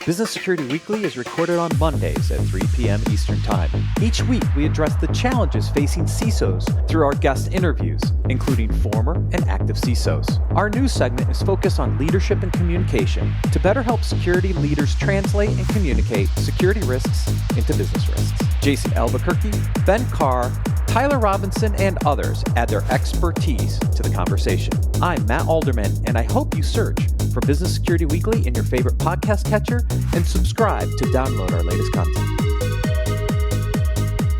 Business Security Weekly is recorded on Mondays at 3 p.m. Eastern Time. Each week, we address the challenges facing CISOs through our guest interviews, including former and active CISOs. Our news segment is focused on leadership and communication to better help security leaders translate and communicate security risks into business risks. Jason Albuquerque, Ben Carr, Tyler Robinson, and others add their expertise to the conversation. I'm Matt Alderman, and I hope you search for Business Security Weekly in your favorite podcast catcher and subscribe to download our latest content.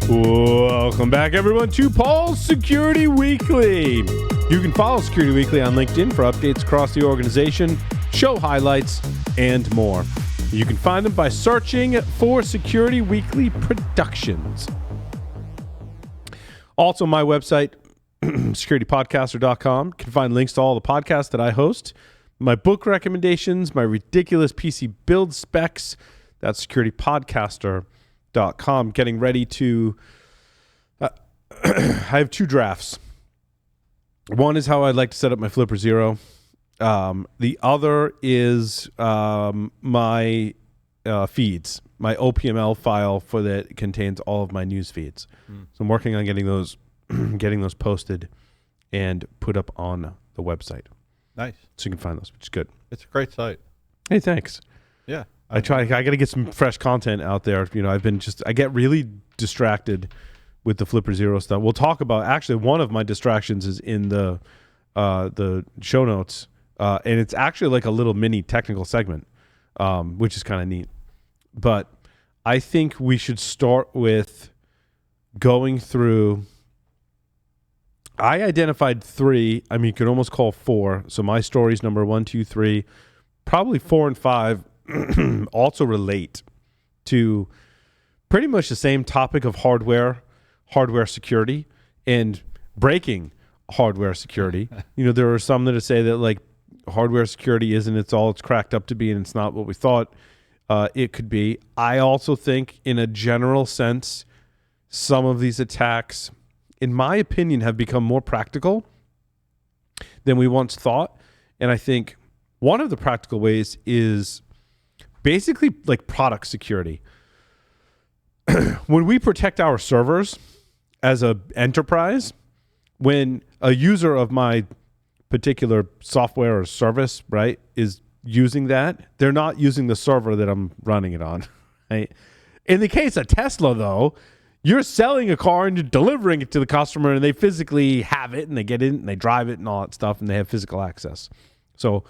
Welcome back, everyone, to Paul's Security Weekly. You can follow Security Weekly on LinkedIn for updates across the organization, show highlights, and more. You can find them by searching for Security Weekly Productions. Also, my website, securitypodcaster.com. You can find links to all the podcasts that I host, my book recommendations, my ridiculous PC build specs. That's securitypodcaster.com. Getting ready to... I have two drafts. One is how I'd like to set up my FlipperZero. The other is my feeds, my OPML file for that contains all of my news feeds. So I'm working on getting those posted and put up on the website. Nice. So you can find those, which is good. It's a great site. Hey, thanks. Yeah. I got to get some fresh content out there. You know, I get really distracted with the FlipperZero stuff. We'll talk about, actually, one of my distractions is in the show notes. And it's actually like a little mini technical segment, which is kind of neat. But I think we should start with going through. I identified 3. I mean, you could almost call 4. So my stories number 1, 2, 3, probably 4 and 5 also relate to pretty much the same topic of hardware security and breaking hardware security. You know, there are some that say that like hardware security it's all it's cracked up to be, and it's not what we thought it could be. I also think, in a general sense, some of these attacks, in my opinion, have become more practical than we once thought. And I think one of the practical ways is basically like product security. When we protect our servers as an enterprise, when a user of my particular software or service, right, is using that, they're not using the server that I'm running it on, right? In the case of Tesla, though, you're selling a car and you're delivering it to the customer, and they physically have it, and they get in and they drive it and all that stuff, and they have physical access. So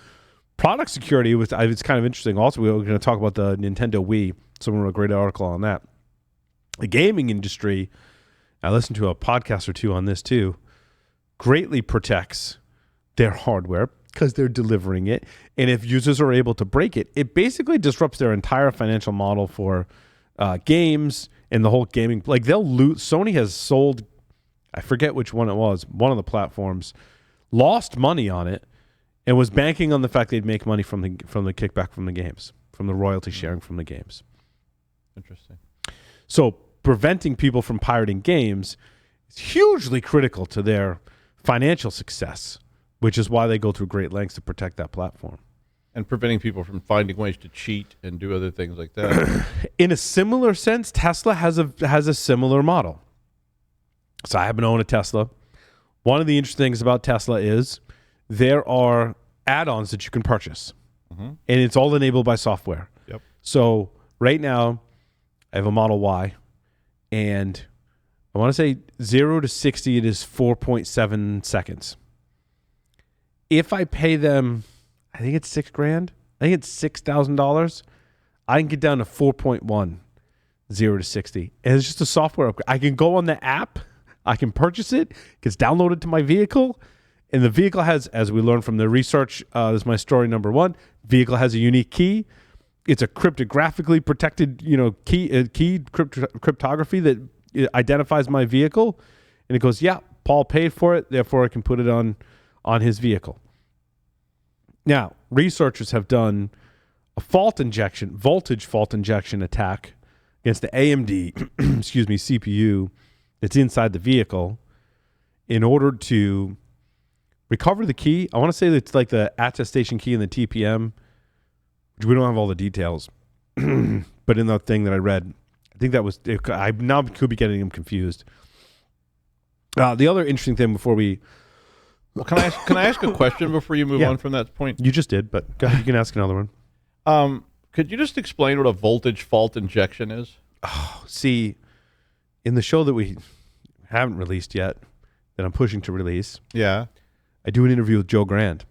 product security, it's kind of interesting. Also, we're going to talk about the Nintendo Wii. Someone wrote a great article on that. The gaming industry, I listened to a podcast or two on this too, greatly protects their hardware because they're delivering it. And if users are able to break it, it basically disrupts their entire financial model for games and the whole gaming. Like they'll lose. Sony has sold, I forget which one it was, one of the platforms, lost money on it and was banking on the fact they'd make money from the kickback from the games, from the royalty sharing from the games. Interesting. So preventing people from pirating games is hugely critical to their financial success, which is why they go through great lengths to protect that platform. And preventing people from finding ways to cheat and do other things like that. In a similar sense, Tesla has a similar model. So I happen to own a Tesla. One of the interesting things about Tesla is there are add-ons that you can purchase. Mm-hmm. And it's all enabled by software. Yep. So right now, I have a Model Y, and I want to say 0 to 60, it is 4.7 seconds. If I pay them, I think it's $6,000. I think it's $6,000. I can get down to 4.1, 0 to 60. And it's just a software upgrade. I can go on the app. I can purchase it. It gets downloaded to my vehicle. And the vehicle has, as we learned from the research, this is my story number 1, vehicle has a unique key. It's a cryptographically protected, key cryptography that identifies my vehicle. And it goes, yeah, Paul paid for it, therefore I can put it on his vehicle. Now, researchers have done a voltage fault injection attack against the AMD, CPU that's inside the vehicle in order to recover the key. I want to say that it's like the attestation key and the TPM, which we don't have all the details. but in the thing that I read, I think that was, I now could be getting them confused. The other interesting thing before we... Well, can I ask a question before you move on from that point? You just did, but go ahead, you can ask another one. Could you just explain what a voltage fault injection is? Oh, see, in the show that we haven't released yet, that I'm pushing to release, Yeah. I do an interview with Joe Grand.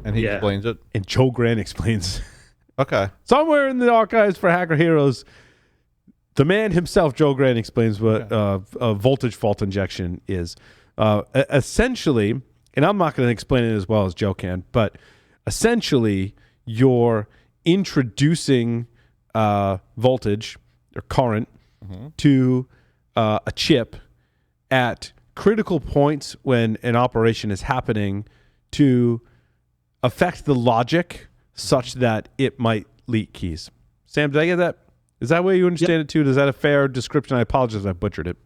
And he explains it? And Joe Grand explains... Okay. Somewhere in the archives for Hacker Heroes, the man himself, Joe Grand, explains what a voltage fault injection is. Essentially, and I'm not going to explain it as well as Joe can, but essentially, you're introducing voltage or current to a chip at critical points when an operation is happening to affect the logic such that it might leak keys. Sam, did I get that? Is that the way you understand it too? Is that a fair description? I apologize if I butchered it.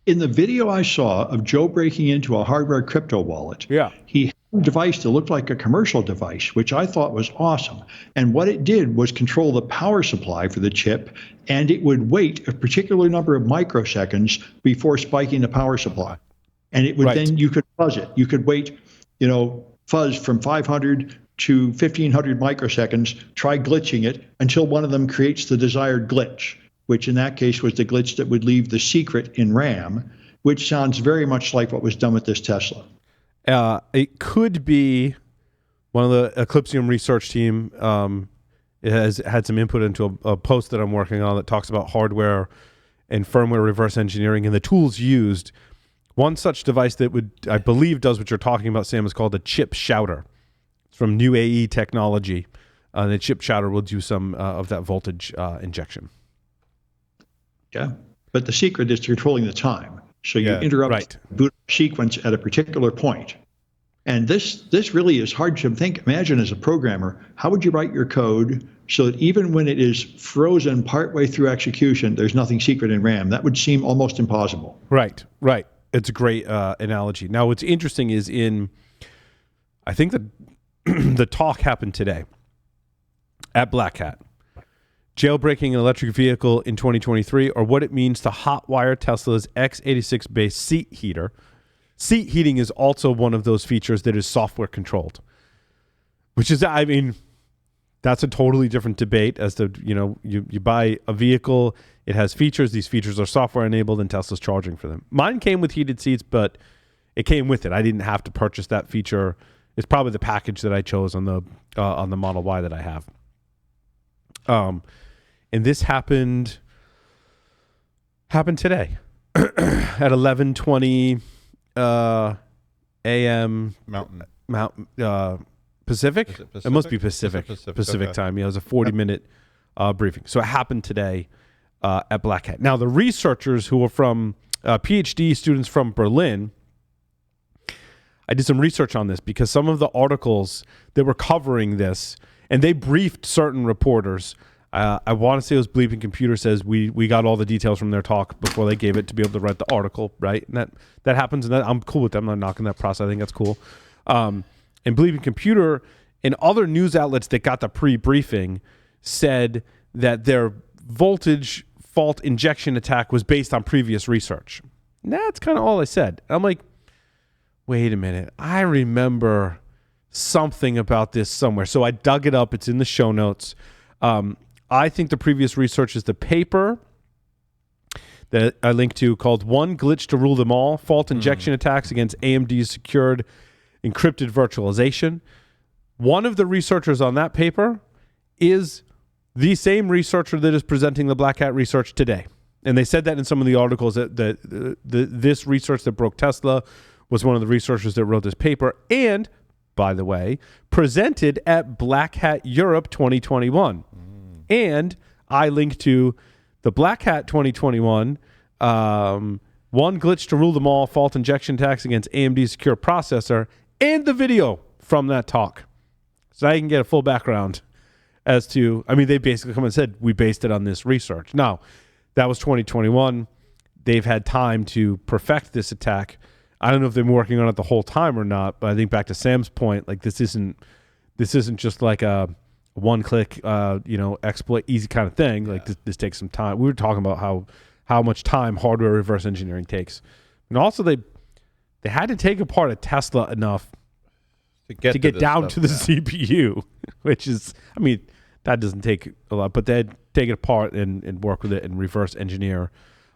In the video I saw of Joe breaking into a hardware crypto wallet, he had a device that looked like a commercial device, which I thought was awesome. And what it did was control the power supply for the chip, and it would wait a particular number of microseconds before spiking the power supply. And it would then, you could fuzz it. You could wait, fuzz from 500 to 1500 microseconds, try glitching it until one of them creates the desired glitch, which in that case was the glitch that would leave the secret in RAM, which sounds very much like what was done with this Tesla. It could be one of the Eclipsium research team. It has had some input into a post that I'm working on that talks about hardware and firmware reverse engineering and the tools used. One such device that I believe does what you're talking about, Sam, is called a chip shouter. It's from New AE Technology. The chip shouter will do some of that voltage injection. Yeah, but the secret is controlling the time. So you interrupt the boot sequence at a particular point. And this really is hard to think. Imagine as a programmer, how would you write your code so that even when it is frozen partway through execution, there's nothing secret in RAM? That would seem almost impossible. Right. It's a great analogy. Now, what's interesting is I think the talk happened today at Black Hat. Jailbreaking an electric vehicle in 2023, or what it means to hotwire Tesla's x86-based seat heater. Seat heating is also one of those features that is software controlled, which is, that's a totally different debate as to, you buy a vehicle, it has features, these features are software enabled, and Tesla's charging for them. Mine came with heated seats, but it came with it. I didn't have to purchase that feature. It's probably the package that I chose on the Model Y that I have. And this happened today at 11:20 a.m. Mountain Pacific? Pacific? It must be Pacific okay. Time. Yeah, it was a 40-minute briefing. So it happened today at Black Hat. Now, the researchers who were from PhD students from Berlin, I did some research on this because some of the articles that were covering this, and they briefed certain reporters. I want to say it was Bleeping Computer says we got all the details from their talk before they gave it to be able to write the article, right? And that happens, and I'm cool with them. I'm not knocking that process. I think that's cool. And Bleeping Computer and other news outlets that got the pre-briefing said that their voltage fault injection attack was based on previous research. And that's kind of all I said. I'm like, wait a minute. I remember something about this somewhere. So I dug it up. It's in the show notes. I think the previous research is the paper that I linked to called One Glitch to Rule Them All, Fault Injection Attacks Against AMD's Secured Encrypted Virtualization. One of the researchers on that paper is the same researcher that is presenting the Black Hat research today. And they said that in some of the articles that this research that broke Tesla was one of the researchers that wrote this paper and, by the way, presented at Black Hat Europe 2021. And I linked to the Black Hat 2021, One Glitch to Rule Them All, Fault Injection Attacks Against AMD's Secure Processor, and the video from that talk. So I can get a full background as to, they basically come and said, we based it on this research. Now, that was 2021. They've had time to perfect this attack. I don't know if they've been working on it the whole time or not, but I think back to Sam's point, like this isn't just like a one-click, exploit, easy kind of thing. Like this takes some time. We were talking about how much time hardware reverse engineering takes, and also they had to take apart a Tesla enough to get down to the CPU, which is, I mean, that doesn't take a lot, but they'd take it apart and work with it and reverse engineer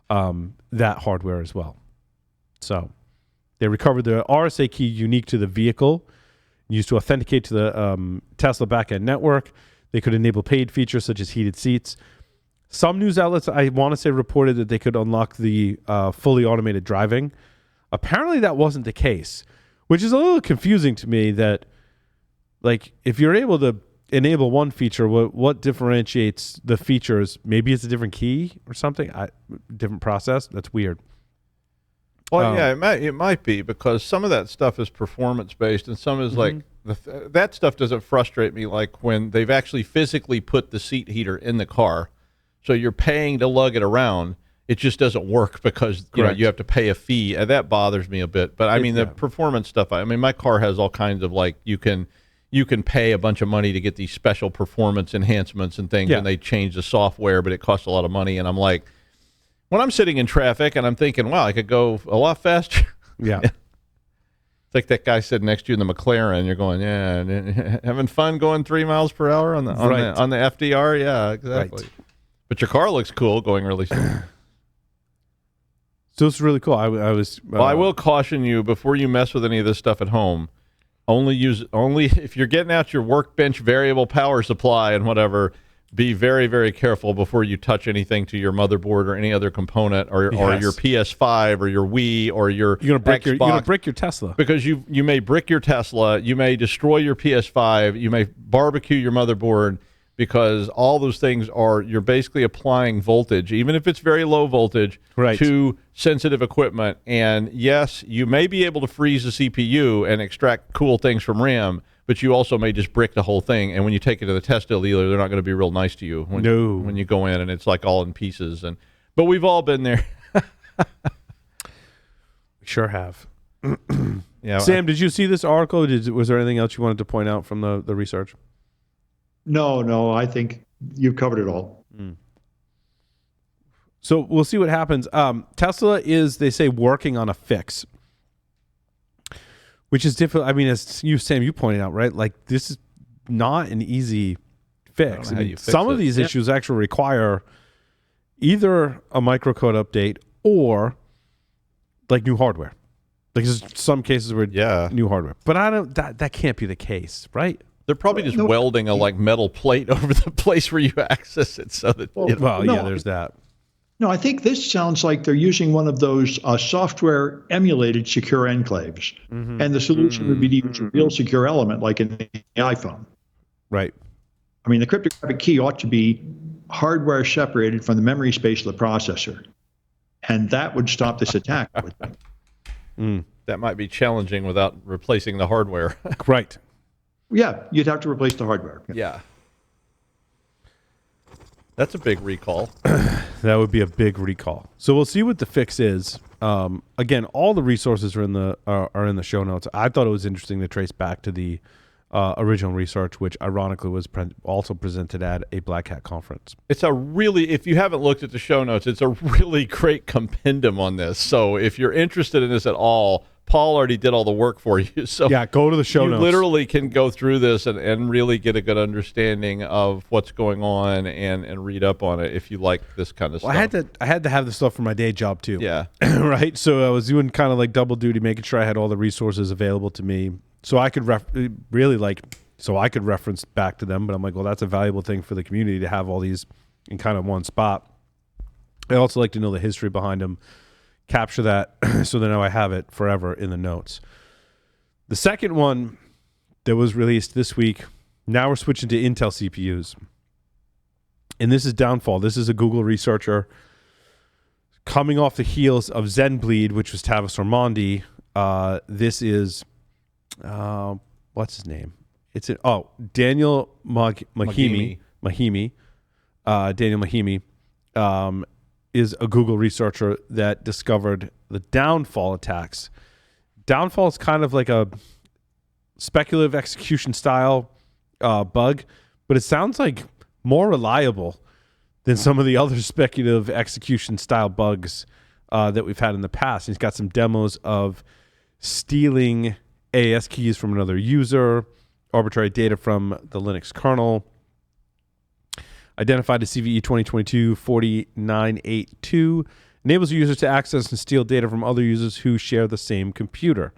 that hardware as well. So they recovered the RSA key unique to the vehicle, used to authenticate to the Tesla backend network. They could enable paid features such as heated seats. Some news outlets, I want to say, reported that they could unlock the fully automated driving. Apparently that wasn't the case, which is a little confusing to me that, like, if you're able to enable one feature, what differentiates the features? Maybe it's a different key or something, different process. That's weird. Well, it might be, because some of that stuff is performance based, and some is like that stuff doesn't frustrate me. Like when they've actually physically put the seat heater in the car, so you're paying to lug it around. It just doesn't work because you have to pay a fee, and that bothers me a bit. But I mean, the performance stuff. I mean, my car has all kinds of, like, you can pay a bunch of money to get these special performance enhancements and things, and they change the software, but it costs a lot of money. And I'm like, when I'm sitting in traffic and I'm thinking, wow, I could go a lot faster. Yeah. It's like that guy sitting next to you in the McLaren. You're going, having fun going 3 miles per hour on the FDR. Yeah, exactly. Right. But your car looks cool going really slow. So it's really cool. I was. Well, I will caution you before you mess with any of this stuff at home. Only if you're getting out your workbench variable power supply and whatever. Be very, very careful before you touch anything to your motherboard or any other component, or your PS5 or your Wii or your Xbox. You're gonna brick your Tesla, because you may brick your Tesla, you may destroy your PS5, you may barbecue your motherboard, because all those things you're basically applying voltage, even if it's very low voltage, to sensitive equipment. And yes, you may be able to freeze the CPU and extract cool things from RAM, but you also may just brick the whole thing. And when you take it to the Tesla dealer, they're not going to be real nice to you when you go in and it's like all in pieces. But we've all been there. We sure have. Sam, did you see this article? Was there anything else you wanted to point out from the research? No, I think you've covered it all. So we'll see what happens. Tesla is, they say, working on a fix, which is difficult. I mean, as Sam, you pointed out, right? Like, this is not an easy fix. I mean, some of these issues actually require either a microcode update or like new hardware. Like, there's some cases where new hardware, but that can't be the case, right? They're probably just welding a metal plate over the place where you access it, so that there's that. No, I think this sounds like they're using one of those software emulated secure enclaves, and the solution would be to use a real secure element like in the iPhone. Right. I mean, the cryptographic key ought to be hardware separated from the memory space of the processor, and that would stop this attack. That might be challenging without replacing the hardware. Right. Yeah, you'd have to replace the hardware. Yeah. That's a big recall. That would be a big recall. So we'll see what the fix is. Again, all the resources are in the show notes. I thought it was interesting to trace back to the original research, which ironically was also presented at a Black Hat conference. It's if you haven't looked at the show notes, it's a really great compendium on this. So if you're interested in this at all, Paul already did all the work for you. So go to the show notes. You literally can go through this and really get a good understanding of what's going on and read up on it if you like this kind of stuff. I had to have this stuff for my day job too. Yeah. Right? So I was doing kind of like double duty, making sure I had all the resources available to me. So I could I could reference back to them, but I'm like, well, that's a valuable thing for the community to have all these in kind of one spot. I also like to know the history behind them, capture that so that now I have it forever in the notes. The second one that was released this week, now we're switching to Intel CPUs. And this is Downfall. This is a Google researcher coming off the heels of ZenBleed, which was Tavis Ormandy. This is what's his name? Daniel Makimi. Daniel Makimi is a Google researcher that discovered the Downfall attacks. Downfall is kind of like a speculative execution style bug, but it sounds like more reliable than some of the other speculative execution style bugs that we've had in the past. He's got some demos of stealing AES keys from another user, arbitrary data from the Linux kernel, identified as CVE 2022-4982, enables users to access and steal data from other users who share the same computer.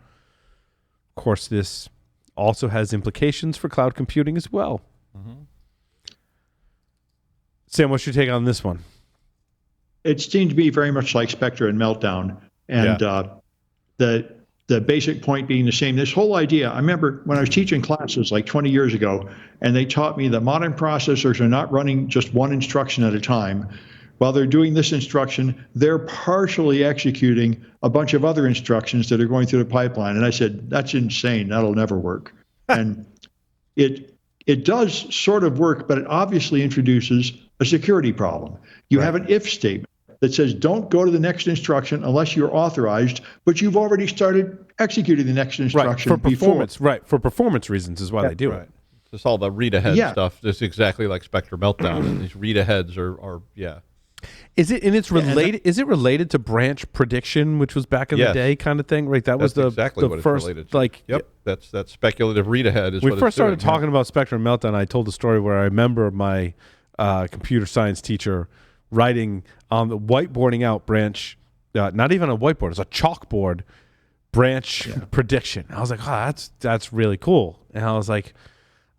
Of course, this also has implications for cloud computing as well. Mm-hmm. Sam, what's your take on this one? It seemed to be very much like Spectre and Meltdown, and the basic point being the same. This whole idea, I remember when I was teaching classes like 20 years ago, and they taught me that modern processors are not running just one instruction at a time. While they're doing this instruction, they're partially executing a bunch of other instructions that are going through the pipeline. And I said, that's insane. That'll never work. And it does sort of work, but it obviously introduces a security problem. You have an if statement that says don't go to the next instruction unless you're authorized, but you've already started executing the next instruction for performance. Right, for performance reasons is why they do it. It's all the read-ahead stuff. It's exactly like Spectre Meltdown, and these read-aheads are. Is it? And it's related. Is it related to branch prediction, which was back in the day, kind of thing? Right, that was exactly the what first. It's related to. Like, that's speculative read-ahead. We first started talking about Spectre Meltdown. I told a story where I remember my computer science teacher writing on the whiteboarding out branch, not even a whiteboard, it's a chalkboard branch prediction. I was like, oh, that's really cool. And I was like,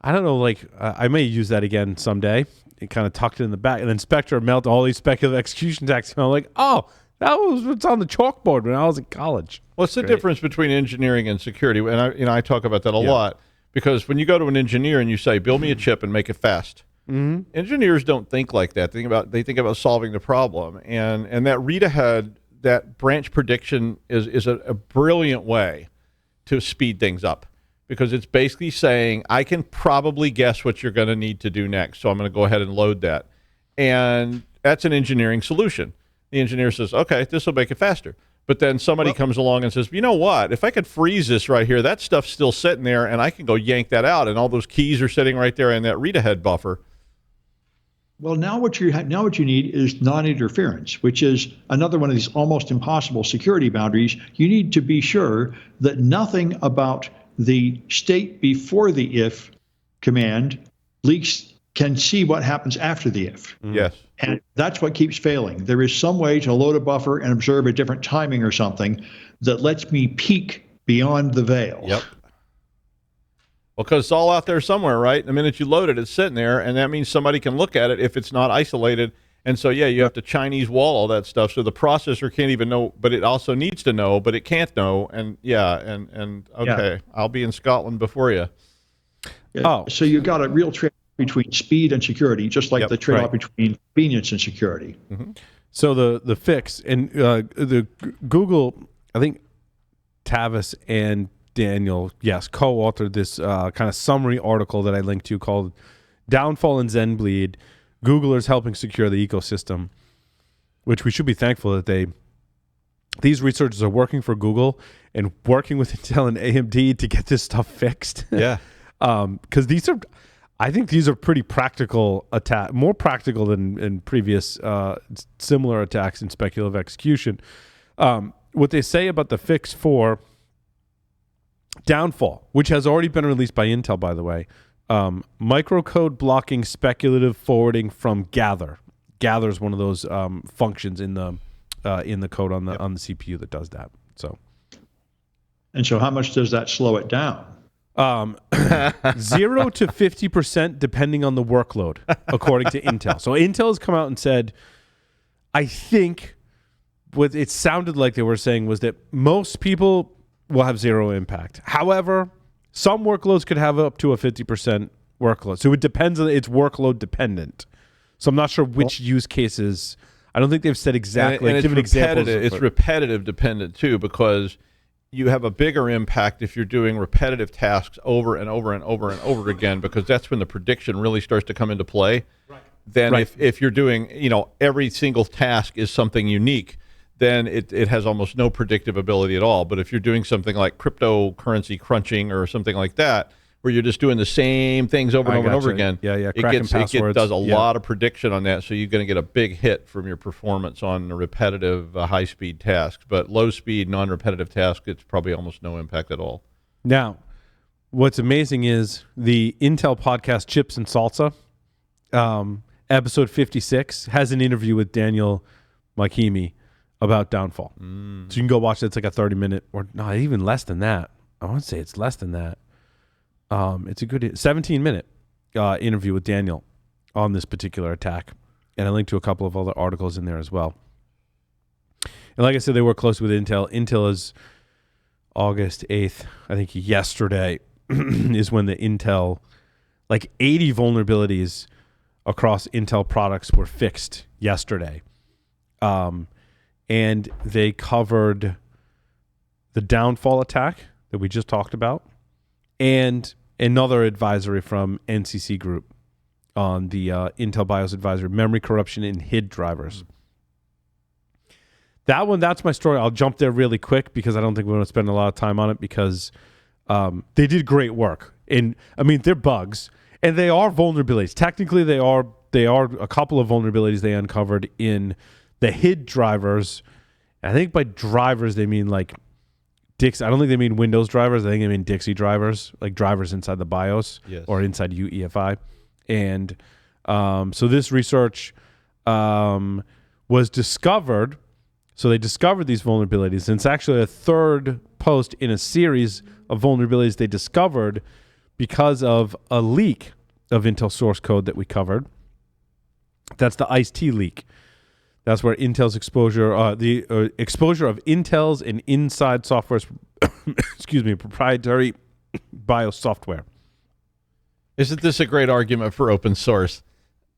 I don't know, like I may use that again someday. It kind of tucked it in the back. And then Spectre Melt, all these speculative execution attacks. And I'm like, oh, that was what's on the chalkboard when I was in college. Well, it's the difference between engineering and security. And I talk about that a lot, because when you go to an engineer and you say, build me a chip and make it fast, engineers don't think like that. They think about solving the problem, and that read ahead, that branch prediction is a brilliant way to speed things up, because it's basically saying I can probably guess what you're going to need to do next, so I'm going to go ahead and load that, and that's an engineering solution. The engineer says, okay, this will make it faster. But then somebody comes along and says, you know what? If I could freeze this right here, that stuff's still sitting there, and I can go yank that out, and all those keys are sitting right there in that read ahead buffer. Well, now what you need is non-interference, which is another one of these almost impossible security boundaries. You need to be sure that nothing about the state before the if command leaks can see what happens after the if. Yes. And that's what keeps failing. There is some way to load a buffer and observe a different timing or something that lets me peek beyond the veil. Yep. Well, because it's all out there somewhere, right? The minute you load it, it's sitting there, and that means somebody can look at it if it's not isolated. And so, you have to Chinese wall all that stuff, so the processor can't even know, but it also needs to know, but it can't know. And I'll be in Scotland before you. So you've got a real trade between speed and security, just like the trade-off between convenience and security. Mm-hmm. So the fix, and the Google, I think Tavis and Daniel, co-authored this kind of summary article that I linked to called Downfall and Zenbleed, Googlers Helping Secure the Ecosystem, which we should be thankful that these researchers are working for Google and working with Intel and AMD to get this stuff fixed. Yeah. Because I think these are pretty practical more practical than in previous similar attacks in speculative execution. What they say about the fix for Downfall, which has already been released by Intel, by the way, microcode blocking speculative forwarding from gather. Gather is one of those functions in the code on the CPU that does that. So how much does that slow it down? 0 to 50% depending on the workload, according to Intel. So Intel has come out and said, I think what it sounded like they were saying was that most people will have zero impact. However, some workloads could have up to a 50% workload. So it depends on, it's workload dependent. So I'm not sure which use cases. I don't think they've said exactly. And it's repetitive dependent too, because you have a bigger impact if you're doing repetitive tasks over and over and over and over again, because that's when the prediction really starts to come into play. Right. Then if you're doing, every single task is something unique, then it has almost no predictive ability at all. But if you're doing something like cryptocurrency crunching or something like that, where you're just doing the same things over and over and over again. Yeah. It does a lot of prediction on that, so you're going to get a big hit from your performance on a repetitive, high-speed tasks. But low-speed, non-repetitive tasks, it's probably almost no impact at all. Now, what's amazing is the Intel podcast Chips and Salsa, episode 56, has an interview with Daniel Makimi about Downfall. So you can go watch it. It's like a 30-minute, or not even less than that. I want to say it's less than that. It's a good 17-minute interview with Daniel on this particular attack. And I linked to a couple of other articles in there as well. And like I said, they work closely with Intel. Intel is August 8th, I think yesterday, is when the Intel, like 80 vulnerabilities across Intel products were fixed yesterday. And they covered the Downfall attack that we just talked about, and another advisory from NCC Group on the Intel BIOS advisory, memory corruption in HID drivers. That one, that's my story. I'll jump there really quick because I don't think we want to spend a lot of time on it because they did great work. And I mean, they're bugs and they are vulnerabilities. Technically, they are a couple of vulnerabilities they uncovered in the HID drivers. I think by drivers, they mean like I don't think they mean Windows drivers. I think they mean Dixie drivers, like drivers inside the BIOS or inside UEFI. And so this research was discovered. So they discovered these vulnerabilities. And it's actually a third post in a series of vulnerabilities they discovered because of a leak of Intel source code that we covered. That's the ICE-T leak. That's where Intel's exposure, the exposure of Intel's and inside software's, proprietary BIOS software. Isn't this a great argument for open source?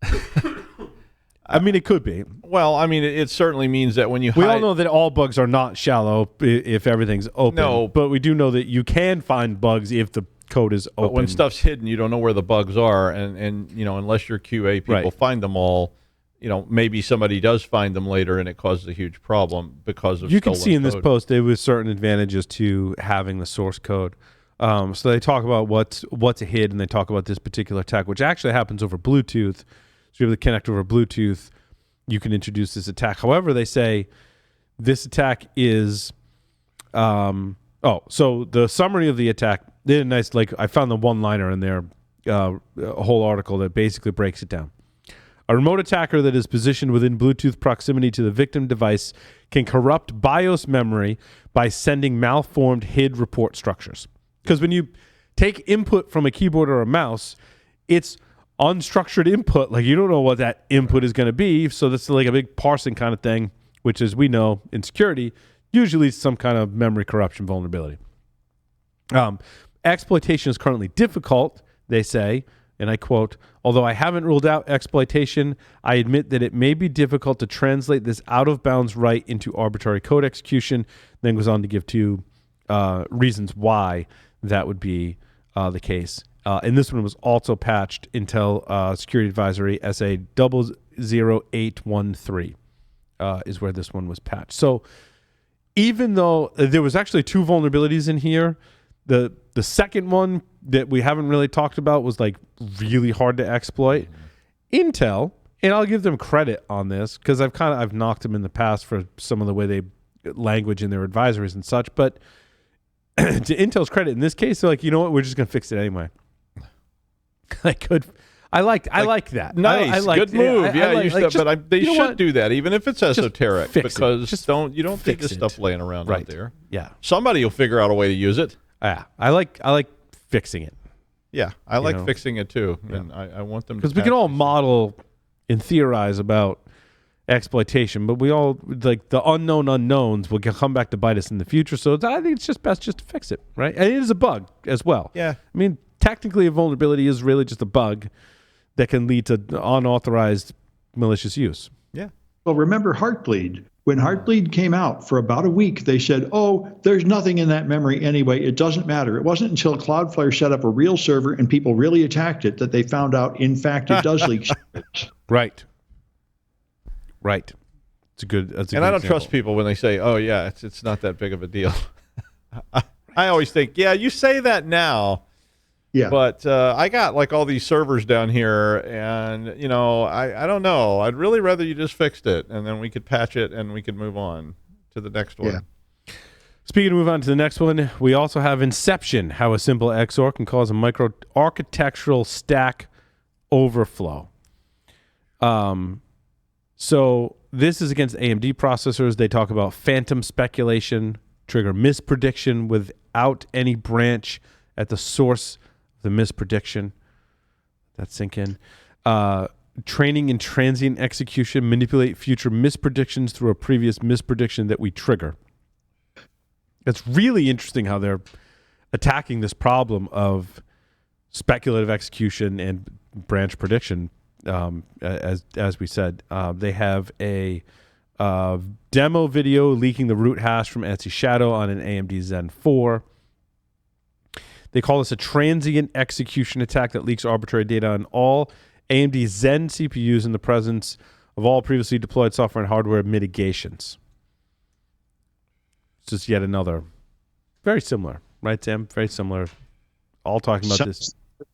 I mean, it could be. Well, I mean, it certainly means that when you we all know that all bugs are not shallow if everything's open. No, but we do know that you can find bugs if the code is open. But when stuff's hidden, you don't know where the bugs are, and you know, unless your QA people find them all. You know, maybe somebody does find them later and it causes a huge problem because of you can see in code. This post there was certain advantages to having the source code. So they talk about what's a hid, and they talk about this particular attack, which actually happens over Bluetooth. So you're able to connect over Bluetooth. You can introduce this attack. However, they say this attack is so the summary of the attack, they did a nice, like, I found the one-liner in there, a whole article that basically breaks it down. A remote attacker that is positioned within Bluetooth proximity to the victim device can corrupt BIOS memory by sending malformed HID report structures. Because when you take input from a keyboard or a mouse, it's unstructured input. Like, you don't know what that input is going to be. So this is like a big parsing kind of thing, which, as we know in security, usually some kind of memory corruption vulnerability. Exploitation is currently difficult, they say. And I quote, "Although I haven't ruled out exploitation, I admit that it may be difficult to translate this out-of-bounds right into arbitrary code execution." Then goes on to give two reasons why that would be the case. And this one was also patched, Intel Security Advisory SA 00813 is where this one was patched. So even though there was actually two vulnerabilities in here, the second one that we haven't really talked about was like really hard to exploit. Intel, and I'll give them credit on this because I've knocked them in the past for some of the way they language in their advisories and such, but to Intel's credit in this case, they're like, you know what, we're just gonna fix it anyway. I like that. Nice, good move. They should do that, even if it's esoteric, because you don't think this stuff laying around out there. Yeah, somebody will figure out a way to use it. Yeah, I like fixing it. Yeah, I like fixing it too, and I want them to, because we can all model and theorize about exploitation, but we all, like, the unknown unknowns will come back to bite us in the future. So I think it's just best just to fix it, right? And it is a bug as well. Yeah, I mean, technically, a vulnerability is really just a bug that can lead to unauthorized malicious use. Yeah. Well, remember Heartbleed. When Heartbleed came out, for about a week, they said, oh, there's nothing in that memory anyway. It doesn't matter. It wasn't until Cloudflare set up a real server and people really attacked it that they found out, in fact, it does leak secrets. Right. That's a good don't trust people when they say, oh, yeah, it's not that big of a deal. I always think, yeah, you say that now, Yeah. But I got like all these servers down here, and I don't know. I'd really rather you just fixed it, and then we could patch it, and we could move on to the next one. Yeah. Speaking of move on to the next one, we also have Inception, how a simple XOR can cause a micro-architectural stack overflow. So this is against AMD processors. They talk about phantom speculation, trigger misprediction without any branch at the source of the misprediction. That sink in. Training and transient execution, manipulate future mispredictions through a previous misprediction that we trigger. It's really interesting how they're attacking this problem of speculative execution and branch prediction. As we said, they have a demo video leaking the root hash from Etsy Shadow on an AMD Zen 4. They call this a transient execution attack that leaks arbitrary data on all AMD Zen CPUs in the presence of all previously deployed software and hardware mitigations. It's just yet another. Very similar, right, Sam? Very similar. All talking about this. As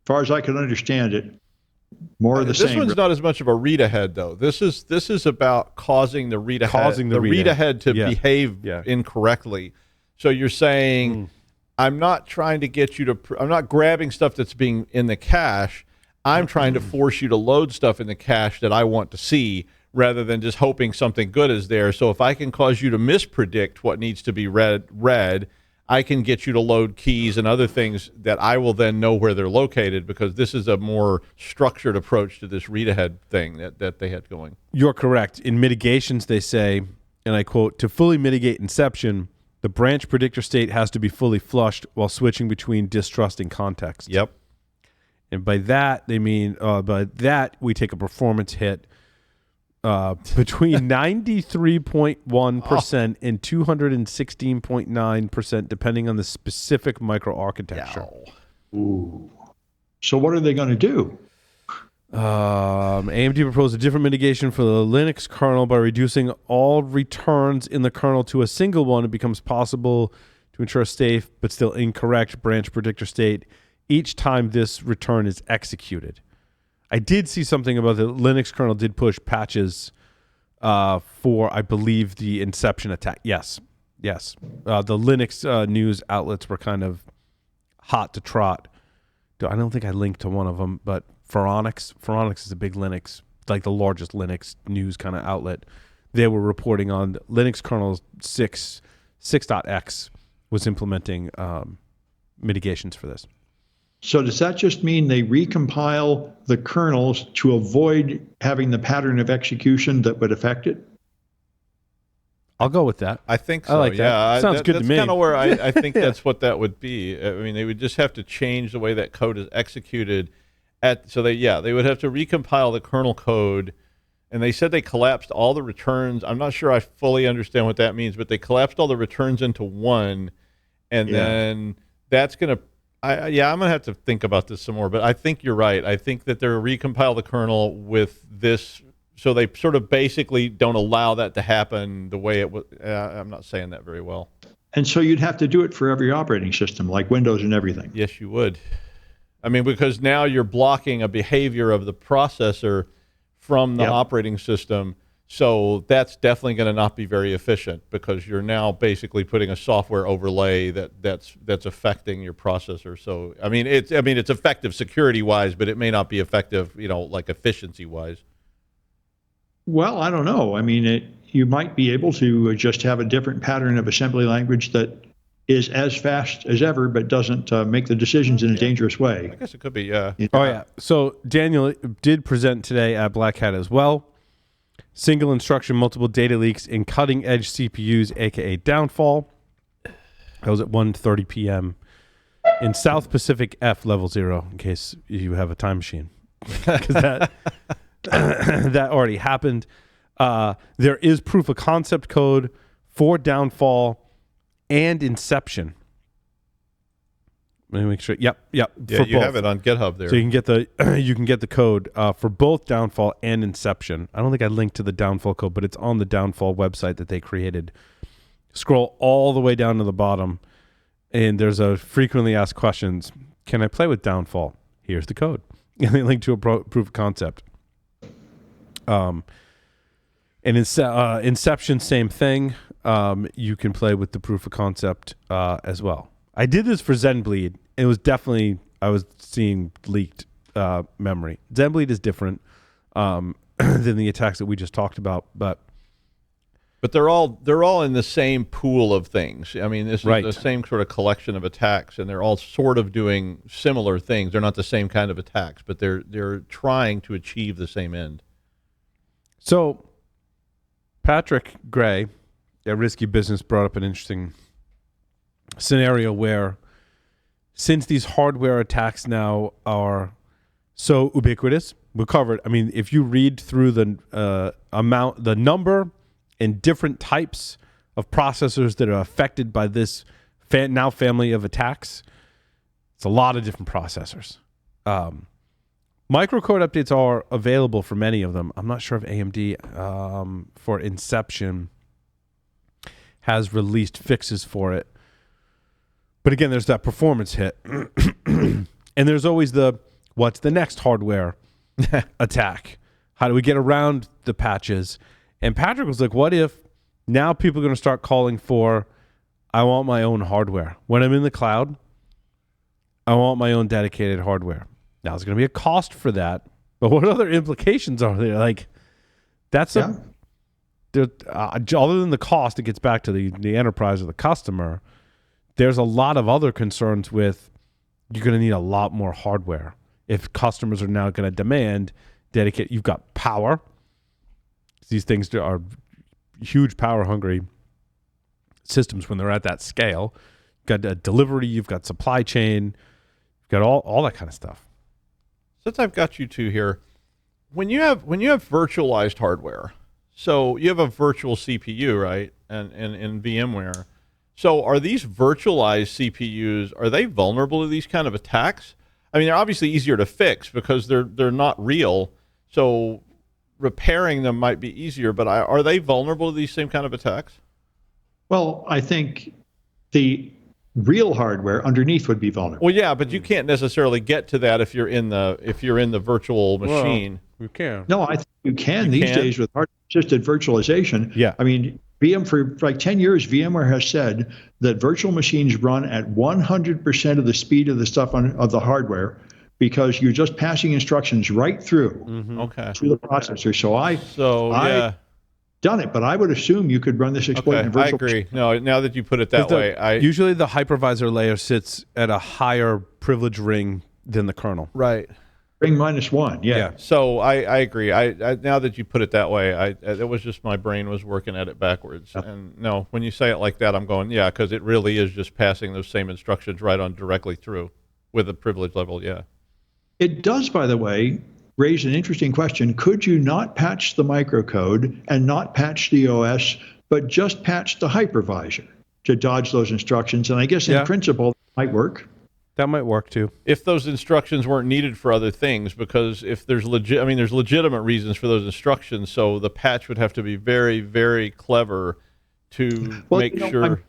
far as I can understand it, more of the same. This one's not as much of a read ahead, though. This is about causing the read ahead to behave incorrectly. So you're saying, I'm not trying to get you to. I'm not grabbing stuff that's being in the cache. I'm trying to force you to load stuff in the cache that I want to see, rather than just hoping something good is there. So if I can cause you to mispredict what needs to be read, I can get you to load keys and other things that I will then know where they're located, because this is a more structured approach to this read-ahead thing that they had going. You're correct. In mitigations, they say, and I quote, to fully mitigate Inception, the branch predictor state has to be fully flushed while switching between distrusting contexts. Yep. And by that, they mean, we take a performance hit between 93.1% and 216.9%, depending on the specific microarchitecture. Ooh. So what are they going to do? AMD proposed a different mitigation for the Linux kernel by reducing all returns in the kernel to a single one. It becomes possible to ensure a safe but still incorrect branch predictor state each time this return is executed. I did see something about the Linux kernel did push patches for, I believe, the Inception attack. Yes. The Linux news outlets were kind of hot to trot. I don't think I linked to one of them, but Phoronix is a big Linux, like the largest Linux news kind of outlet. They were reporting on Linux kernel 6.x was implementing mitigations for this. So does that just mean they recompile the kernels to avoid having the pattern of execution that would affect it? I'll go with that. I think so. I like that. Yeah, Sounds good to me. That's kind of where I think that's what that would be. I mean, they would just have to change the way that code is executed. They would have to recompile the kernel code, and they said they collapsed all the returns. I'm not sure I fully understand what that means, but they collapsed all the returns into one, and then that's going to. I'm going to have to think about this some more, but I think you're right. I think that they're recompile the kernel with this, so they sort of basically don't allow that to happen the way it was. I'm not saying that very well. And so you'd have to do it for every operating system, like Windows and everything. Yes, you would. I mean, because now you're blocking a behavior of the processor from the operating system. So that's definitely going to not be very efficient, because you're now basically putting a software overlay that's affecting your processor. So I mean it's effective security wise, but it may not be effective, like efficiency wise. Well, I don't know. I mean, you might be able to just have a different pattern of assembly language that is as fast as ever, but doesn't make the decisions in a dangerous way. I guess it could be. Yeah. Oh yeah. So Daniel did present today at Black Hat as well. Single instruction, multiple data leaks in cutting-edge CPUs, aka downfall. That was at 1:30 p.m. in South Pacific F Level 0, in case you have a time machine, because that already happened. There is proof of concept code for downfall and Inception. Let me make sure. Yep. Yeah, you have it on GitHub there. So you can get the code for both Downfall and Inception. I don't think I linked to the Downfall code, but it's on the Downfall website that they created. Scroll all the way down to the bottom, and there's a frequently asked questions. can I play with Downfall? Here's the code. And they link to a proof of concept. And Inception, same thing. You can play with the proof of concept as well. I did this for Zenbleed. It was definitely, I was seeing leaked memory. Zenbleed is different than the attacks that we just talked about, but they're all in the same pool of things. I mean, this is the same sort of collection of attacks, and they're all sort of doing similar things. They're not the same kind of attacks, but they're trying to achieve the same end. So, Patrick Gray at Risky Business brought up an interesting scenario where, since these hardware attacks now are so ubiquitous, we covered. I mean, if you read through the number and different types of processors that are affected by this now family of attacks, it's a lot of different processors. Microcode updates are available for many of them. I'm not sure if AMD for Inception has released fixes for it. But again, there's that performance hit. And there's always what's the next hardware attack? How do we get around the patches? And Patrick was like, what if now people are going to start calling for, I want my own hardware. When I'm in the cloud, I want my own dedicated hardware. Now, there's going to be a cost for that. But what other implications are there? Like, that's other than the cost, it gets back to the enterprise or the customer. There's a lot of other concerns with, you're going to need a lot more hardware. If customers are now going to demand dedicated, you've got power. These things are huge power-hungry systems when they're at that scale. You've got delivery, you've got supply chain, you've got all that kind of stuff. Since I've got you two here, when you have virtualized hardware, so you have a virtual CPU, right, and in VMware. So are these virtualized CPUs, are they vulnerable to these kind of attacks? I mean, they're obviously easier to fix because they're not real. So repairing them might be easier, but are they vulnerable to these same kind of attacks? Well, I think the real hardware underneath would be vulnerable. Well, yeah, but you can't necessarily get to that if you're in the virtual machine. Well, you can. No, I think you can these days with hardware-assisted virtualization. Yeah. I mean, for like 10 years, VMware has said that virtual machines run at 100% of the speed of the stuff of the hardware, because you're just passing instructions right through through the processor. So I've done it, but I would assume you could run this exploit in virtual. I agree. No, now that you put it that way, usually the hypervisor layer sits at a higher privilege ring than the kernel. Right. Ring -1. Yeah. So I agree. I now that you put it that way, it was just my brain was working at it backwards. And no, when you say it like that, I'm going, yeah, because it really is just passing those same instructions right on directly through with a privilege level. Yeah. It does, by the way, raise an interesting question. Could you not patch the microcode and not patch the OS, but just patch the hypervisor to dodge those instructions? And I guess in principle, that might work. That might work too. If those instructions weren't needed for other things, because if there's there's legitimate reasons for those instructions, so the patch would have to be very, very clever to make sure.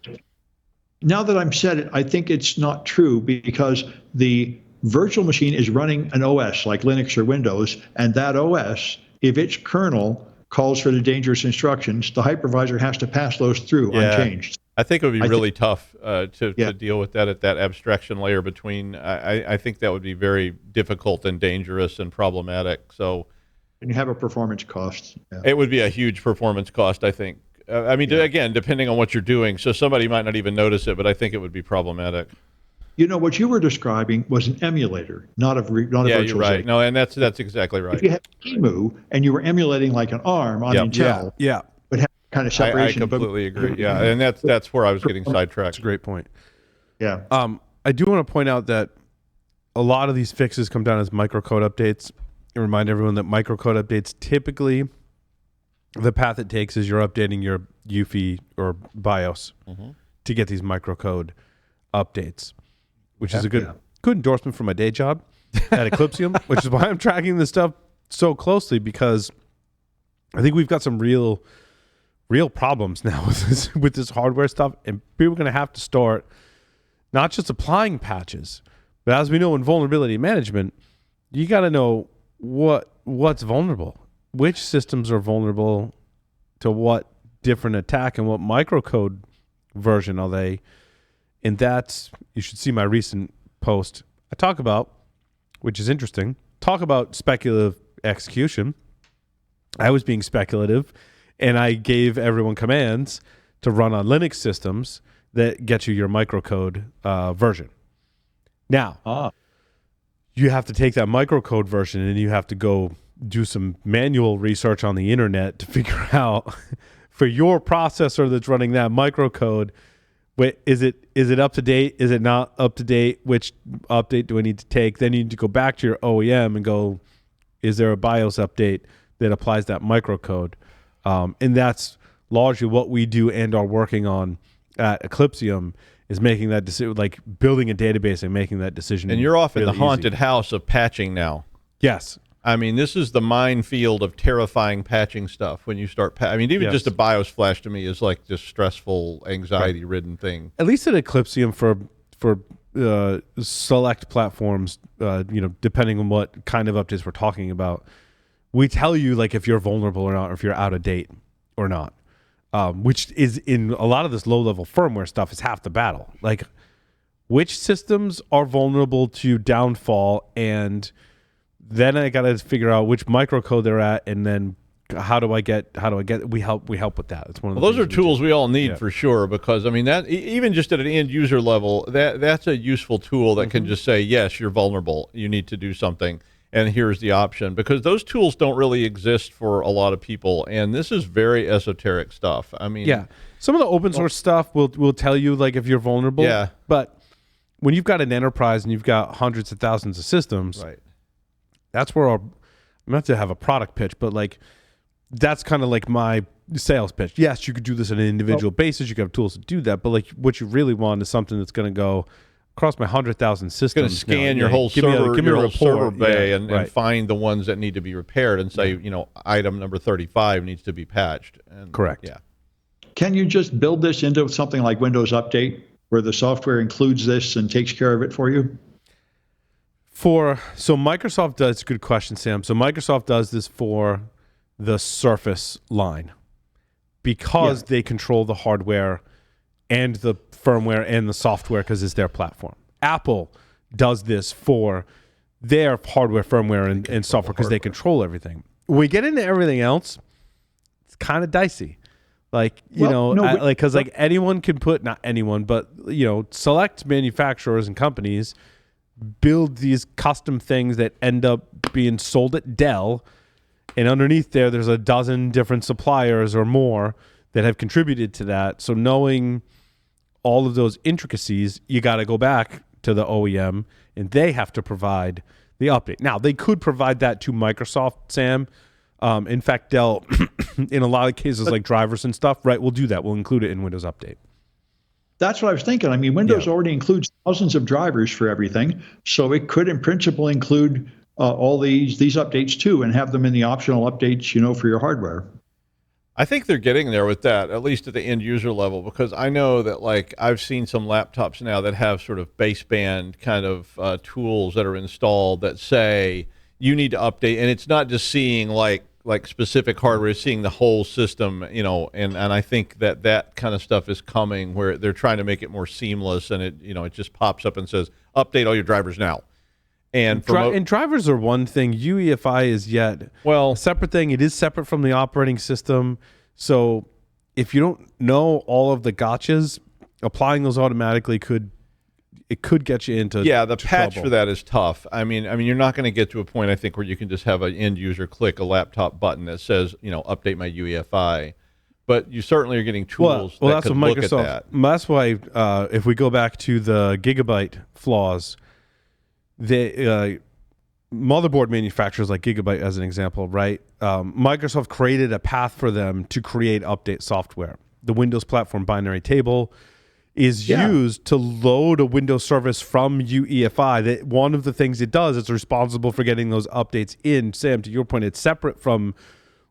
Now that I'm said it, I think it's not true, because the virtual machine is running an OS like Linux or Windows, and that OS, if its kernel calls for the dangerous instructions, the hypervisor has to pass those through unchanged. I think it would be really tough to deal with that at that abstraction layer between. I think that would be very difficult and dangerous and problematic. So, and you have a performance cost. Yeah. It would be a huge performance cost, I think. Again, depending on what you're doing. So somebody might not even notice it, but I think it would be problematic. You know, what you were describing was an emulator, not a virtualization. Yeah, you're right. No, and that's exactly right. If you had EMU and you were emulating like an ARM on Intel, would have kind of separation. I completely agree. Yeah, and that's where I was getting sidetracked. That's a great point. Yeah. I do want to point out that a lot of these fixes come down as microcode updates. And remind everyone that microcode updates, typically the path it takes is you're updating your UEFI or BIOS to get these microcode updates, which is a good endorsement for my day job at Eclipsium, which is why I'm tracking this stuff so closely, because I think we've got some real problems now with this hardware stuff, and people are going to have to start not just applying patches, But as we know in vulnerability management, you got to know what's vulnerable, which systems are vulnerable to what different attack, and what microcode version are they. And that's, you should see my recent post. I talk about, which is interesting, talk about speculative execution. I was being speculative, and I gave everyone commands to run on Linux systems that get you your microcode version. Now, you have to take that microcode version and you have to go do some manual research on the internet to figure out for your processor that's running that microcode, is it up to date? Is it not up to date? Which update do I need to take? Then you need to go back to your OEM and go, is there a BIOS update that applies that microcode? And that's largely what we do and are working on at Eclipsium, is making that decision, like building a database and making that decision. And you're off really in the haunted house of patching now. Yes. I mean, this is the minefield of terrifying patching stuff when you start. I mean, even just a BIOS flash to me is like this stressful, anxiety-ridden thing. At least at Eclipsium for select platforms, depending on what kind of updates we're talking about, we tell you like if you're vulnerable or not, or if you're out of date or not. Which is in a lot of this low-level firmware stuff is half the battle. Like, which systems are vulnerable to downfall, and then I got to figure out which microcode they're at, and then how do I get? We help with that. It's one of the those are tools we all need for sure, because I mean that even just at an end user level, that's a useful tool that can just say, yes, you're vulnerable, you need to do something, and here's the option, because those tools don't really exist for a lot of people, and this is very esoteric stuff. I mean, some of the open source stuff will tell you like if you're vulnerable. Yeah, but when you've got an enterprise and you've got hundreds of thousands of systems, right? That's where I'm not to have a product pitch, but like that's kind of like my sales pitch. Yes, you could do this on an individual basis. You could have tools to do that, but like what you really want is something that's going to go across my 100,000 systems. It's going to scan your whole server bay and find the ones that need to be repaired and say, item number 35 needs to be patched. And, correct. Yeah. Can you just build this into something like Windows Update, where the software includes this and takes care of it for you? So Microsoft does, good question, Sam. So Microsoft does this for the Surface line because they control the hardware and the firmware and the software because it's their platform. Apple does this for their hardware, firmware, and software because they control everything. When we get into everything else, it's kind of dicey. Like, because anyone can put, not anyone, but, select manufacturers and companies build these custom things that end up being sold at Dell, and underneath there's a dozen different suppliers or more that have contributed to that. So knowing all of those intricacies, you got to go back to the OEM and they have to provide the update. Now, they could provide that to Microsoft, Sam. In fact, Dell, in a lot of cases like drivers and stuff, right, we'll do that. We'll include it in Windows Update. That's what I was thinking. I mean, Windows already includes thousands of drivers for everything, so it could, in principle, include all these updates too, and have them in the optional updates, for your hardware. I think they're getting there with that, at least at the end user level, because I know that like I've seen some laptops now that have sort of baseband kind of tools that are installed that say you need to update, and it's not just seeing like specific hardware, seeing the whole system, and I think that kind of stuff is coming where they're trying to make it more seamless, and it just pops up and says, update all your drivers now. And drivers are one thing. UEFI is yet a separate thing. It is separate from the operating system. So if you don't know all of the gotchas, applying those automatically could get you into the patch trouble. For that is tough. I mean you're not going to get to a point, I think, where you can just have an end user click a laptop button that says update my UEFI, but you certainly are getting tools that could look at that. That's why if we go back to the Gigabyte flaws, the motherboard manufacturers like Gigabyte as an example, right? Microsoft created a path for them to create update software. The Windows platform binary table is used to load a Windows service from UEFI. That one of the things it does, it's responsible for getting those updates in. Sam, to your point, it's separate from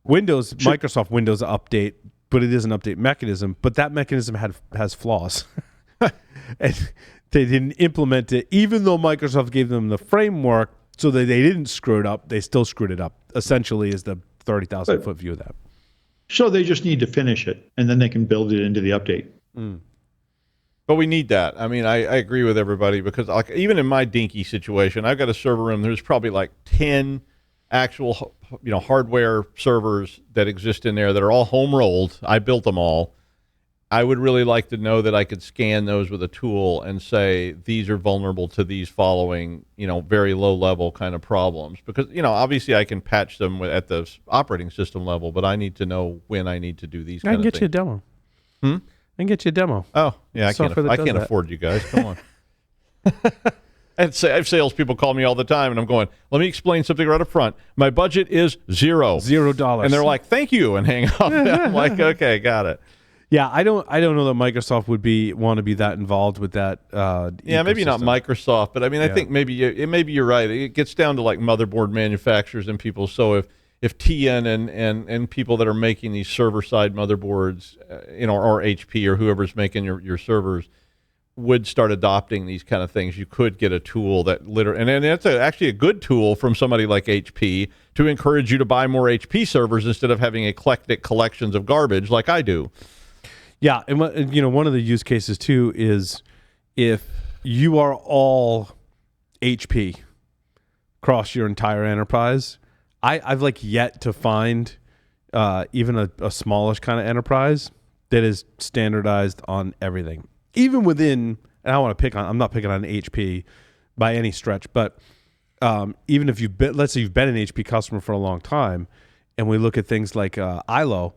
Windows, Microsoft Windows Update, but it is an update mechanism. But that mechanism has flaws. And They didn't implement it, even though Microsoft gave them the framework so that they didn't screw it up. They still screwed it up, essentially, is the 30,000-foot view of that. So they just need to finish it, and then they can build it into the update. But we need that. I mean, I agree with everybody because like even in my dinky situation, I've got a server room. There's probably like 10 actual, hardware servers that exist in there that are all home rolled. I built them all. I would really like to know that I could scan those with a tool and say these are vulnerable to these following, very low level kind of problems. Because, obviously I can patch them at the operating system level, but I need to know when I need to do these kind of things. I can get you a demo. I can get you a demo. Oh, yeah, I can't afford you guys. Come on. I have salespeople call me all the time, and I'm going, let me explain something right up front. My budget is $0. And they're like, thank you, and hang up. I'm like, okay, got it. Yeah, I don't know that Microsoft would want to be that involved with that. Yeah, maybe not Microsoft, but I mean, I think maybe you're right. It gets down to like motherboard manufacturers and people. So if TN and people that are making these server side motherboards, or HP or whoever's making your servers, would start adopting these kind of things, you could get a tool that literally, and that's actually a good tool from somebody like HP to encourage you to buy more HP servers instead of having eclectic collections of garbage like I do. Yeah, and one of the use cases too is if you are all HP across your entire enterprise. I've yet to find even a smallish kind of enterprise that is standardized on everything. Even within, and I want to I'm not picking on HP by any stretch, but even if let's say you've been an HP customer for a long time, and we look at things like ILO.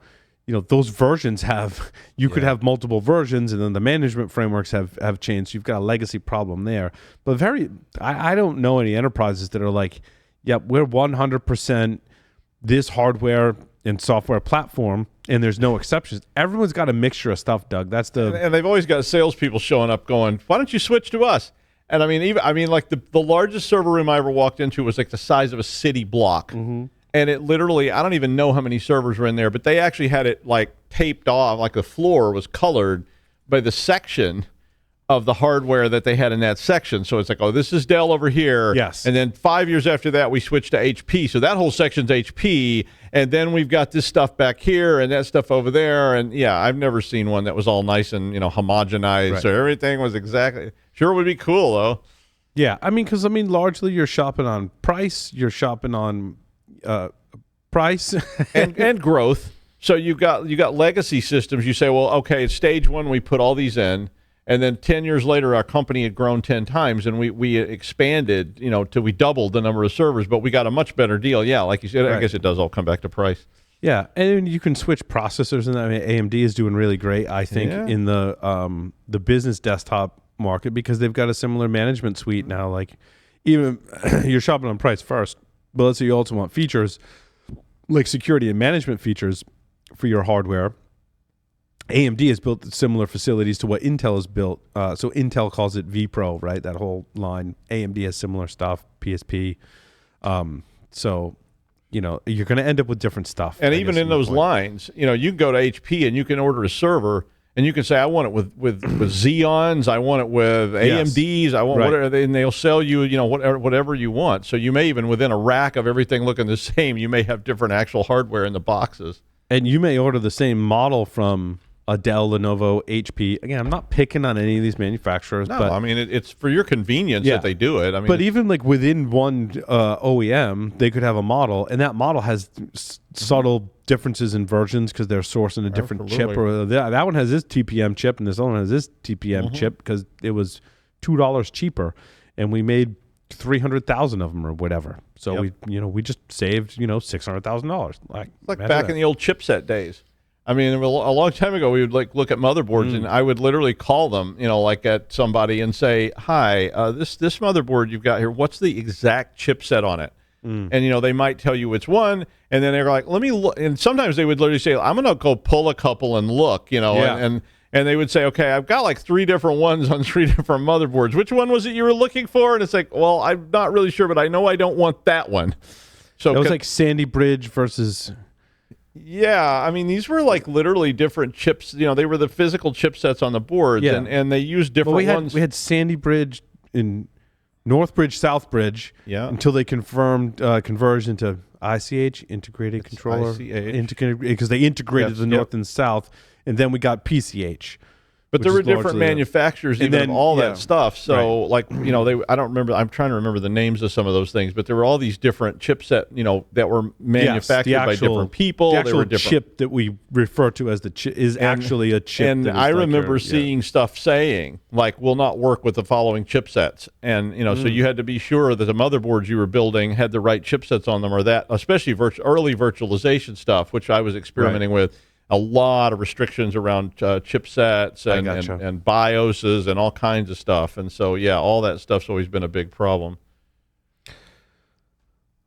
Those versions could have multiple versions, and then the management frameworks have changed. You've got a legacy problem there. But I don't know any enterprises that are like, yep, we're 100% this hardware and software platform, and there's no exceptions. Everyone's got a mixture of stuff, Doug. And they've always got salespeople showing up going, why don't you switch to us? And I mean, the largest server room I ever walked into was like the size of a city block. Mm-hmm. And it literally, I don't even know how many servers were in there, but they actually had it like taped off, like the floor was colored by the section of the hardware that they had in that section. So it's like, oh, this is Dell over here. Yes. And then 5 years after that, we switched to HP. So that whole section's HP. And then we've got this stuff back here and that stuff over there. And yeah, I've never seen one that was all nice and, homogenized. Right. So everything was exactly, sure would be cool though. Yeah. Because largely you're shopping on price. You're shopping on price and growth. So you got legacy systems. You say, well, okay, it's stage one. We put all these in, and then 10 years later, our company had grown 10 times, and we expanded, till we doubled the number of servers, but we got a much better deal. Yeah, like you said, right. I guess it does all come back to price. Yeah, and you can switch processors, and AMD is doing really great, I think, in the business desktop market because they've got a similar management suite now. Like, even you're shopping on price first. But let's say you also want features like security and management features for your hardware. AMD has built similar facilities to what Intel has built. So Intel calls it vPro, right? That whole line. AMD has similar stuff, PSP. So, you're going to end up with different stuff. And even in those lines, you can go to HP and you can order a server and you can say, I want it with Xeons, I want it with AMDs, I want whatever, and they'll sell you, whatever you want. So you may even, within a rack of everything looking the same, you may have different actual hardware in the boxes. And you may order the same model from a Dell, Lenovo, HP. Again, I'm not picking on any of these manufacturers. No, but it's for your convenience that they do it. But even like within one OEM, they could have a model, and that model has subtle differences in versions because they're sourcing a different chip. Or that one has this TPM chip, and this other one has this TPM chip because it was $2 cheaper, and we made 300,000 of them or whatever. So we just saved $600,000. Like back in the old chipset days. A long time ago, we would look at motherboards, and I would literally call them, at somebody and say, "Hi, this motherboard you've got here, what's the exact chipset on it?" And they might tell you it's one, and then they're like, "Let me look." And sometimes they would literally say, "I'm going to go pull a couple and look," and they would say, "Okay, I've got like 3 different ones on 3 different motherboards. Which one was it you were looking for?" And it's like, "Well, I'm not really sure, but I know I don't want that one." So it was like Sandy Bridge versus. Yeah, I mean, these were like literally different chips. You know, they were the physical chipsets on the boards, and they used different ones. We had Sandy Bridge in North Bridge, South Bridge, until they confirmed conversion to ICH, integrated controller, because they integrated the North and South, and then we got PCH. But there were different manufacturers even of all that stuff. So, like, you know, I don't remember. I'm trying to remember the names of some of those things. But there were all these different chipset, you know, that were manufactured by different people. The actual chip that we refer to as the chip is actually a chip. And I remember seeing stuff saying, like, will not work with the following chipsets. And, you know, so you had to be sure that the motherboards you were building had the right chipsets on them, or that, especially early virtualization stuff, which I was experimenting with. A lot of restrictions around chipsets and BIOSes and all kinds of stuff. And so, yeah, all that stuff's always been a big problem.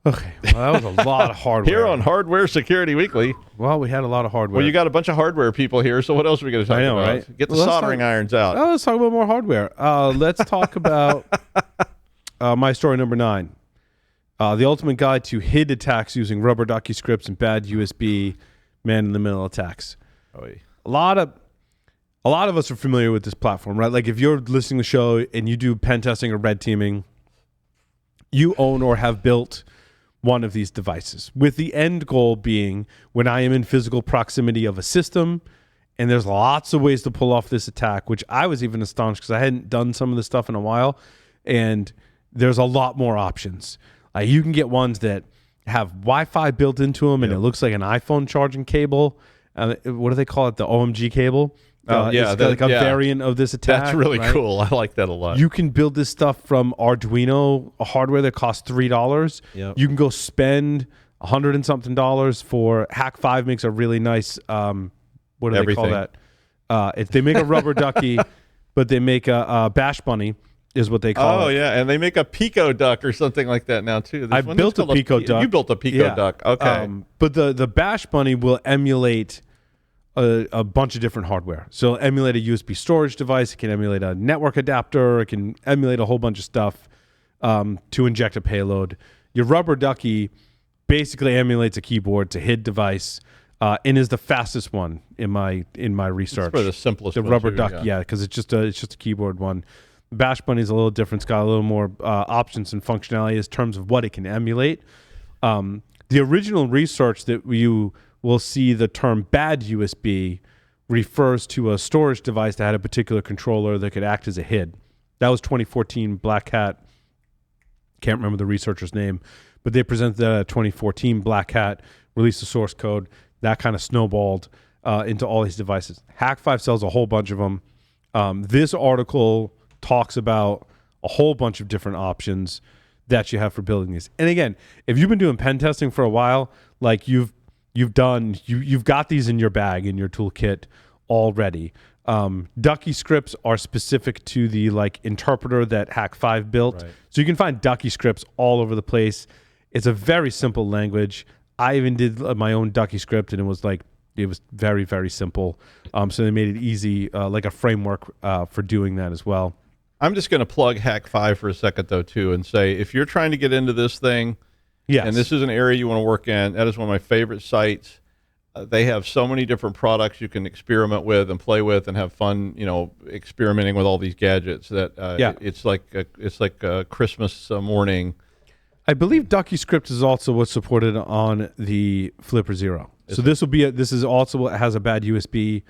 Okay, well, that was a lot of hardware. Here on Hardware Security Weekly. Well, we had a lot of hardware. Well, you got a bunch of hardware people here, so what else are we going to talk about? Right? Get the soldering irons out. Oh, let's talk about more hardware. Let's talk about my story number 9. The ultimate guide to hid attacks using rubber ducky scripts and bad USB man-in-the-middle attacks. A lot of us are familiar with this platform, right? Like if you're listening to the show and you do pen testing or red teaming, you own or have built one of these devices, with the end goal being when I am in physical proximity of a system, and there's lots of ways to pull off this attack, which I was even astonished because I hadn't done some of this stuff in a while, and there's a lot more options. You can get ones that have Wi-Fi built into them, and it looks like an iPhone charging cable. What do they call it? The OMG cable. It's like a variant of this attack. That's really cool. I like that a lot. You can build this stuff from Arduino hardware that costs $3. Yep. You can go spend $100 and something for Hack5 makes a really nice. What do they call that? If they make a rubber ducky, but they make a bash bunny. Is what they call it. Oh, yeah, and they make a Pico duck or something like that now, too. I built a Pico duck. You built a Pico duck, okay. But the Bash Bunny will emulate a bunch of different hardware. So it'll emulate a USB storage device. It can emulate a network adapter. It can emulate a whole bunch of stuff to inject a payload. Your rubber ducky basically emulates a keyboard. It's a HID device and is the fastest one in my research. It's for the simplest one, rubber duck, because it's just a keyboard one. Bash Bunny is a little different. It's got a little more options and functionality in terms of what it can emulate. The original research that you will see the term bad USB refers to a storage device that had a particular controller that could act as a HID. That was 2014 Black Hat. Can't remember the researcher's name, but they presented that at 2014 Black Hat, released the source code. That kind of snowballed into all these devices. Hack5 sells a whole bunch of them. This article talks about a whole bunch of different options that you have for building these. And again, if you've been doing pen testing for a while, like you've got these in your bag, in your toolkit already. Ducky scripts are specific to the interpreter that Hack5 built. Right. So you can find Ducky scripts all over the place. It's a very simple language. I even did my own Ducky script, and it was very, very simple. So they made it easy, like a framework for doing that as well. I'm just going to plug Hack5 for a second, though, too, and say if you're trying to get into this thing, and this is an area you want to work in, that is one of my favorite sites. They have so many different products you can experiment with and play with and have fun, experimenting with all these gadgets. That it's like a Christmas morning. I believe Ducky script is also what's supported on the FlipperZero. So this is also what has a bad USB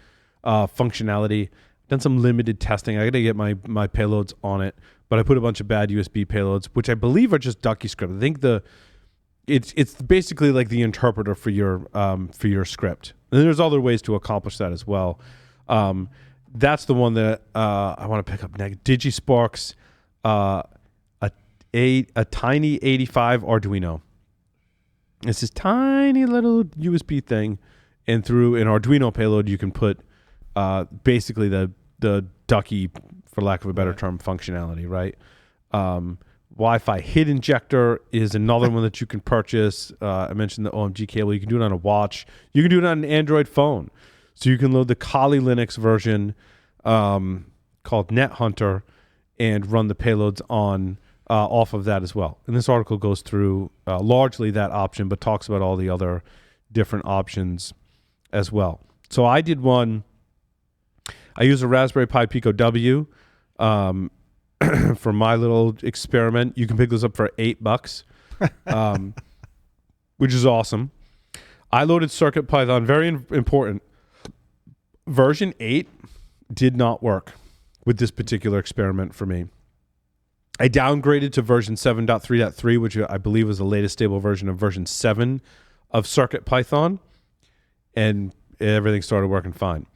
functionality. Done some limited testing. I got to get my payloads on it, but I put a bunch of bad USB payloads, which I believe are just Ducky script. I think it's basically like the interpreter for your script. And there's other ways to accomplish that as well. That's the one that I want to pick up next. DigiSpark's a tiny 85 Arduino. It's this tiny little USB thing, and through an Arduino payload, you can put basically the Ducky, for lack of a better term, functionality, right? Wi-Fi HID injector is another one that you can purchase. I mentioned the OMG cable. You can do it on a watch. You can do it on an Android phone. So you can load the Kali Linux version called NetHunter and run the payloads on off of that as well. And this article goes through largely that option, but talks about all the other different options as well. So I did one. I used a Raspberry Pi Pico W for my little experiment. You can pick this up for $8, which is awesome. I loaded CircuitPython. Very important. Version 8 did not work with this particular experiment for me. I downgraded to version 7.3.3, which I believe was the latest stable version of version 7 of CircuitPython, and everything started working fine.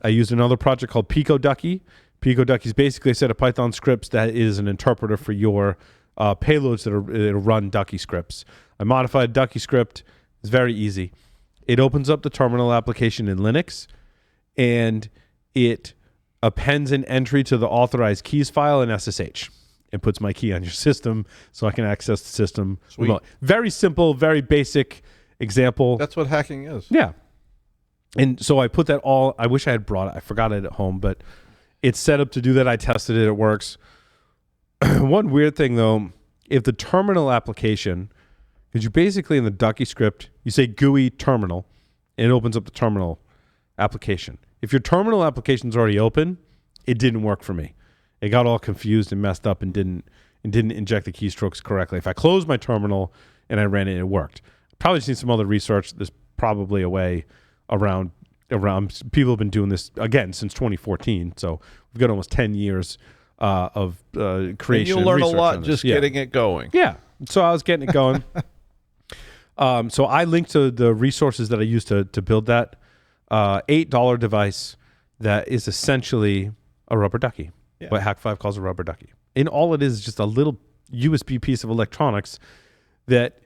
I used another project called Pico Ducky. Pico Ducky is basically a set of Python scripts that is an interpreter for your payloads that run Ducky scripts. I modified Ducky script. It's very easy. It opens up the terminal application in Linux, and it appends an entry to the authorized keys file in SSH. It puts my key on your system so I can access the system. Sweet. Very simple, very basic example. That's what hacking is. Yeah. And so I put that all, I wish I had brought it. I forgot it at home, but it's set up to do that. I tested it. It works. One weird thing, though, if the terminal application, because you basically in the Ducky script, you say GUI terminal, and it opens up the terminal application. If your terminal application is already open, it didn't work for me. It got all confused and messed up and didn't inject the keystrokes correctly. If I closed my terminal and I ran it, it worked. Probably just need some other research. There's probably a way around. People have been doing this again since 2014, so we've got almost 10 years of creation. And you'll learn a lot just getting it going. Yeah, so I was getting it going. So I linked to the resources that I used to build that $8 device that is essentially a rubber ducky. Yeah. What Hack5 calls a rubber ducky. And all it is just a little USB piece of electronics that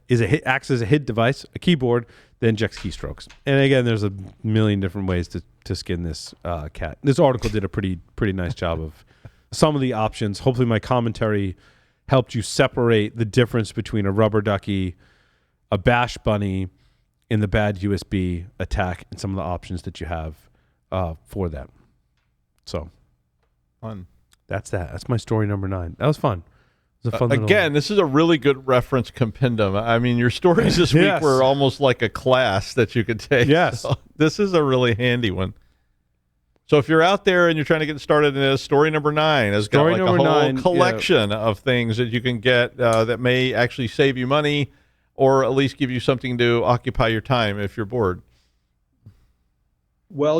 acts as a hid device, a keyboard, that injects keystrokes. And again, there's a million different ways to skin this cat. This article did a pretty nice job of some of the options. Hopefully my commentary helped you separate the difference between a rubber ducky, a bash bunny, and the bad USB attack, and some of the options that you have for that. So fun. That's that. That's my story number 9. That was fun. It was a fun again, this is a really good reference compendium. I mean, your stories this week were almost like a class that you could take. Yes. So this is a really handy one. So if you're out there and you're trying to get started in this, story number 9 has got like a whole collection of things that you can get that may actually save you money or at least give you something to occupy your time if you're bored. Well,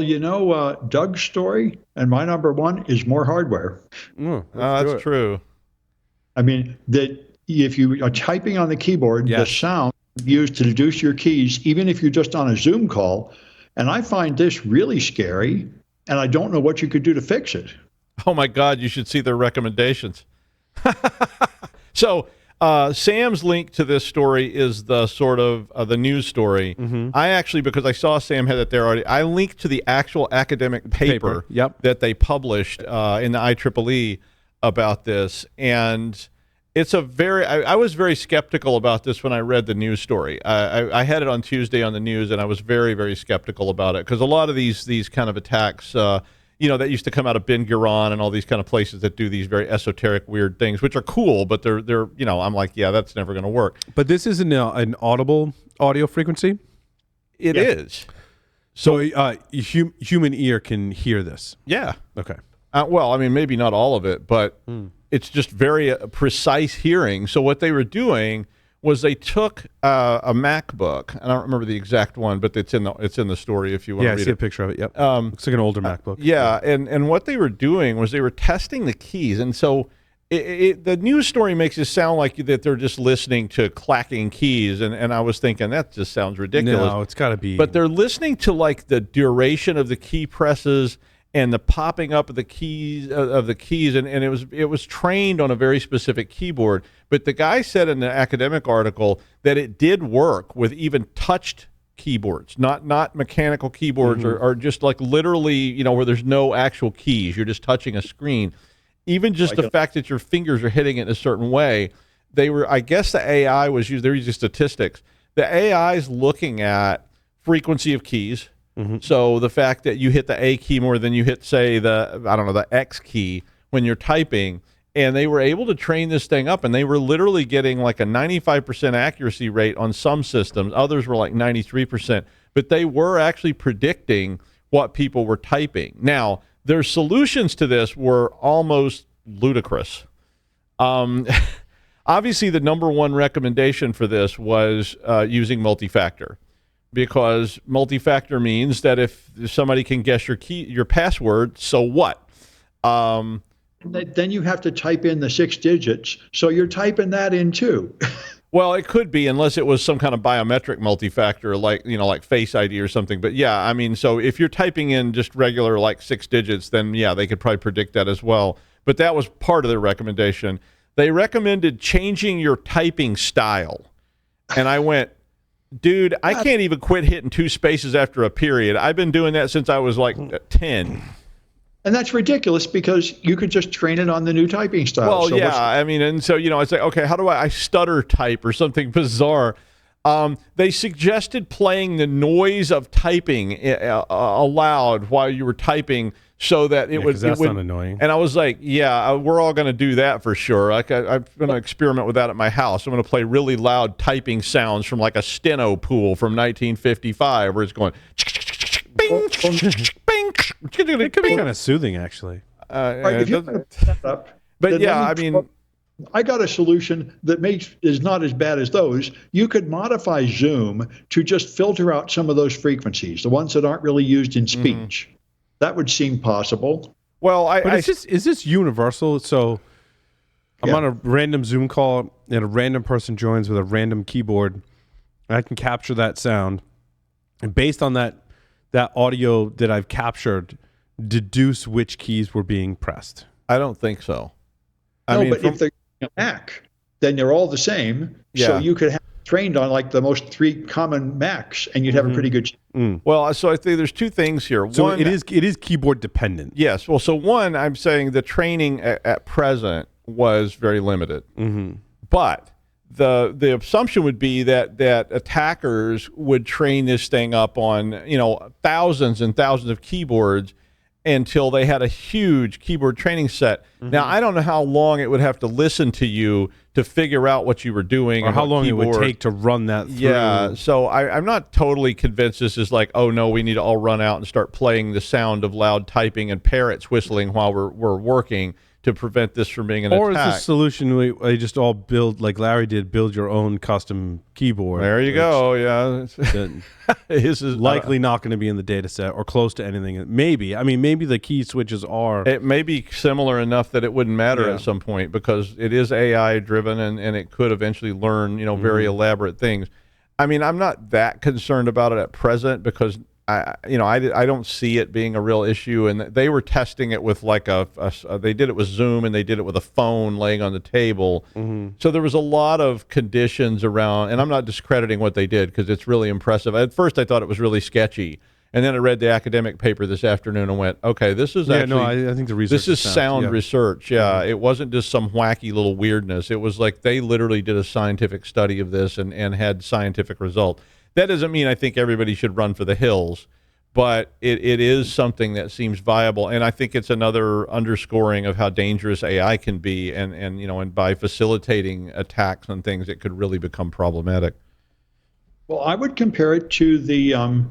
Doug's story and my number 1 is more hardware. That's true. I mean, that if you are typing on the keyboard, the sound used to deduce your keys, even if you're just on a Zoom call, and I find this really scary, and I don't know what you could do to fix it. Oh, my God, you should see their recommendations. So Sam's link to this story is the sort of the news story. Mm-hmm. I actually, because I saw Sam had it there already, I linked to the actual academic paper. That they published in the IEEE about this. And it's I was very skeptical about this when I read the news story. I had it on Tuesday on the news, and I was very, very skeptical about it because a lot of these kind of attacks, that used to come out of Ben Gurion and all these kind of places that do these very esoteric, weird things, which are cool, but they're I'm like, yeah, that's never going to work. But this is an audible audio frequency? It is. So human ear can hear this? Yeah. Okay. Well, I mean, maybe not all of it, but it's just very precise hearing. So what they were doing was they took a MacBook. I don't remember the exact one, but it's in the story if you want to read it. Yeah, I see a picture of it. Yep. Looks like an older MacBook. Yeah, and what they were doing was they were testing the keys, and so the news story makes it sound like that they're just listening to clacking keys, and I was thinking that just sounds ridiculous. No, it's got to be. But they're listening to like the duration of the key presses and the popping up of the keys and it was trained on a very specific keyboard. But the guy said in the academic article that it did work with even touched keyboards, not mechanical keyboards or just like literally, where there's no actual keys. You're just touching a screen. Even just the fact that your fingers are hitting it in a certain way. I guess the AI was they're using statistics. The AI is looking at frequency of keys. Mm-hmm. So the fact that you hit the A key more than you hit, say, the X key when you're typing, And they were able to train this thing up, and they were literally getting like a 95% accuracy rate on some systems. Others were like 93%. But they were actually predicting what people were typing. Now, their solutions to this were almost ludicrous. Obviously, the number one recommendation for this was using multi-factor, because multi-factor means that if somebody can guess your password, so what? Then you have to type in the 6 digits, so you're typing that in too. Well, it could be, unless it was some kind of biometric multi-factor, like Face ID or something. But yeah, I mean, so if you're typing in just regular 6 digits, then yeah, they could probably predict that as well. But that was part of their recommendation. They recommended changing your typing style, and I went, dude, I can't even quit hitting 2 spaces after a period. I've been doing that since I was 10. And that's ridiculous, because you could just train it on the new typing style. Well, so yeah, I mean, and so, it's like, okay, how do I stutter type or something bizarre? They suggested playing the noise of typing aloud while you were typing, so that it would. That's not annoying. And I was like, yeah, we're all going to do that for sure. Like, I'm going to experiment with that at my house. I'm going to play really loud typing sounds from like a steno pool from 1955, where it's going. Bing, bing. It could be kind of soothing, actually. Right, if you set that up, but yeah, I mean, I got a solution that is not as bad as those. You could modify Zoom to just filter out some of those frequencies, the ones that aren't really used in speech. That would seem possible. Well, is this universal? So I'm on a random Zoom call, and a random person joins with a random keyboard. And I can capture that sound, and based on that audio that I've captured, deduce which keys were being pressed. I don't think so. If they're a Mac, then they're all the same. Yeah. So you could have trained on the most 3 common Macs, and you'd have a pretty good. Well, so I think there's 2 things here. So one, it is keyboard dependent. Yes. Well, so one, I'm saying the training at present was very limited, but the assumption would be that attackers would train this thing up on thousands and thousands of keyboards until they had a huge keyboard training set. Now, I don't know how long it would have to listen to you to figure out what you were doing, or how long it would take to run that through. Yeah, so I'm not totally convinced this is like, oh no, we need to all run out and start playing the sound of loud typing and parrots whistling while we're working to prevent this from being an attack. Or is the solution we just all build, like Larry did, build your own custom keyboard? There you go, yeah. This is likely not going to be in the data set or close to anything. Maybe the key switches are. It may be similar enough that it wouldn't matter at some point, because it is AI driven, and it could eventually learn, very elaborate things. I mean, I'm not that concerned about it at present, because I don't see it being a real issue, and they were testing it with they did it with Zoom, and they did it with a phone laying on the table. So there was a lot of conditions around, and I'm not discrediting what they did, because it's really impressive. At first, I thought it was really sketchy, and then I read the academic paper this afternoon and went, okay, this is I think the research. This is sound research. Yeah, it wasn't just some wacky little weirdness. It was like they literally did a scientific study of this and had scientific result. That doesn't mean I think everybody should run for the hills, but it is something that seems viable, and I think it's another underscoring of how dangerous AI can be, and by facilitating attacks on things, it could really become problematic. Well, I would compare it to the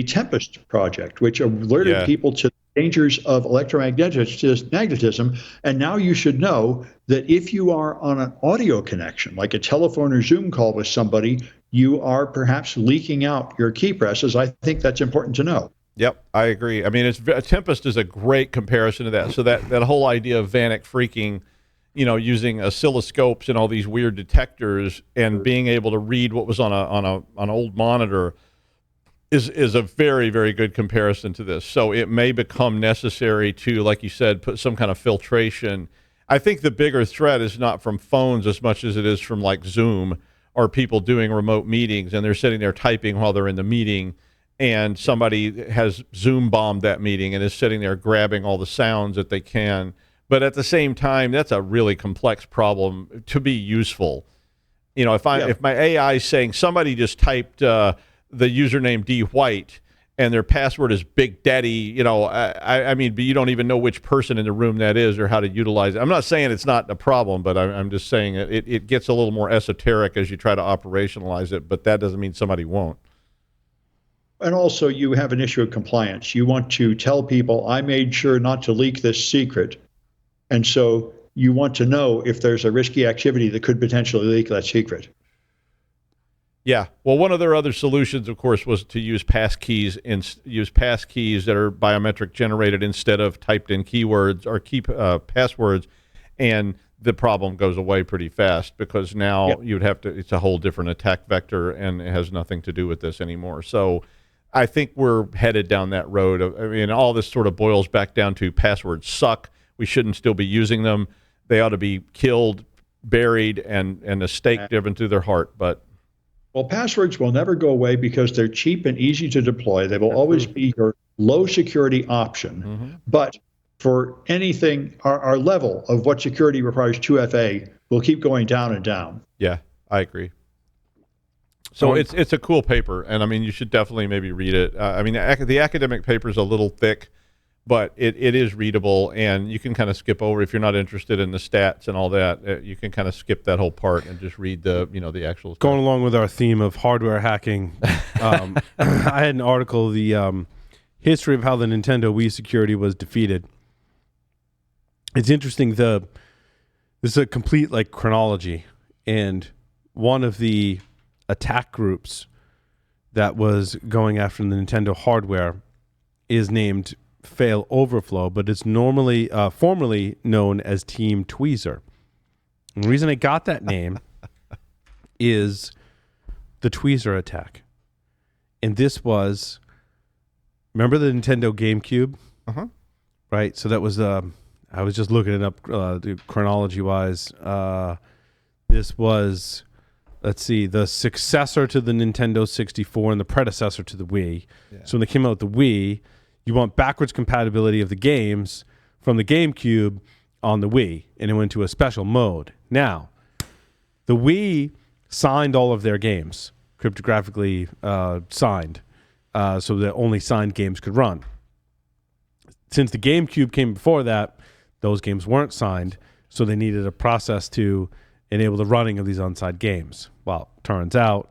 Tempest project, which alerted people to the dangers of electromagnetism, and now you should know that if you are on an audio connection, like a telephone or Zoom call with somebody, you are perhaps leaking out your key presses. I think that's important to know. Yep, I agree. I mean, Tempest is a great comparison to that. So that whole idea of Vanek freaking, using oscilloscopes and all these weird detectors and being able to read what was on an old monitor is a very, very good comparison to this. So it may become necessary to, like you said, put some kind of filtration. I think the bigger threat is not from phones as much as it is from like Zoom, or people doing remote meetings, and they're sitting there typing while they're in the meeting, and somebody has Zoom bombed that meeting and is sitting there grabbing all the sounds that they can. But at the same time, that's a really complex problem to be useful. If my AI is saying somebody just typed the username D White, and their password is Big Daddy, I mean, but you don't even know which person in the room that is or how to utilize it. I'm not saying it's not a problem, but I'm just saying it gets a little more esoteric as you try to operationalize it, but that doesn't mean somebody won't. And also, you have an issue of compliance. You want to tell people, I made sure not to leak this secret. And so you want to know if there's a risky activity that could potentially leak that secret. Yeah. Well, one of their other solutions, of course, was to use passkeys that are biometric generated instead of typed in keywords or passwords, and the problem goes away pretty fast because now you'd have to. It's a whole different attack vector, and it has nothing to do with this anymore. So, I think we're headed down that road. I mean, all this sort of boils back down to passwords suck. We shouldn't still be using them. They ought to be killed, buried, and a stake driven through their heart. Well, passwords will never go away because they're cheap and easy to deploy. They will always be your low security option. Mm-hmm. But for anything, our level of what security requires 2FA will keep going down and down. Yeah, I agree. So it's a cool paper, and I mean, you should definitely maybe read it. I mean, the academic paper is a little thick, but it is readable, and you can kind of skip over if you're not interested in the stats and all that. You can kind of skip that whole part and just read the actual. Going along with our theme of hardware hacking, I had an article, the history of how the Nintendo Wii security was defeated. It's interesting. This is a complete chronology, and one of the attack groups that was going after the Nintendo hardware is named Fail Overflow, but it's formerly known as Team Tweezer. And the reason I got that name is the Tweezer attack. And this was, remember the Nintendo GameCube? Uh-huh. Right? So that was, I was just looking it up chronology-wise. This was, let's see, the successor to the Nintendo 64 and the predecessor to the Wii. Yeah. So when they came out with the Wii, you want backwards compatibility of the games from the GameCube on the Wii, and it went to a special mode. Now, the Wii signed all of their games, cryptographically signed, so that only signed games could run. Since the GameCube came before that, those games weren't signed, so they needed a process to enable the running of these unsigned games. Well, turns out,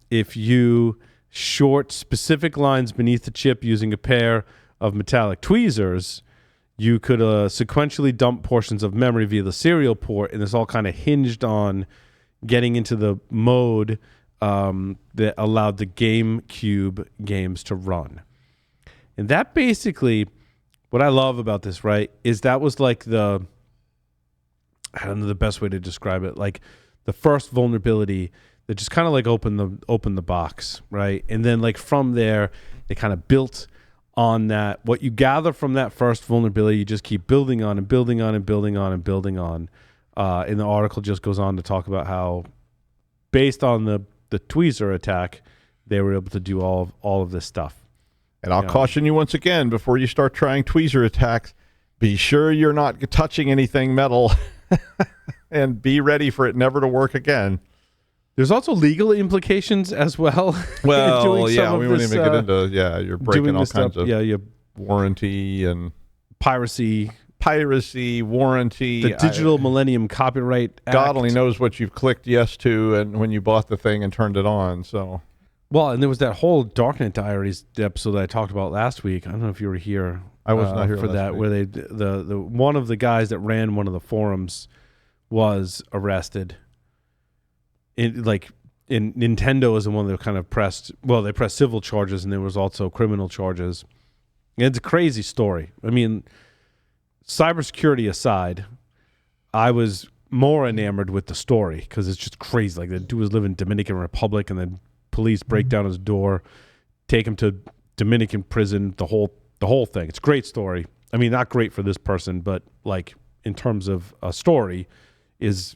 if you short specific lines beneath the chip using a pair of metallic tweezers, you could sequentially dump portions of memory via the serial port, and this all kind of hinged on getting into the mode that allowed the GameCube games to run. And that basically, what I love about this, right, is that was like I don't know the best way to describe it, like the first vulnerability that just kind of opened the box, right? And then from there, they kind of built on that. What you gather from that first vulnerability, you just keep building on and building on and building on and building on. And the article just goes on to talk about how, based on the tweezer attack, they were able to do all of this stuff. And I'll caution you once again, before you start trying tweezer attacks, be sure you're not touching anything metal and be ready for it never to work again. There's also legal implications as well. Well, yeah, we wouldn't even get into, you're breaking all kinds of warranty and piracy, warranty. The Digital Millennium Copyright Act. God only knows what you've clicked yes to and when you bought the thing and turned it on. So, well, and there was that whole Darknet Diaries episode that I talked about last week. I don't know if you were here. I was not here for that, where the one of the guys that ran one of the forums was arrested. Nintendo is the one that kind of pressed. Well, they pressed civil charges, and there was also criminal charges. And it's a crazy story. I mean, cybersecurity aside, I was more enamored with the story because it's just crazy. Like, the dude was living in Dominican Republic, and then police break down his door, take him to Dominican prison. The whole thing. It's a great story. I mean, not great for this person, but in terms of a story, is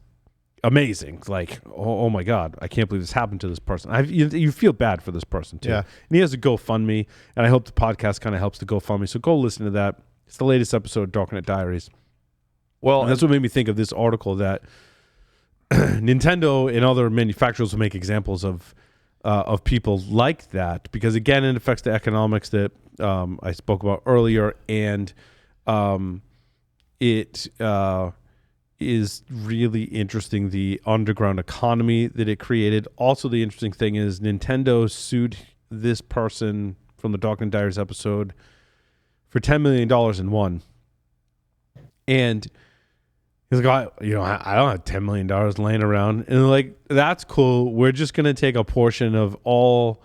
amazing. Oh my God, I can't believe this happened to this person. You feel bad for this person too. Yeah. And he has a GoFundMe, and I hope the podcast kind of helps the GoFundMe. So go listen to that. It's the latest episode of Darknet Diaries. Well, and that's what made me think of this article that Nintendo and other manufacturers will make examples of of people like that, because again, it affects the economics that I spoke about earlier, and it is really interesting, the underground economy that it created. Also, the interesting thing is Nintendo sued this person from the Dark and Diaries episode for $10 million and won. And he's like, I don't have $10 million laying around. And like, that's cool. We're just going to take a portion of all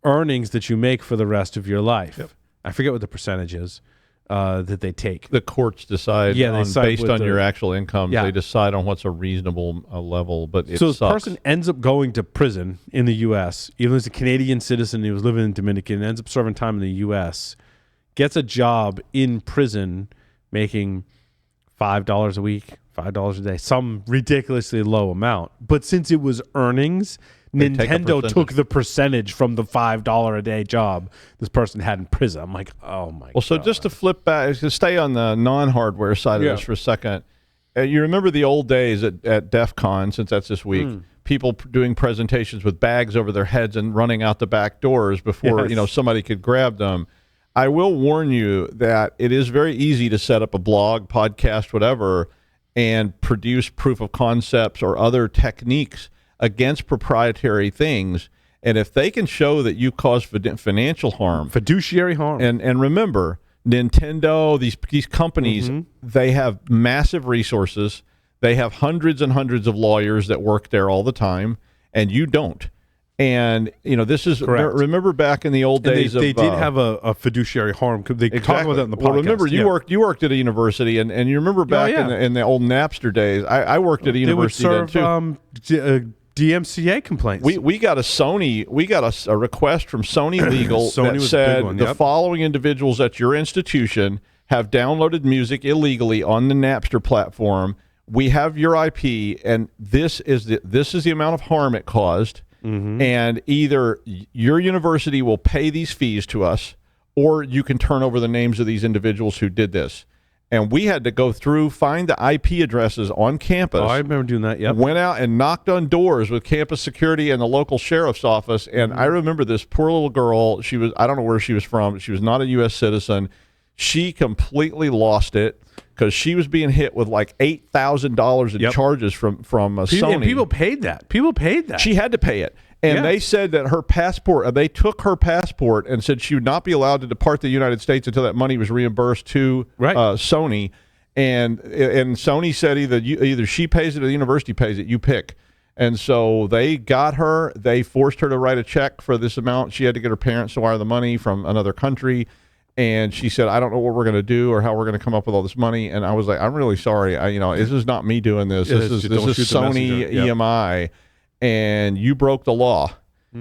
earnings that you make for the rest of your life. Yep. I forget what the percentage is that they take. The courts decide, based on your actual income. Yeah. They decide on what's a reasonable level. But it so sucks. The person ends up going to prison in the U.S., even though he's a Canadian citizen, he was living in Dominican, ends up serving time in the U.S., gets a job in prison making $5 a week, $5 a day, some ridiculously low amount. But since it was earnings, Nintendo took the percentage from the $5 a day job this person had in prison. I'm like, oh my God. So just to flip back, to stay on the non-hardware side of this for a second, you remember the old days at DEF CON, since that's this week, people doing presentations with bags over their heads and running out the back doors before somebody could grab them. I will warn you that it is very easy to set up a blog, podcast, whatever, and produce proof of concepts or other techniques against proprietary things. And if they can show that you cause financial harm, fiduciary harm, and remember, Nintendo, these companies, they have massive resources. They have hundreds and hundreds of lawyers that work there all the time, and you don't. And this is correct. Remember back in the old days, they did have a fiduciary harm. They talk about that in the podcast. Well, remember you worked at a university, and you remember back in the old Napster days. I worked at a university then too. They would serve DMCA complaints. We got a request from Sony Legal that said the following individuals at your institution have downloaded music illegally on the Napster platform. We have your IP, and this is the amount of harm it caused. And either your university will pay these fees to us, or you can turn over the names of these individuals who did this. And we had to go through, find the IP addresses on campus. Oh, I remember doing that, yep. Went out and knocked on doors with campus security and the local sheriff's office. And I remember this poor little girl. I don't know where she was from. She was not a U.S. citizen. She completely lost it because she was being hit with like $8,000 in charges from Sony. And people paid that. She had to pay it. And they said that her passport, they took her passport and said she would not be allowed to depart the United States until that money was reimbursed to Sony. And Sony said either she pays it or the university pays it. You pick. And so they got her. They forced her to write a check for this amount. She had to get her parents to wire the money from another country. And she said, I don't know what we're going to do or how we're going to come up with all this money. And I was like, I'm really sorry. This is not me doing this. This is Sony EMI. And you broke the law.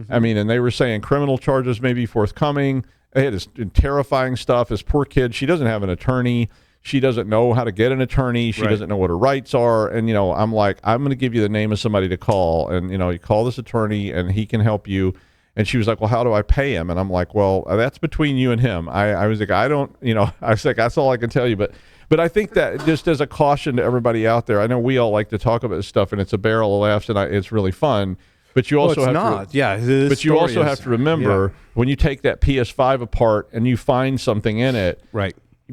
I mean, and they were saying criminal charges may be forthcoming. They had this terrifying stuff. This poor kid, she doesn't have an attorney. She doesn't know how to get an attorney. She doesn't know what her rights are. And, I'm like, I'm going to give you the name of somebody to call. And, you call this attorney and he can help you. And she was like, well, how do I pay him? And I'm like, well, that's between you and him. I was like, I don't, I was like, that's all I can tell you. But I think that just as a caution to everybody out there, I know we all like to talk about this stuff and it's a barrel of laughs and it's really fun. But you also have to remember when you take that PS5 apart and you find something in it,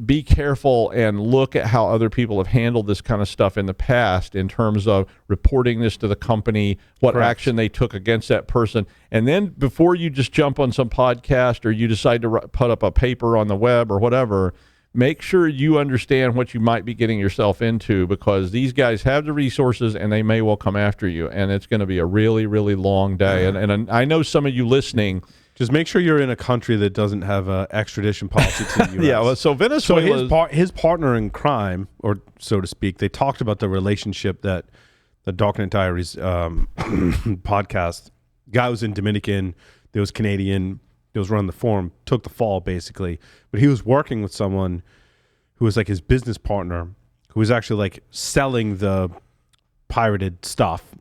be careful and look at how other people have handled this kind of stuff in the past in terms of reporting this to the company, what action they took against that person. And then before you just jump on some podcast or you decide to put up a paper on the web or whatever, make sure you understand what you might be getting yourself into, because these guys have the resources and they may well come after you. And it's going to be a really, really long day. And I know some of you listening, just make sure you're in a country that doesn't have an extradition policy to the U.S. So Venezuela. So his partner in crime, or so to speak, they talked about the relationship that the Darknet Diaries podcast guy was in Dominican, there was Canadian, there was running the forum, took the fall basically, but he was working with someone who was like his business partner, who was actually like selling the pirated stuff.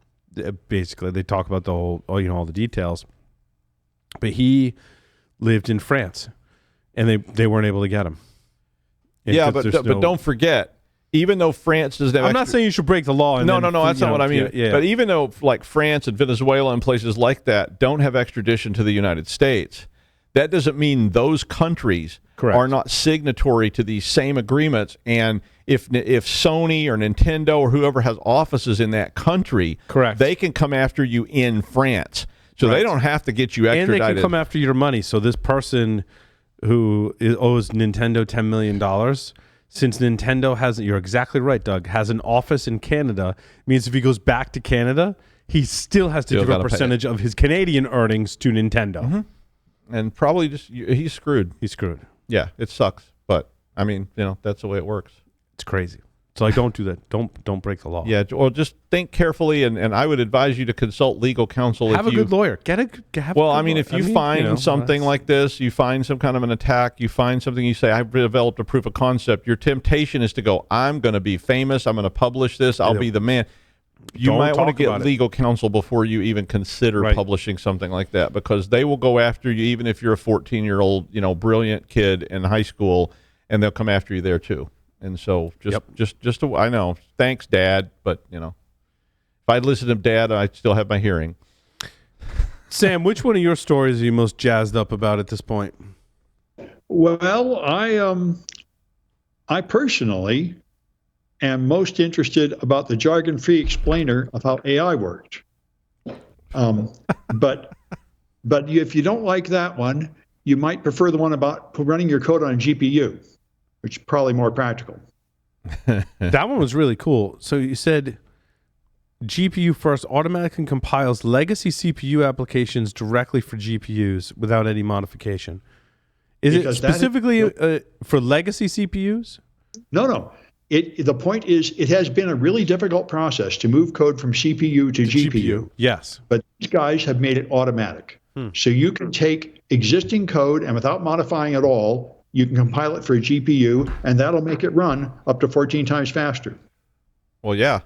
Basically, they talk about the whole, all the details. But he lived in France, and they weren't able to get him. But don't forget, even though France doesn't have I'm not saying you should break the law. And no, that's not what I mean. Yeah. But even though like France and Venezuela and places like that don't have extradition to the United States, that doesn't mean those countries are not signatory to these same agreements. And if Sony or Nintendo or whoever has offices in that country, they can come after you in France. So they don't have to get you extradited. And they can come after your money. So this person who owes Nintendo $10 million, since Nintendo hasn't, you're exactly right, Doug, has an office in Canada, means if he goes back to Canada, he still has to give a percentage of his Canadian earnings to Nintendo. Mm-hmm. And probably he's screwed. He's screwed. Yeah, it sucks. But, I mean, that's the way it works. It's crazy. So like, don't do that. Don't break the law. Yeah, or just think carefully, and I would advise you to consult legal counsel. Have a good lawyer. If you find something like this, you find some kind of an attack, you find something, you say, I've developed a proof of concept, your temptation is to go, I'm going to be famous, I'm going to publish this, I'll be the man. You might want to get legal counsel before you even consider publishing something like that, because they will go after you even if you're a 14-year-old, brilliant kid in high school, and they'll come after you there too. And so I know, thanks, Dad, but if I'd listened to Dad, I'd still have my hearing. Sam, which one of your stories are you most jazzed up about at this point? Well, I personally am most interested about the jargon-free explainer of how AI worked. But if you don't like that one, you might prefer the one about running your code on a GPU, which is probably more practical. That one was really cool. So you said GPU first automatically compiles legacy CPU applications directly for GPUs without any modification. Is it specifically for legacy CPUs? No. The point is, it has been a really difficult process to move code from CPU to GPU. Yes. But these guys have made it automatic. So you can take existing code and without modifying at all, you can compile it for a GPU, and that'll make it run up to 14 times faster. Well, yeah.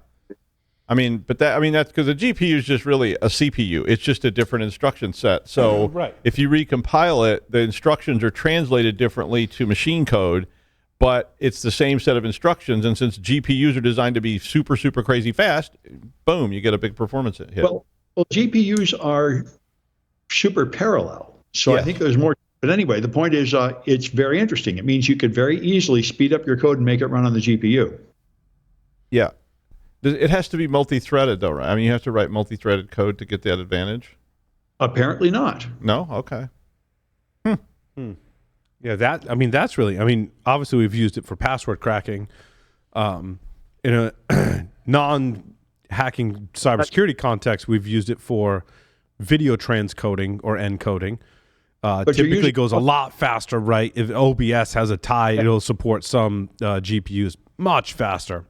That's because the GPU is just really a CPU. It's just a different instruction set. So if you recompile it, the instructions are translated differently to machine code, but it's the same set of instructions. And since GPUs are designed to be super, super crazy fast, boom, you get a big performance hit. Well, GPUs are super parallel. So I think there's more. But anyway, the point is it's very interesting. It means you could very easily speed up your code and make it run on the GPU. Yeah. It has to be multi-threaded, though, right? I mean, you have to write multi-threaded code to get that advantage? Apparently not. No? Okay. Yeah, that's really, obviously we've used it for password cracking. In a non-hacking cybersecurity context, we've used it for video transcoding or encoding. Typically goes a lot faster, right? If OBS has a tie, it'll support some GPUs much faster.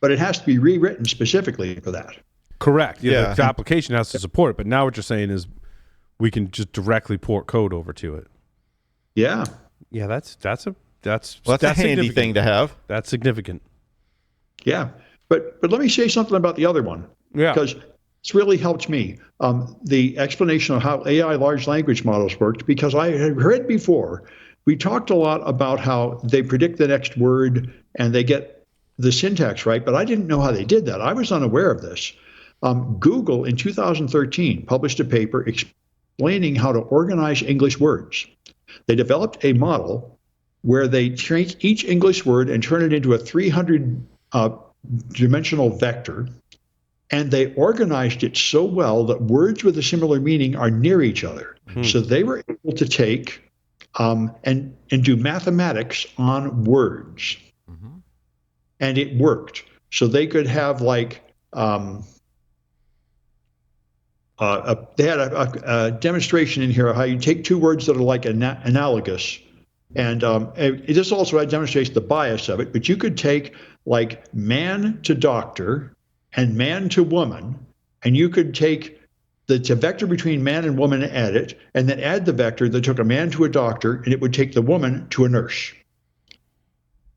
But it has to be rewritten specifically for that. Correct. Yeah. The application has to support it. But now what you're saying is we can just directly port code over to it. Yeah. Yeah, that's a handy thing to have. That's significant. Yeah. But let me say something about the other one. Yeah. Because it's really helped me. The explanation of how AI large language models worked, because I had read before, we talked a lot about how they predict the next word and they get the syntax right, but I didn't know how they did that. I was unaware of this. Google in 2013 published a paper explaining how to organize English words. They developed a model where they take each English word and turn it into a 300 dimensional vector. And they organized it so well that words with a similar meaning are near each other. So they were able to take and do mathematics on words. And it worked. So they could have they had a demonstration in here of how you take two words that are like analogous. And this also demonstrates the bias of it. But you could take like man to doctor and man to woman, and you could take the vector between man and woman and add it, and then add the vector that took a man to a doctor, and it would take the woman to a nurse.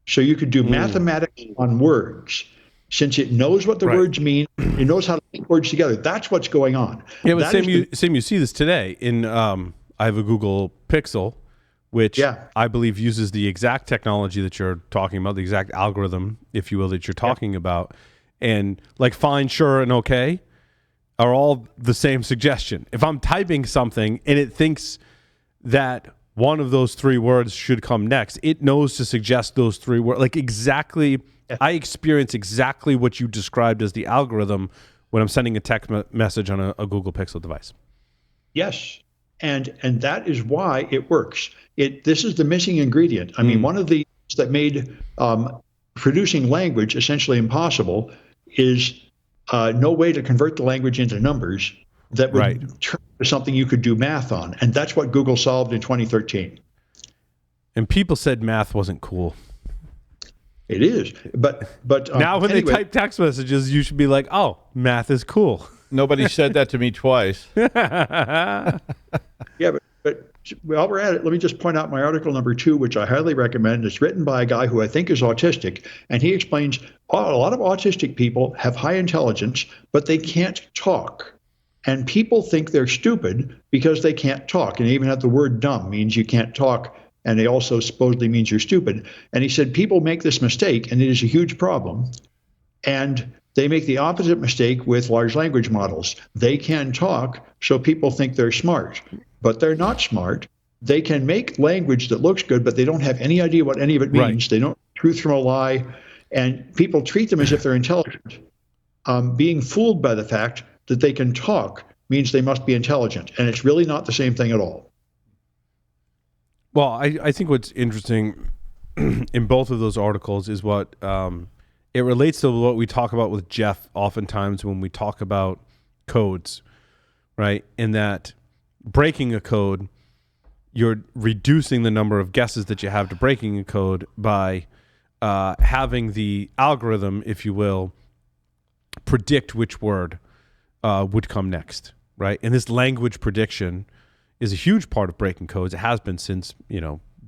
So you could do mathematics on words. Since it knows what the words mean, it knows how to link words together. That's what's going on. Yeah, but you see this today in I have a Google Pixel which I believe uses the exact technology that you're talking about, the exact algorithm, if you will, that you're talking about. And like fine, sure, and okay are all the same suggestion. If I'm typing something and it thinks that one of those three words should come next, it knows to suggest those three words. Like exactly, I experience exactly what you described as the algorithm when I'm sending a text message on a Google Pixel device. Yes. And that is why it works. This is the missing ingredient. I mean, one of the things that made producing language essentially impossible is no way to convert the language into numbers that would turn to something you could do math on. And that's what Google solved in 2013. And people said math wasn't cool. It is. But now when they type text messages, you should be like, oh, math is cool. Nobody said that to me twice. Yeah, but while we're at it, let me just point out my article number 2, which I highly recommend. It's written by a guy who I think is autistic, and he explains a lot of autistic people have high intelligence, but they can't talk. And people think they're stupid because they can't talk. And even have the word dumb means you can't talk, and they also supposedly means you're stupid. And he said people make this mistake, and it is a huge problem. And they make the opposite mistake with large language models. They can talk, so people think they're smart, but they're not smart. They can make language that looks good, but they don't have any idea what any of it means. Right. They don't know truth from a lie, and people treat them as if they're intelligent. Being fooled by the fact that they can talk means they must be intelligent, and it's really not the same thing at all. Well, I think what's interesting in both of those articles is what it relates to what we talk about with Jeff oftentimes when we talk about codes, right? In that breaking a code, you're reducing the number of guesses that you have to breaking a code by having the algorithm, if you will, predict which word would come next, right? And this language prediction is a huge part of breaking codes. It has been since,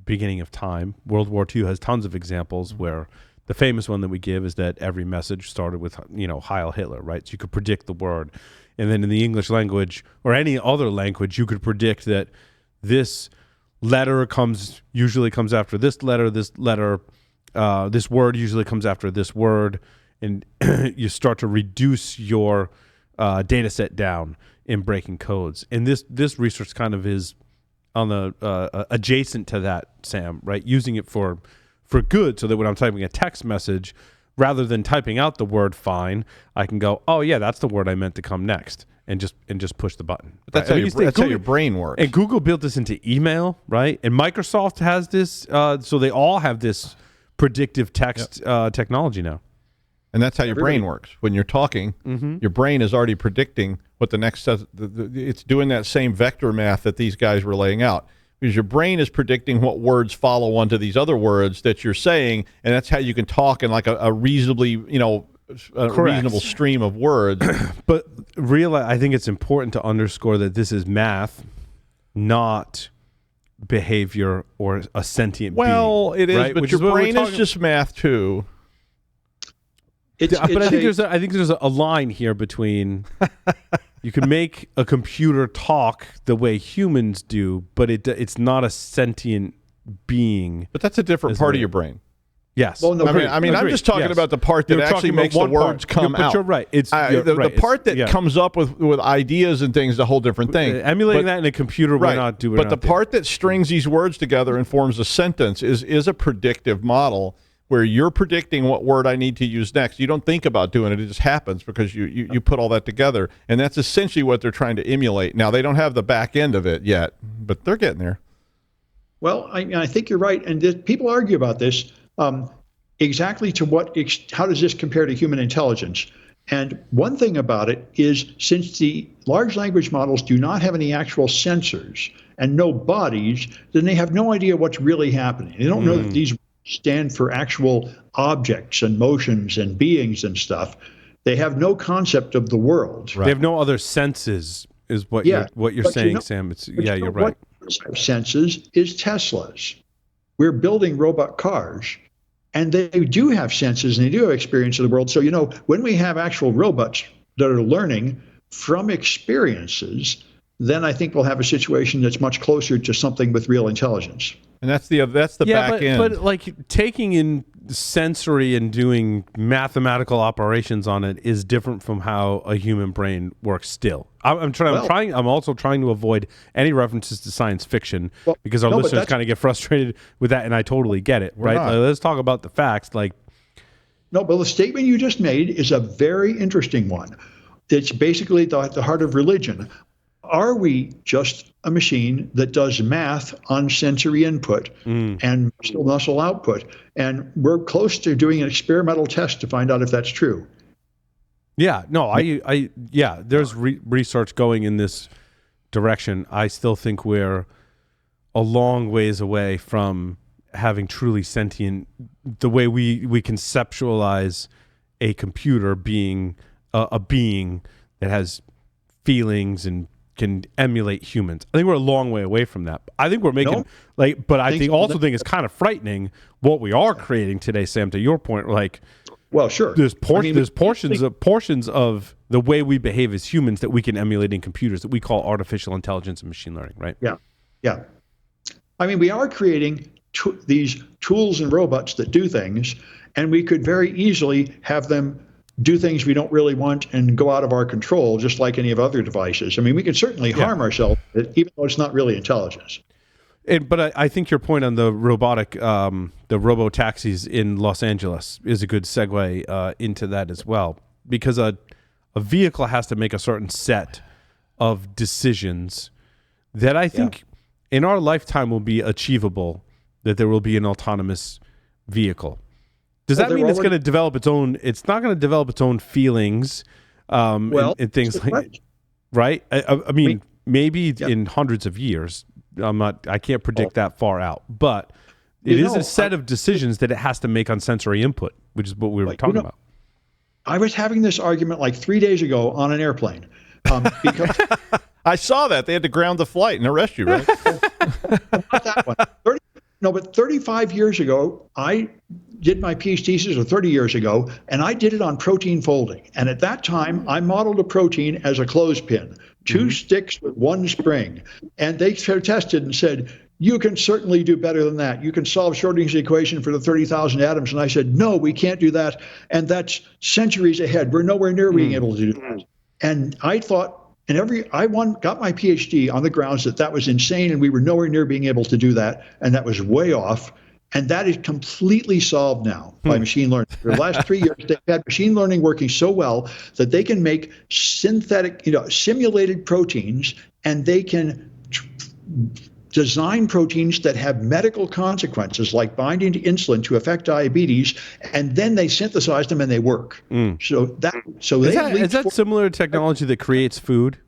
beginning of time. World War II has tons of examples where the famous one that we give is that every message started with, Heil Hitler, right? So you could predict the word. And then in the English language or any other language, you could predict that this letter usually comes after this letter, this word usually comes after this word. And you start to reduce your data set down in breaking codes. And this research kind of is on the adjacent to that, Sam, right? Using it for good, so that when I'm typing a text message, rather than typing out the word fine, I can go, oh yeah, that's the word I meant to come next, and just push the button. But that's, how your brain works. And Google built this into email, right? And Microsoft has this, so they all have this predictive text technology now. And that's how your brain works. When you're talking, your brain is already predicting what the next says. It's doing that same vector math that these guys were laying out. Because your brain is predicting what words follow onto these other words that you're saying, and that's how you can talk in like a reasonably, reasonable stream of words. But I think it's important to underscore that this is math, not behavior or a sentient being. Well, it is, right? but your brain is just math too. I think there's a line here between you can make a computer talk the way humans do, but it's not a sentient being. But that's a different part of your brain. Yes. Well, no, I'm just talking about the part that actually makes the words come out. But you're right. It's the part that comes up with ideas and things is a whole different thing. Emulating that in a computer, we're not doing. But the part that strings these words together and forms a sentence is a predictive model, where you're predicting what word I need to use next. You don't think about doing it. It just happens because you put all that together. And that's essentially what they're trying to emulate. Now, they don't have the back end of it yet, but they're getting there. Well, I think you're right. And people argue about this exactly to how does this compare to human intelligence? And one thing about it is, since the large language models do not have any actual sensors and no bodies, then they have no idea what's really happening. They don't know that these stand for actual objects and motions and beings and stuff. They have no concept of the world. Right. They have no other senses, is what you're saying, Sam. You're right. What senses is Tesla's. We're building robot cars, and they do have senses and they do have experience of the world. So, when we have actual robots that are learning from experiences, then I think we'll have a situation that's much closer to something with real intelligence. And that's the back end. But like taking in sensory and doing mathematical operations on it is different from how a human brain works. Still, I'm also trying to avoid any references to science fiction because our listeners kind of get frustrated with that, and I totally get it. Right? Like, let's talk about the facts. No, but the statement you just made is a very interesting one. It's basically at the heart of religion. Are we just a machine that does math on sensory input and muscle output? And we're close to doing an experimental test to find out if that's true. Yeah, no, there's research going in this direction. I still think we're a long ways away from having truly sentient, the way we conceptualize a computer being a being that has feelings and can emulate humans. I think we're a long way away from that. I think we're making but I think it's kind of frightening what we are creating today, Sam, to your point. Well, sure. There's portions of the way we behave as humans that we can emulate in computers that we call artificial intelligence and machine learning, right? Yeah. I mean, we are creating these tools and robots that do things, and we could very easily have them do things we don't really want and go out of our control, just like any of other devices. I mean, we can certainly harm ourselves, even though it's not really intelligence. But I think your point on the robotaxis in Los Angeles is a good segue into that as well, because a vehicle has to make a certain set of decisions that I think in our lifetime will be achievable, that there will be an autonomous vehicle. Does that mean it's going to develop its own? It's not going to develop its own feelings and things like, right? I mean, maybe in hundreds of years. I can't predict that far out, but it is a set of decisions that it has to make on sensory input, which is what we were talking about. I was having this argument like 3 days ago on an airplane. Because I saw that they had to ground the flight and arrest you, right? Not that one. But 35 years ago, I did my PhD thesis, or 30 years ago, and I did it on protein folding. And at that time, I modeled a protein as a clothespin, two sticks with one spring. And they tested and said, you can certainly do better than that. You can solve Schrödinger's equation for the 30,000 atoms. And I said, no, we can't do that. And that's centuries ahead. We're nowhere near being able to do that. And I thought, got my PhD on the grounds that was insane, and we were nowhere near being able to do that, and that was way off. And that is completely solved now by machine learning. For the last 3 years, they've had machine learning working so well that they can make synthetic, simulated proteins, and they can design proteins that have medical consequences, like binding to insulin to affect diabetes, and then they synthesize them and they work. Is that similar technology that creates food,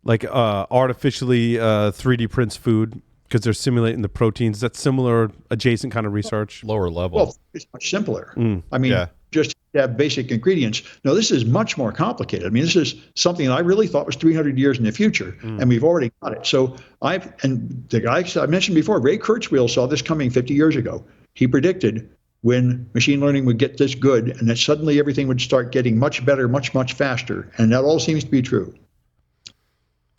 like artificially 3D prints food because they're simulating the proteins? That's similar, adjacent kind of research. Lower level. Well, it's much simpler. I mean, just have basic ingredients. No, this is much more complicated. I mean, this is something that I really thought was 300 years in the future, and we've already got it. So the guy I mentioned before, Ray Kurzweil, saw this coming 50 years ago. He predicted when machine learning would get this good, and that suddenly everything would start getting much better, much, much faster. And that all seems to be true.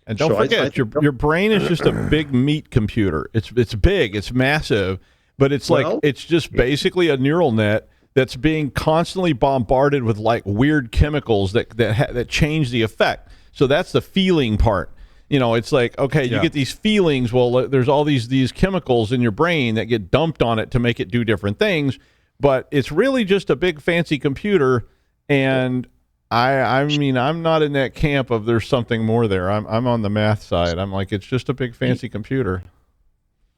And don't forget, your brain is just a big meat computer. It's big, it's massive, but it's just basically a neural net that's being constantly bombarded with like weird chemicals that change the effect. So that's the feeling part. It's like, okay, you get these feelings. Well, there's all these chemicals in your brain that get dumped on it to make it do different things. But it's really just a big fancy computer. And I mean, I'm not in that camp of there's something more there. I'm on the math side. I'm like, it's just a big fancy computer.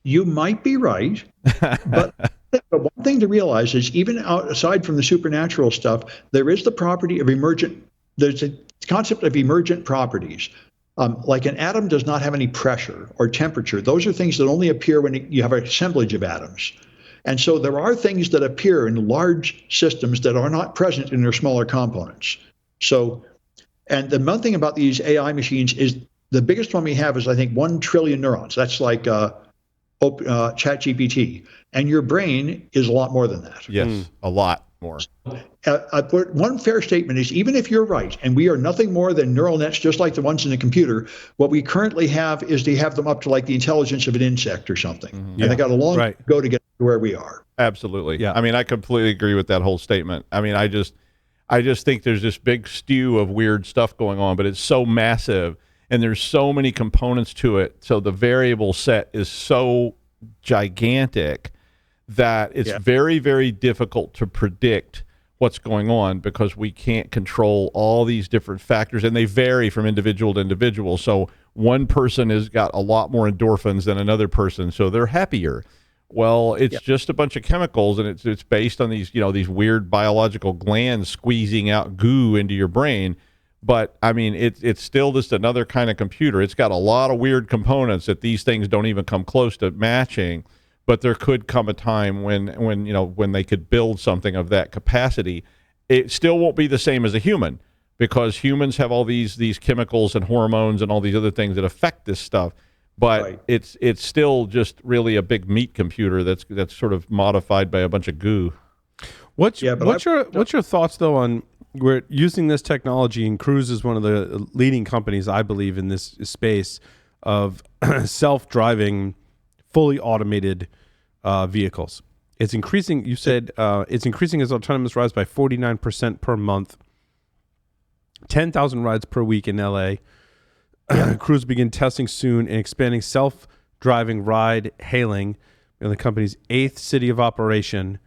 You might be right, but one thing to realize is even aside from the supernatural stuff, there is the property of there's a concept of emergent properties. Like an atom does not have any pressure or temperature. Those are things that only appear when you have an assemblage of atoms. And so there are things that appear in large systems that are not present in their smaller components. So, and the one thing about these AI machines is the biggest one we have is, I think, 1 trillion neurons. That's like ChatGPT, and your brain is a lot more than that. Yes, a lot more. I put one fair statement is, even if you're right, and we are nothing more than neural nets just like the ones in the computer, what we currently have is they have them up to like the intelligence of an insect or something. And they got a long way to go to get to where we are. Absolutely. Yeah. I mean, I completely agree with that whole statement. I mean, I just think there's this big stew of weird stuff going on, but it's so massive and there's so many components to it. So the variable set is so gigantic that it's very, very difficult to predict what's going on because we can't control all these different factors, and they vary from individual to individual. So one person has got a lot more endorphins than another person, so they're happier. Well, it's just a bunch of chemicals, and it's based on these, these weird biological glands squeezing out goo into your brain. But I mean, it's still just another kind of computer. It's got a lot of weird components that these things don't even come close to matching. But there could come a time when they could build something of that capacity. It still won't be the same as a human, because humans have all these chemicals and hormones and all these other things that affect this stuff. But it's still just really a big meat computer that's sort of modified by a bunch of goo. What's your thoughts though on we're using this technology, and Cruise is one of the leading companies, I believe, in this space of self-driving, fully automated vehicles. It's increasing. You said it's increasing as autonomous rides by 49% per month. 10,000 rides per week in LA. Cruise begin testing soon and expanding self-driving ride hailing in the company's 8th city of operation.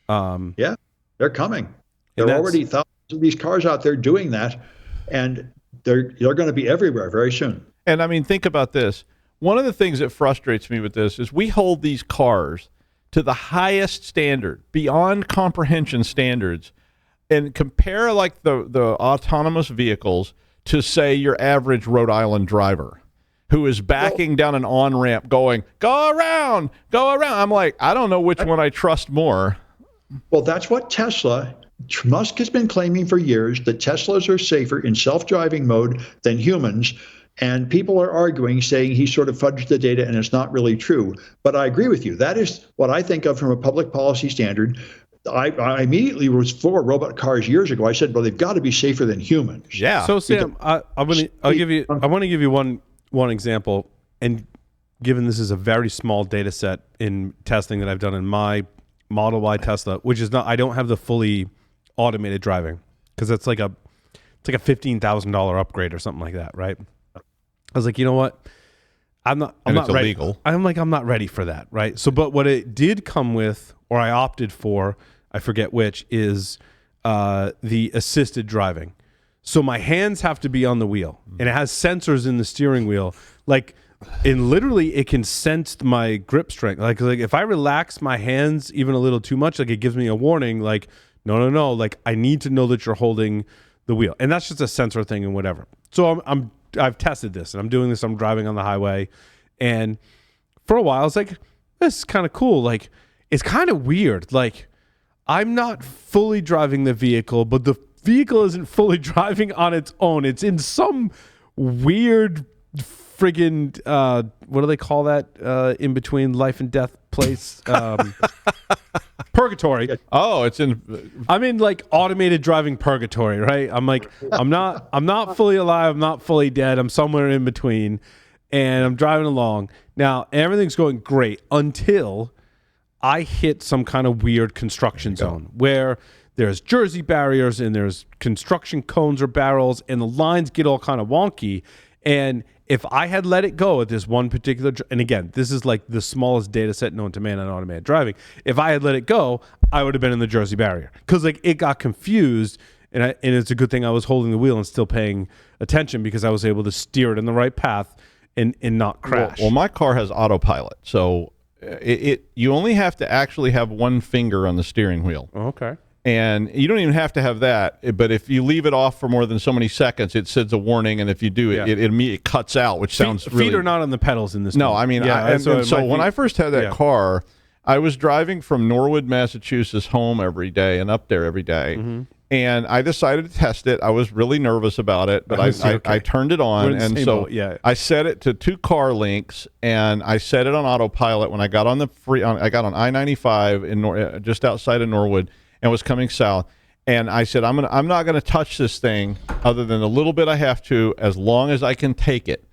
They're coming. There are already thousands of these cars out there doing that, and they're going to be everywhere very soon. And I mean, think about this. One of the things that frustrates me with this is we hold these cars to the highest standard, beyond comprehension standards, and compare like the autonomous vehicles to, say, your average Rhode Island driver who is backing down an on-ramp going, go around. I'm like, I don't know which one I trust more. Well, that's what Musk has been claiming for years, that Teslas are safer in self-driving mode than humans. And people are arguing, saying he sort of fudged the data and it's not really true. But I agree with you. That is what I think of from a public policy standard. I immediately was for robot cars years ago. I said, well, they've got to be safer than humans. Yeah. So Sam, I want to give you one example. And given this is a very small data set in testing that I've done in my Model Y Tesla, which is not, I don't have the fully automated driving, because it's like a $15,000 upgrade or something like that, right? I was like, you know what? I'm not ready. Illegal. I'm not ready for that, right? So, but what it did come with, or I opted for, I forget which, is the assisted driving. So my hands have to be on the wheel, and it has sensors in the steering wheel. Like, and literally, it can sense my grip strength. Like if I relax my hands even a little too much, like it gives me a warning. Like, no. Like, I need to know that you're holding the wheel, and that's just a sensor thing and whatever. So I've tested this, and I'm doing this. I'm driving on the highway, and for a while, I was like, this is kind of cool. Like, it's kind of weird. Like, I'm not fully driving the vehicle, but the vehicle isn't fully driving on its own. It's in some weird friggin' what do they call that in between life and death place? Purgatory. Oh, I'm in like automated driving purgatory, right? I'm like, I'm not fully alive, I'm not fully dead, I'm somewhere in between, and I'm driving along. Now, everything's going great until I hit some kind of weird construction zone where there's Jersey barriers and there's construction cones or barrels, and the lines get all kind of wonky. And if I had let it go at this one particular, and again, this is like the smallest data set known to man on automated driving. If I had let it go, I would have been in the Jersey barrier, because like it got confused, and it's a good thing I was holding the wheel and still paying attention, because I was able to steer it in the right path and not crash. Well, my car has autopilot, so you only have to actually have one finger on the steering wheel. Okay. And you don't even have to have that, but if you leave it off for more than so many seconds, it sends a warning, and if you do, it immediately cuts out, which sounds really... Feet are not on the pedals in this No, mode. I mean, so when I first had that car, I was driving from Norwood, Massachusetts home every day and up there every day, And I decided to test it. I was really nervous about it, but I turned it on, and so I set it to 2 car links, and I set it on autopilot when I got on I got on I-95 in just outside of Norwood, and was coming south. And I said, I'm not gonna touch this thing other than a little bit I have to, as long as I can take it.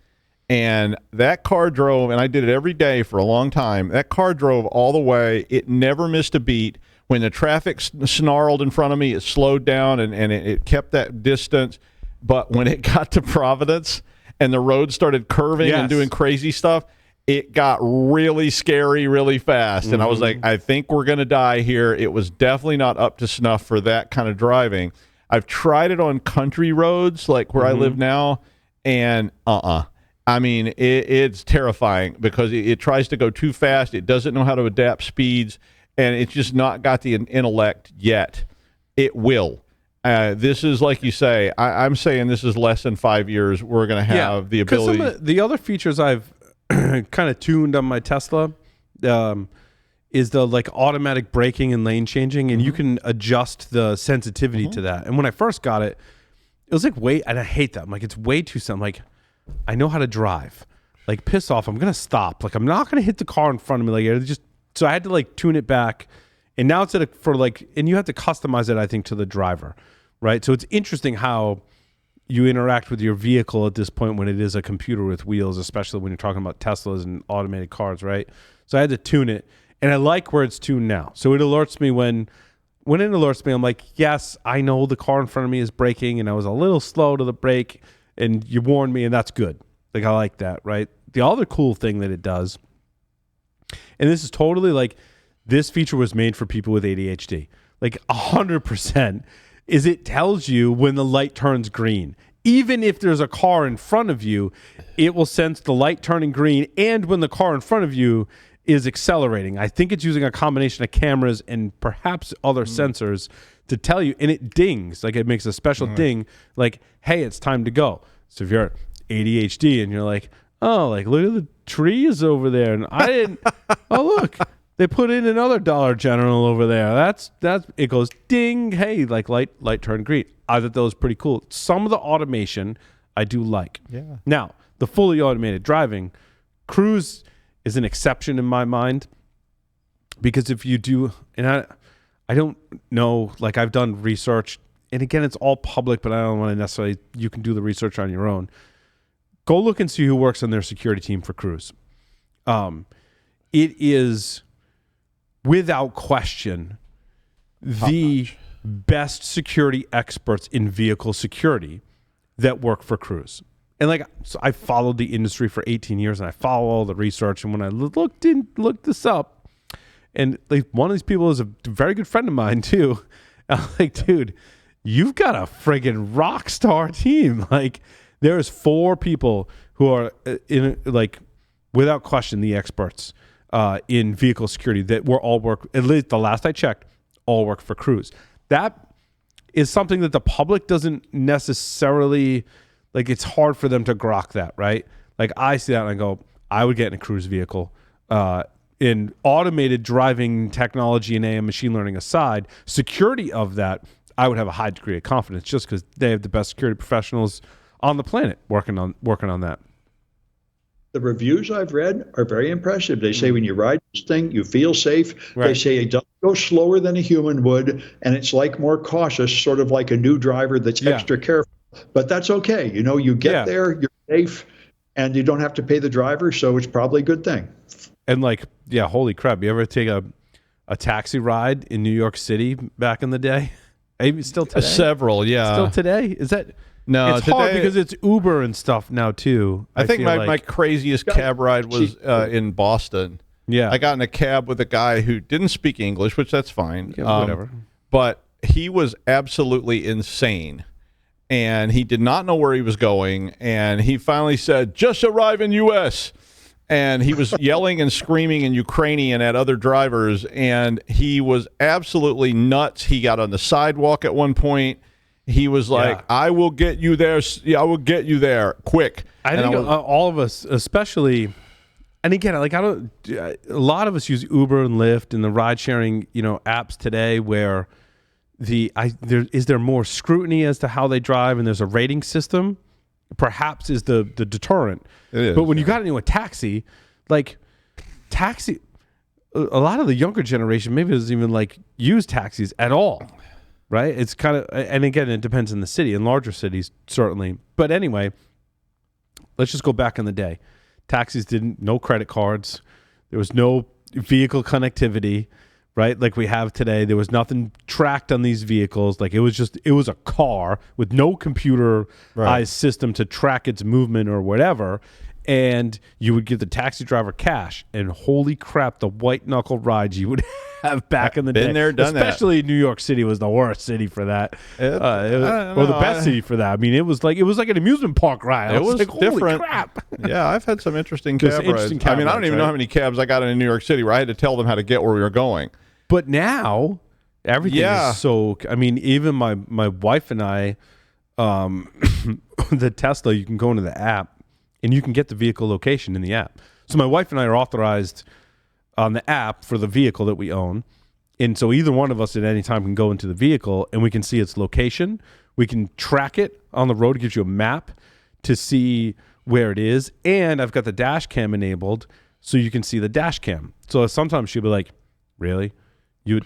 And that car drove, and I did it every day for a long time. That car drove all the way. It never missed a beat. When the traffic snarled in front of me, it slowed down and it kept that distance. But when it got to Providence and the road started curving and doing crazy stuff, it got really scary really fast. And I was like, I think we're going to die here. It was definitely not up to snuff for that kind of driving. I've tried it on country roads like where I live now, and I mean, it's terrifying because it tries to go too fast. It doesn't know how to adapt speeds. And it's just not got the intellect yet. It will. This is, like you say, I'm saying this is less than 5 years. We're going to have the ability. Some of the other features I've kind of tuned on my Tesla is the like automatic braking and lane changing, and you can adjust the sensitivity to that. And when I first got it, it was like, and I hate that. I'm like, it's way too simple. Like, I know how to drive. Like, piss off. I'm going to stop. Like, I'm not going to hit the car in front of me. Like, so I had to like tune it back, and now it's and you have to customize it, I think, to the driver, right? So it's interesting how you interact with your vehicle at this point when it is a computer with wheels, especially when you're talking about Teslas and automated cars, right? So I had to tune it, and I like where it's tuned now. So it alerts me when it alerts me, I'm like, yes, I know the car in front of me is braking, and I was a little slow to the brake, and you warned me, and that's good. Like, I like that, right? The other cool thing that it does, and this is totally like, this feature was made for people with ADHD. Like 100% is it tells you when the light turns green. Even if there's a car in front of you, it will sense the light turning green and when the car in front of you is accelerating. I think it's using a combination of cameras and perhaps other sensors to tell you, and it dings. Like, it makes a special ding like, hey, it's time to go. So if you're ADHD and you're like, oh, like, look at the trees over there, and I didn't. Oh, look, they put in another Dollar General over there. That's it goes ding. Hey, like light turned green. I thought that was pretty cool. Some of the automation I do like. Yeah. Now the fully automated driving, Cruise is an exception in my mind, because if you do, and I don't know, like, I've done research, and again, it's all public, but I don't want to necessarily. You can do the research on your own. Go look and see who works on their security team for Cruise. It is, without question, the best security experts in vehicle security that work for Cruise. And like, so I followed the industry for 18 years, and I follow all the research. And when I looked this up, and like, one of these people is a very good friend of mine too. I'm like, dude, you've got a friggin' rock star team. Like, there's 4 people who are without question, the experts in vehicle security that were all work, at least the last I checked, all work for Cruise. That is something that the public doesn't necessarily, like, it's hard for them to grok that, right? Like, I see that and I go, I would get in a Cruise vehicle. In automated driving technology and AI machine learning aside, security of that, I would have a high degree of confidence just because they have the best security professionals on the planet working on that. The reviews I've read are very impressive. They say when you ride this thing, you feel safe. Right. They say it doesn't go slower than a human would, and it's like more cautious, sort of like a new driver that's extra careful. But that's okay. You know, you get there, you're safe, and you don't have to pay the driver, so it's probably a good thing. And like, holy crap, you ever take a taxi ride in New York City back in the day? Maybe still today? Several, yeah. Still today? Is that... No, it's hard because it's Uber and stuff now too. I think my craziest cab ride was in Boston. Yeah, I got in a cab with a guy who didn't speak English, which that's fine. Whatever. But he was absolutely insane, and he did not know where he was going. And he finally said, "Just arrived in U.S." And he was yelling and screaming in Ukrainian at other drivers, and he was absolutely nuts. He got on the sidewalk at one point. He was like, I will get you there. I will get you there quick. I think all of us, especially, and again, like, a lot of us use Uber and Lyft and the ride sharing, apps today where is there more scrutiny as to how they drive, and there's a rating system, perhaps is the deterrent. It is, but when you got into a taxi, like taxi, a lot of the younger generation maybe doesn't even like use taxis at all, right? It's kind of, and again, it depends on the city. In larger cities, certainly. But anyway, let's just go back in the day. Taxis no credit cards. There was no vehicle connectivity, right? Like we have today. There was nothing tracked on these vehicles. Like it was a car with no computerized system to track its movement or whatever. And you would give the taxi driver cash, and holy crap, the white knuckle rides you would have back in the day. Been there, done that. Especially New York City was the worst city for that, or the best city for that. I mean, it was like an amusement park ride. It was like, different. Holy crap. Yeah, I've had some interesting cab rides. I mean, I don't even know how many cabs I got in New York City where I had to tell them how to get where we were going. But now everything is so. I mean, even my wife and I, the Tesla, you can go into the app. And you can get the vehicle location in the app. So my wife and I are authorized on the app for the vehicle that we own. And so either one of us at any time can go into the vehicle and we can see its location. We can track it on the road. It gives you a map to see where it is. And I've got the dash cam enabled so you can see the dash cam. So sometimes she'll be like, really? You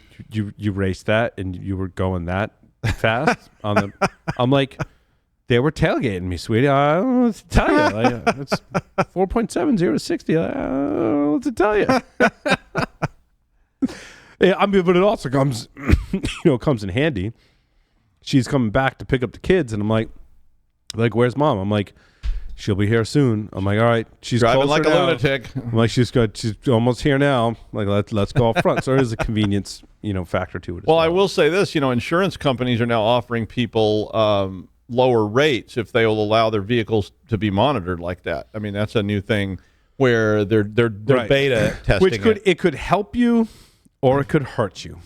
raced that and you were going that fast? I'm like... They were tailgating me, sweetie. I don't know what to tell you. Like, it's 4.70 to 60. I don't know what to tell you. Yeah, I mean, but it also comes, comes in handy. She's coming back to pick up the kids, and I'm like, where's mom? I'm like, she'll be here soon. I'm like, all right, she's driving like now. a lunatic. I'm like, she's almost here now. Like, let's go up front. So there is a convenience, factor to it. Well, I will say this. Insurance companies are now offering people lower rates if they will allow their vehicles to be monitored like that. I mean, that's a new thing where they're beta testing. Which it could help you or it could hurt you.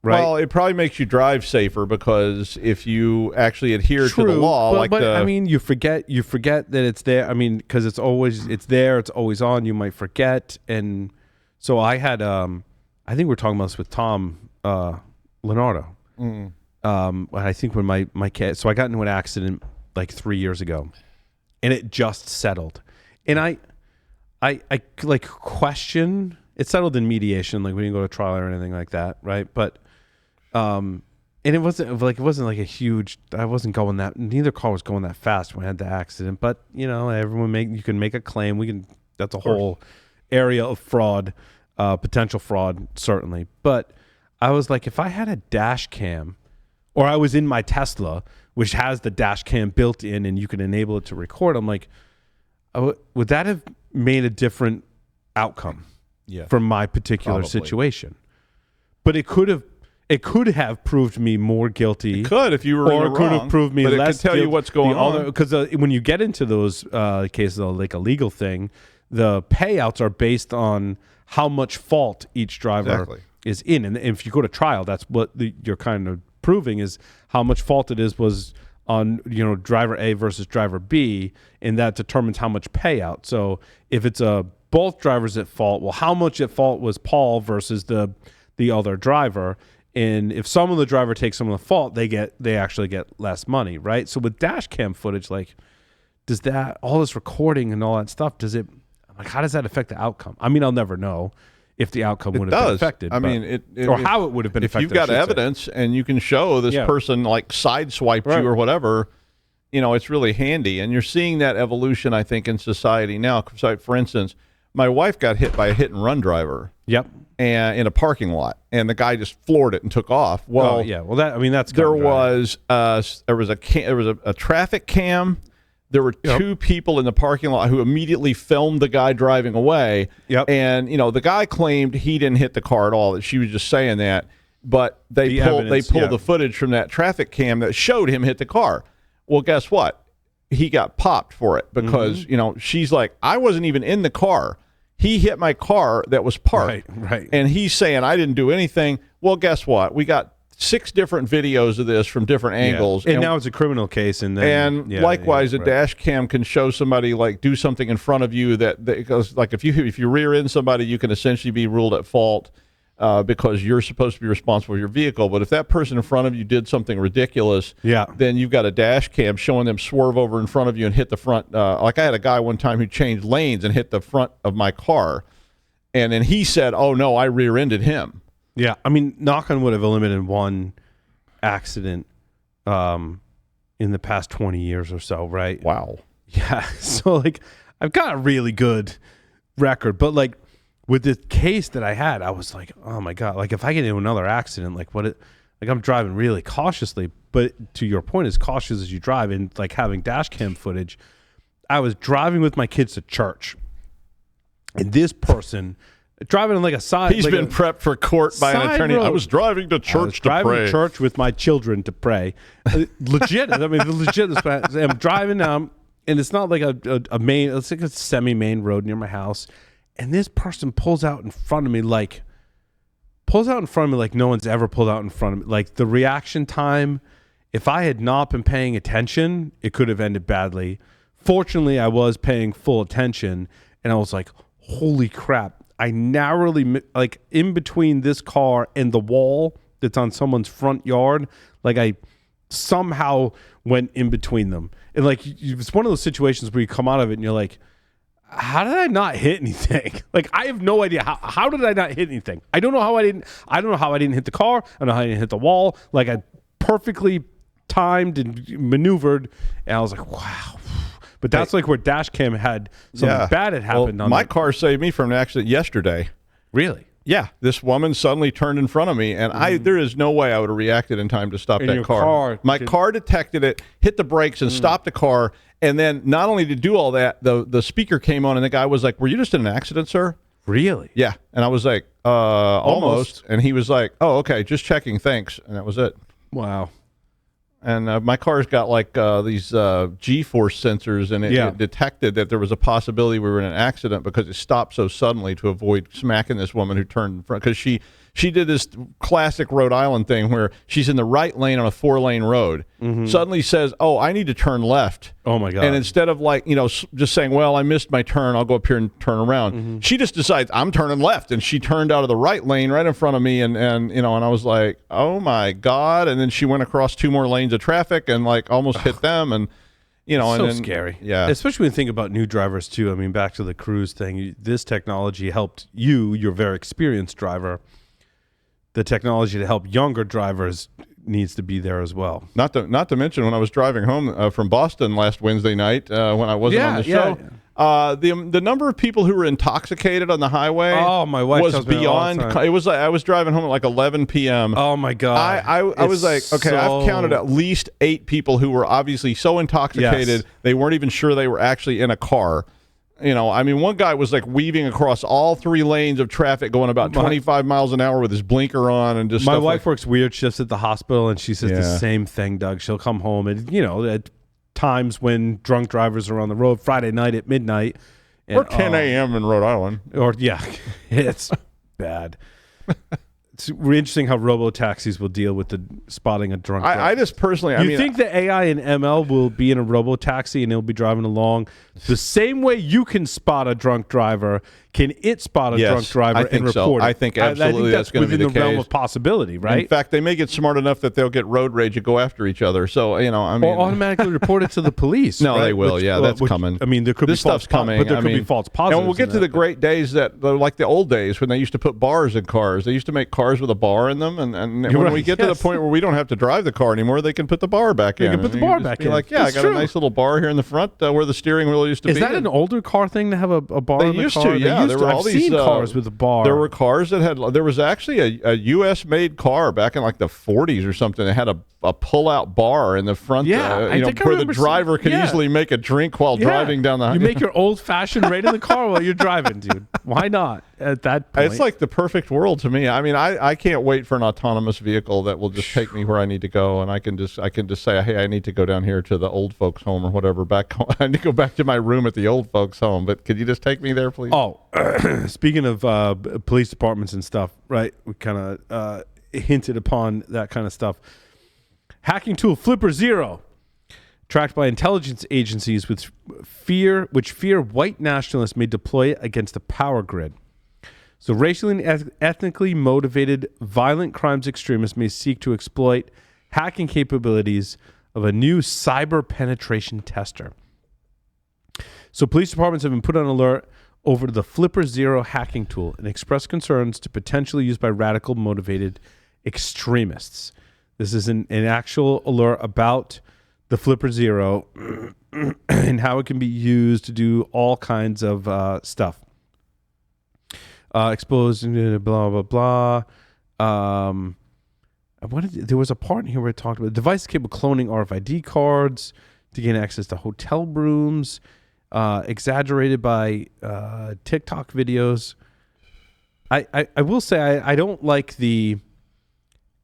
Right. Well, it probably makes you drive safer because if you actually adhere to the law, but I mean, you forget that it's there. I mean, because it's there, it's always on. You might forget, and so I had, I think we're talking about this with Tom Leonardo. Mm. I think when my cat, so I got into an accident like 3 years ago, and it just settled, and I like question. It settled in mediation, like we didn't go to trial or anything like that, right? But and it wasn't like a huge. I wasn't going that. Neither car was going that fast when I had the accident. But you can make a claim. That's a whole area of fraud, potential fraud, certainly. But I was like, if I had a dash cam, or I was in my Tesla, which has the dash cam built in, and you can enable it to record, I'm like, would that have made a different outcome? Yeah, for my particular situation? But it could have proved me more guilty. It could if you were or it could have proved me but less. It could tell you what's going on. Because when you get into those cases, like a legal thing, the payouts are based on how much fault each driver is in, and if you go to trial, that's what you're kind of proving is how much fault it was on driver A versus driver B, and that determines how much payout. So if it's both drivers at fault, well, how much at fault was Paul versus the other driver? And if some of the driver takes some of the fault, they actually get less money, right? So with dash cam footage, like, does that all this recording and all that stuff, how does that affect the outcome? I mean, I'll never know if the outcome would have been affected. I mean, or how it would have been affected. If you've got evidence and you can show this person like sideswiped you or whatever, it's really handy. And you're seeing that evolution, I think, in society now. For instance, my wife got hit by a hit and run driver. Yep. And in a parking lot, and the guy just floored it and took off. Well, that's there was a traffic cam. There were two people in the parking lot who immediately filmed the guy driving away. Yep. And the guy claimed he didn't hit the car at all. That she was just saying that, but they pulled the footage from that traffic cam that showed him hit the car. Well, guess what? He got popped for it because she's like, I wasn't even in the car. He hit my car that was parked. Right. And he's saying I didn't do anything. Well, guess what? We got 6 different videos of this from different angles. And now it's a criminal case. And likewise, a dash cam can show somebody like do something in front of you that goes like if you rear end somebody, you can essentially be ruled at fault. because you're supposed to be responsible for your vehicle. But if that person in front of you did something ridiculous, then you've got a dash cam showing them swerve over in front of you and hit the front. Like I had a guy one time who changed lanes and hit the front of my car. And then he said, oh, no, I rear-ended him. Yeah, I mean, knock on wood have eliminated one accident in the past 20 years or so, right? Wow. Yeah, so, like, I've got a really good record. But, like, with the case that I had, I was like, oh, my God. Like, if I get into another accident, like, I'm driving really cautiously. But to your point, as cautious as you drive and, like, having dash cam footage, I was driving with my kids to church. And this person driving on like a side. He's been prepped for court by an attorney. Road. I was driving to church to pray. Driving to church with my children to pray. Legit. I mean, legit. I'm driving down, and it's not like a main. It's like a semi-main road near my house. And this person pulls out in front of me like no one's ever pulled out in front of me. Like the reaction time, if I had not been paying attention, it could have ended badly. Fortunately, I was paying full attention, and I was like, holy crap. I narrowly, like in between this car and the wall that's on someone's front yard, like I somehow went in between them. And like, it's one of those situations where you come out of it and you're like, how did I not hit anything? Like, I have no idea. How did I not hit anything? I don't know how I didn't hit the car. I don't know how I didn't hit the wall. Like, I perfectly timed and maneuvered. And I was like, wow. But that's like where dash cam had something bad had happened. Well, my car saved me from an accident yesterday. Really? Yeah. This woman suddenly turned in front of me, and there is no way I would have reacted in time to stop that car. My car detected it, hit the brakes, and stopped the car. And then not only to do all that, the speaker came on, and the guy was like, were you just in an accident, sir? Really? Yeah. And I was like, almost. And he was like, oh, okay, just checking, thanks. And that was it. Wow. And my car's got like these G-force sensors, and it detected that there was a possibility we were in an accident because it stopped so suddenly to avoid smacking this woman who turned in front. Because she did this classic Rhode Island thing where she's in the right lane on a 4-lane road, suddenly says, oh, I need to turn left. Oh, my God. And instead of like, just saying, well, I missed my turn, I'll go up here and turn around. She just decides I'm turning left, and she turned out of the right lane right in front of me, and I was like, oh my God. And then she went across 2 more lanes of traffic and like almost hit them, and so and then, scary. Yeah. Especially when you think about new drivers too. I mean, back to the cruise thing, this technology helped you're a very experienced driver. The technology to help younger drivers needs to be there as well. Not to mention when I was driving home from Boston last Wednesday night when I wasn't on the show. The number of people who were intoxicated on the highway my wife was beyond. It was like I was driving home at like 11 p.m. Oh my God! I was like, okay, I've counted at least 8 people who were obviously so intoxicated they weren't even sure they were actually in a car. I mean, one guy was like weaving across all 3 lanes of traffic going about 25 miles an hour with his blinker on and just. My wife works weird shifts at the hospital, and she says the same thing, Doug. She'll come home and at times when drunk drivers are on the road, Friday night at midnight, or 10 a.m. in Rhode Island, it's bad. It's really interesting how robotaxis will deal with the spotting a drunk driver. I just personally, you think that AI and ML will be in a robotaxi and it'll be driving along the same way you can spot a drunk driver? Can it spot a drunk driver and report it? I think absolutely that's going to be the case. Within the realm of possibility, right? In fact, they may get smart enough that they'll get road rage and go after each other. So or automatically report it to the police. No, they will. That's coming. I mean, there could be false coming, but there could be false positives. And we'll get to the great days like the old days when they used to put bars in cars. They used to make cars with a bar in them, and when we get to the point where we don't have to drive the car anymore, they can put the bar back in. They can put the bar back in. Like, I got a nice little bar here in the front where the steering wheel used to be. Is that an older car thing to have a bar in the car? There were all these cars with a bar. There were cars that had. There was actually a U.S. made car back in like the 40s or something that had a pull-out bar in the front. Where the driver could easily make a drink while driving down the highway. You make your old-fashioned right in the car while you're driving, dude. Why not? At that point, it's like the perfect world to me. I mean, I can't wait for an autonomous vehicle that will just take me where I need to go, and I can just say, hey, I need to go down here to the old folks' home or whatever. Back home. I need to go back to my room at the old folks' home. But could you just take me there, please? Oh, speaking of police departments and stuff, right? We kind of hinted upon that kind of stuff. Hacking tool FlipperZero, tracked by intelligence agencies which fear white nationalists may deploy it against the power grid. So racially and ethnically motivated violent crimes extremists may seek to exploit hacking capabilities of a new cyber penetration tester. So police departments have been put on alert over the FlipperZero hacking tool and expressed concerns to potentially used by radical motivated extremists. This is an actual alert about the FlipperZero and how it can be used to do all kinds of stuff. Exposing blah, blah, blah. There was a part in here where it talked about devices capable of cloning RFID cards to gain access to hotel rooms, exaggerated by TikTok videos. I will say I don't like the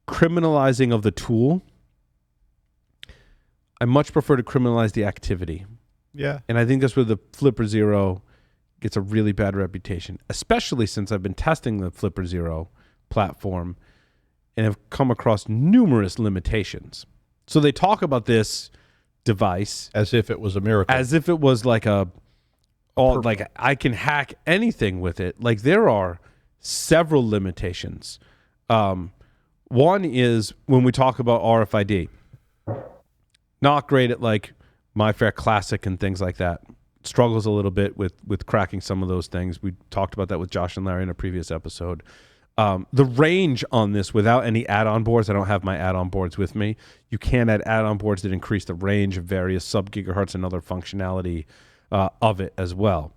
criminalizing of the tool. I much prefer to criminalize the activity. Yeah. And I think that's where the FlipperZero gets a really bad reputation, especially since I've been testing the FlipperZero platform and have come across numerous limitations. So they talk about this device as if it was a miracle, as if it was like like I can hack anything with it. Like there are several limitations. One is when we talk about RFID, not great at like MyFair Classic and things like that. Struggles a little bit with cracking some of those things. We talked about that with Josh and Larry in a previous episode. The range on this without any add-on boards, I don't have my add-on boards with me. You can add add-on boards that increase the range of various sub-gigahertz and other functionality of it as well.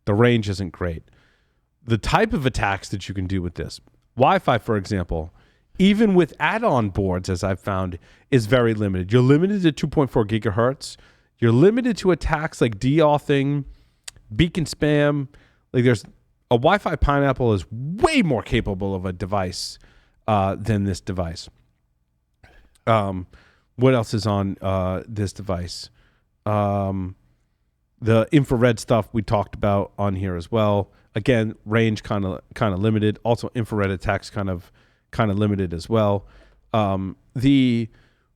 The range isn't great. The type of attacks that you can do with this, Wi-Fi, for example, even with add-on boards, as I've found, is very limited. You're limited to 2.4 gigahertz. You're limited to attacks like de-authing, beacon spam. Like there's a Wi-Fi Pineapple is way more capable of a device than this device. What else is on this device? The infrared stuff we talked about on here as well. Again, range kind of limited. Also, infrared attacks kind of limited as well. The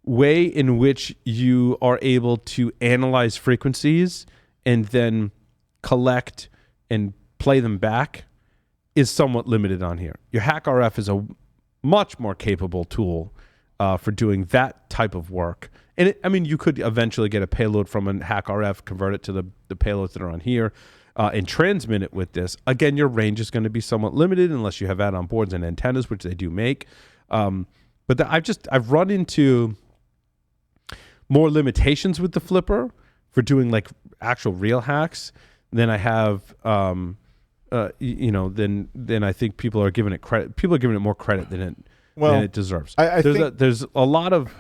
way in which you are able to analyze frequencies and then collect and play them back is somewhat limited on here. Your HackRF is a much more capable tool for doing that type of work. And you could eventually get a payload from a HackRF, convert it to the payloads that are on here, and transmit it with this. Again, your range is going to be somewhat limited unless you have add-on boards and antennas, which they do make. But I've run into more limitations with the Flipper for doing like actual real hacks than I have, than I think people are giving it credit. People are giving it more credit than it deserves. There's a lot of.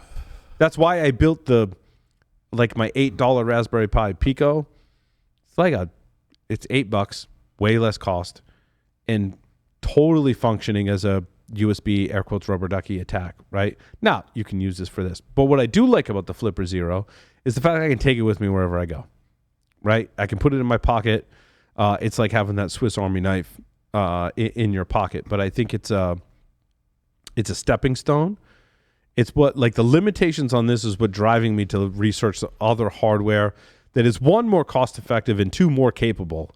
That's why I built my $8 Raspberry Pi Pico. It's $8, way less cost, and totally functioning as a USB air quotes rubber ducky attack. Right now, you can use this for this. But what I do like about the FlipperZero is the fact that I can take it with me wherever I go. Right, I can put it in my pocket. It's like having that Swiss Army knife in your pocket. But I think it's a stepping stone. It's what the limitations on this is what driving me to research other hardware that is one, more cost effective, and two, more capable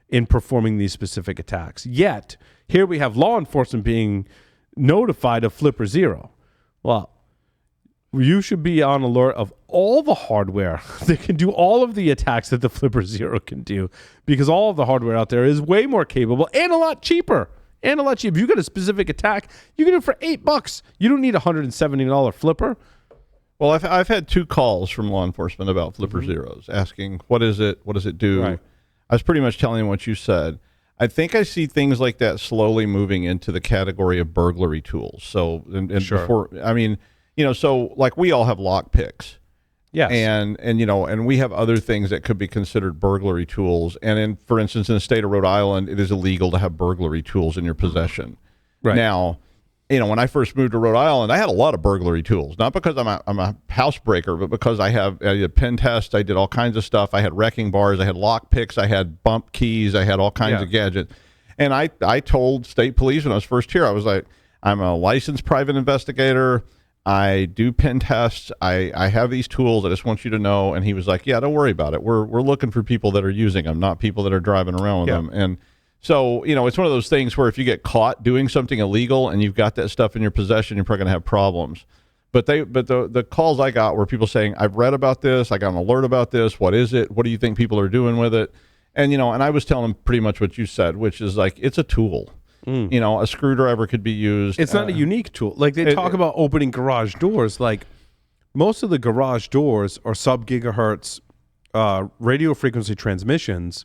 in performing these specific attacks. Yet here we have law enforcement being notified of FlipperZero. Well, you should be on alert of all the hardware that can do all of the attacks that the FlipperZero can do, because all of the hardware out there is way more capable and a lot cheaper. If you got a specific attack, you can do it for $8. You don't need a $170 flipper. Well, I've had 2 calls from law enforcement about FlipperZeros asking, what is it? What does it do? Right. I was pretty much telling them what you said. I think I see things like that slowly moving into the category of burglary tools. So, Sure. before, so like we all have lock picks. Yes. And we have other things that could be considered burglary tools. And for instance, in the state of Rhode Island, it is illegal to have burglary tools in your possession. Right. Now, when I first moved to Rhode Island, I had a lot of burglary tools, not because I'm a housebreaker, but because I did pen tests, I did all kinds of stuff. I had wrecking bars, I had lock picks, I had bump keys, I had all kinds of gadgets. And I told state police when I was first here, I was like, I'm a licensed private investigator. I do pen tests. I have these tools. I just want you to know. And he was like, yeah, don't worry about it. We're looking for people that are using them, not people that are driving around with them. And So, it's one of those things where if you get caught doing something illegal and you've got that stuff in your possession, you're probably going to have problems. But the calls I got were people saying, I've read about this, I got an alert about this, what is it? What do you think people are doing with it? And, and I was telling them pretty much what you said, which is like, it's a tool. A screwdriver could be used. It's not a unique tool. Like they talk about opening garage doors. Like most of the garage doors are sub-gigahertz radio frequency transmissions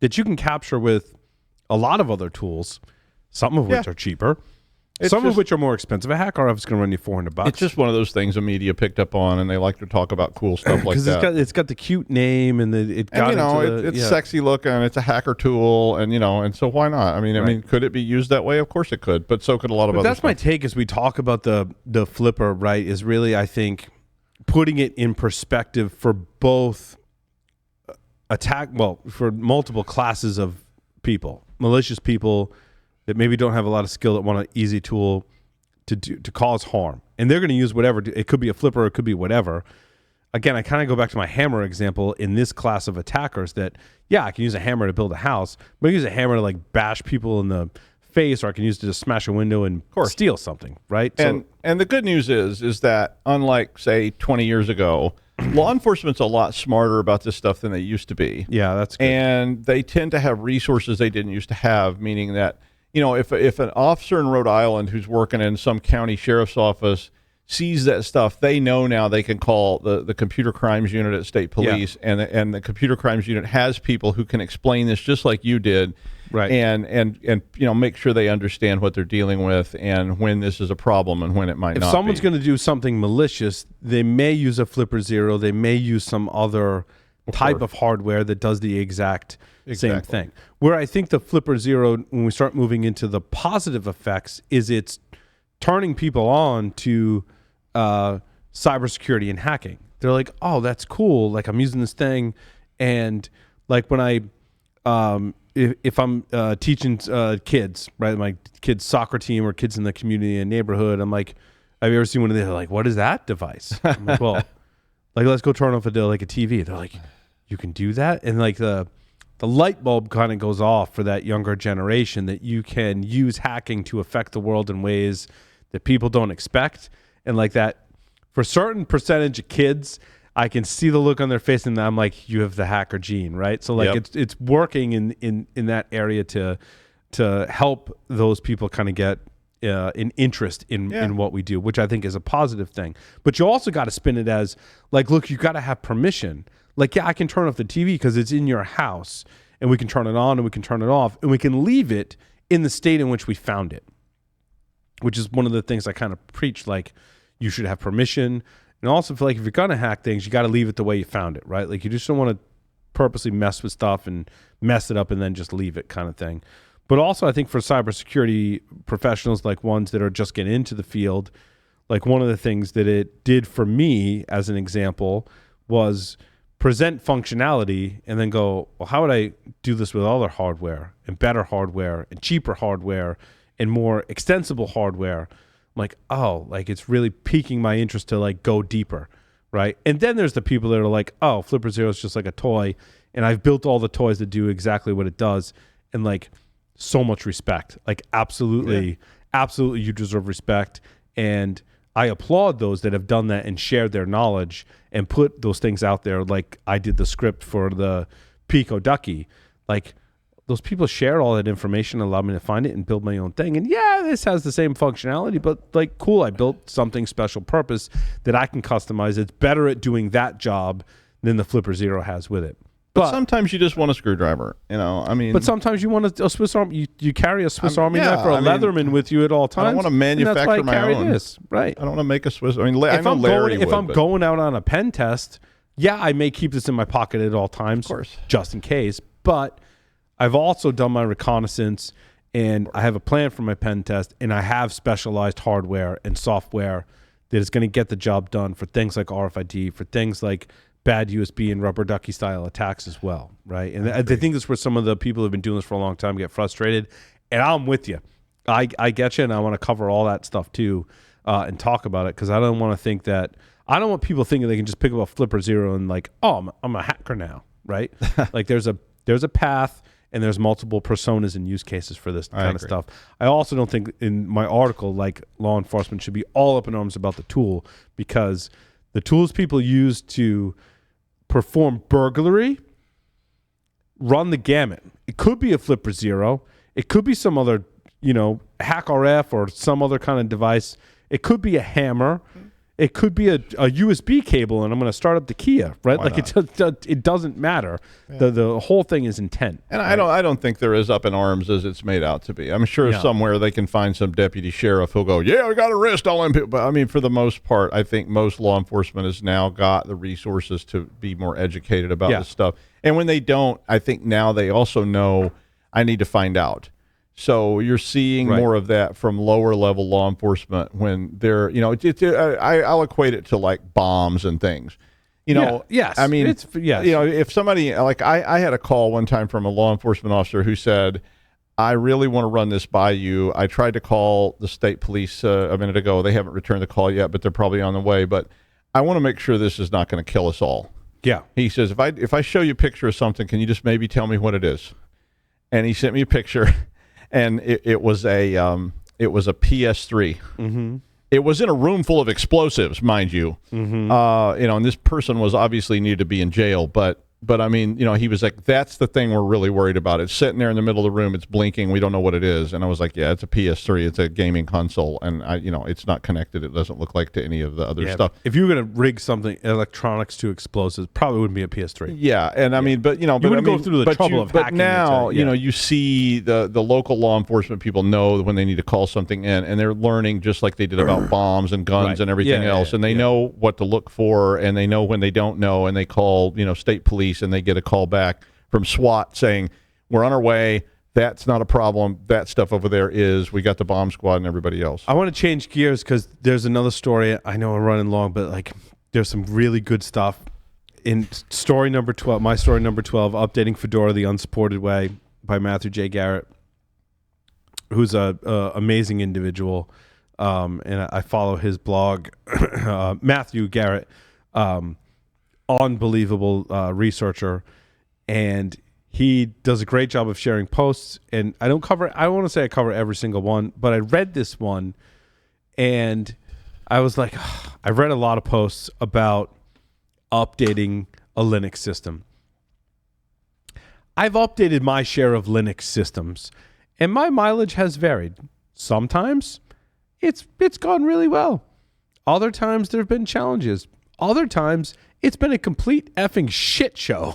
that you can capture with a lot of other tools, some of which are cheaper. Some of which are more expensive. A hack RF is going to run you $400. It's just one of those things the media picked up on, and they like to talk about cool stuff like that. Because it's got the cute name, and it's sexy looking. It's a hacker tool, and so why not? I mean, could it be used that way? Of course it could, but so could a lot of other That's stuff. my take as we talk about the flipper. Right? Is really I think putting it in perspective for both for multiple classes of people, malicious people that maybe don't have a lot of skill that want an easy tool to cause harm. And they're going to use whatever. It could be a flipper, it could be whatever. Again, I kind of go back to my hammer example in this class of attackers that, I can use a hammer to build a house, but I can use a hammer to like bash people in the face, or I can use it to just smash a window and steal something, right? And the good news is that unlike, say, 20 years ago, law enforcement's a lot smarter about this stuff than they used to be. Yeah, that's good. And they tend to have resources they didn't used to have, meaning that, if an officer in Rhode Island who's working in some county sheriff's office sees that stuff, they know now they can call the computer crimes unit at state police, and the computer crimes unit has people who can explain this just like you did, right? And make sure they understand what they're dealing with and when this is a problem and when it might not. If someone's going to do something malicious, they may use a FlipperZero, they may use some other type of hardware that does the exact same thing. Where I think the FlipperZero, when we start moving into the positive effects, is it's turning people on to cybersecurity and hacking. They're like, oh, that's cool. Like I'm using this thing, and like when I, if I'm teaching kids, right, my kids' soccer team or kids in the community and neighborhood, I'm like, have you ever seen one of these? They're like, what is that device? I'm like, well, like let's go turn off a TV. They're like, you can do that, and like the light bulb kind of goes off for that younger generation that you can use hacking to affect the world in ways that people don't expect. And like that, for a certain percentage of kids, I can see the look on their face and I'm like, you have the hacker gene, right? So like it's working in that area to help those people kind of get an interest in what we do, which I think is a positive thing. But you also got to spin it as like, look, you got to have permission. Like, I can turn off the TV because it's in your house, and we can turn it on and we can turn it off, and we can leave it in the state in which we found it, which is one of the things I kind of preach, like, you should have permission. And also feel like if you're going to hack things, you got to leave it the way you found it, right? Like, you just don't want to purposely mess with stuff and mess it up and then just leave it kind of thing. But also, I think for cybersecurity professionals, like ones that are just getting into the field, like one of the things that it did for me, as an example, was present functionality and then go, well, how would I do this with other hardware and better hardware and cheaper hardware and more extensible hardware? I'm like, oh, like it's really piquing my interest to like go deeper, right? And then there's the people that are like, oh, FlipperZero is just like a toy, and I've built all the toys that do exactly what it does, and like so much respect, like absolutely you deserve respect, and I applaud those that have done that and shared their knowledge and put those things out there. Like I did the script for the Pico Ducky. Like those people share all that information, allow me to find it and build my own thing. And this has the same functionality, but like, cool, I built something special purpose that I can customize. It's better at doing that job than the FlipperZero has with it. But sometimes you just want a screwdriver, I mean. But sometimes you want a Swiss Army. You carry a Swiss Army knife or a Leatherman with you at all times. I don't want to manufacture my own. This, right? I don't want to make a Swiss. I mean, I know Larry would. If I'm going out on a pen test, I may keep this in my pocket at all times, of course, just in case. But I've also done my reconnaissance, and I have a plan for my pen test, and I have specialized hardware and software that is going to get the job done for things like RFID, for things like bad USB and rubber ducky style attacks as well, right? And I think that's where some of the people who've been doing this for a long time get frustrated. And I'm with you. I get you, and I want to cover all that stuff too and talk about it, because I don't want people thinking they can just pick up a FlipperZero and like, oh, I'm a hacker now, right? Like there's a path, and there's multiple personas and use cases for this kind of stuff. I also don't think in my article, like, law enforcement should be all up in arms about the tool, because the tools people use to perform burglary run the gamut. It could be a FlipperZero. It could be some other, hack RF or some other kind of device. It could be a hammer. It could be a USB cable, and I'm going to start up the Kia, right? It doesn't matter. Yeah. The whole thing is intent. And right? I don't think they're as up in arms as it's made out to be. I'm sure somewhere they can find some deputy sheriff who'll go, yeah, we got to arrest all them people. But I mean, for the most part, I think most law enforcement has now got the resources to be more educated about this stuff. And when they don't, I think now they also know, I need to find out. So you're seeing more of that from lower level law enforcement when they're, I'll equate it to like bombs and things. Yes. I mean, if somebody, like I had a call one time from a law enforcement officer who said, I really want to run this by you. I tried to call the state police a minute ago. They haven't returned the call yet, but they're probably on the way. But I want to make sure this is not going to kill us all. Yeah. He says, if I show you a picture of something, can you just maybe tell me what it is? And he sent me a picture. And it was a PS3. Mm-hmm. It was in a room full of explosives, mind you. Mm-hmm. And this person was obviously needed to be in jail, but I mean, he was like, that's the thing we're really worried about. It's sitting there in the middle of the room. It's blinking. We don't know what it is. And I was like, yeah, it's a PS3. It's a gaming console. And it's not connected. It doesn't look like to any of the other stuff. If you were going to rig something, electronics to explosives, probably wouldn't be a PS3. Yeah. And I mean, but, you wouldn't go through the trouble of hacking. But now, you see the local law enforcement people know when they need to call something in, and they're learning just like they did about bombs and guns and everything else. And they know what to look for, and they know when they don't know, and they call, state police, and they get a call back from SWAT saying, we're on our way. That's not a problem. That stuff over there is. We got the bomb squad and everybody else. I want to change gears because there's another story. I know we're running long, but like there's some really good stuff in story number 12. My story number 12, Updating Fedora the Unsupported Way by Matthew J. Garrett, who's a amazing individual. And I follow his blog, Matthew Garrett, unbelievable researcher, and he does a great job of sharing posts. And I don't want to say I cover every single one, but I read this one and I was like, I read a lot of posts about updating a Linux system. I've updated my share of Linux systems and my mileage has varied. Sometimes it's gone really well. Other times there have been challenges. Other times it's been a complete effing shit show,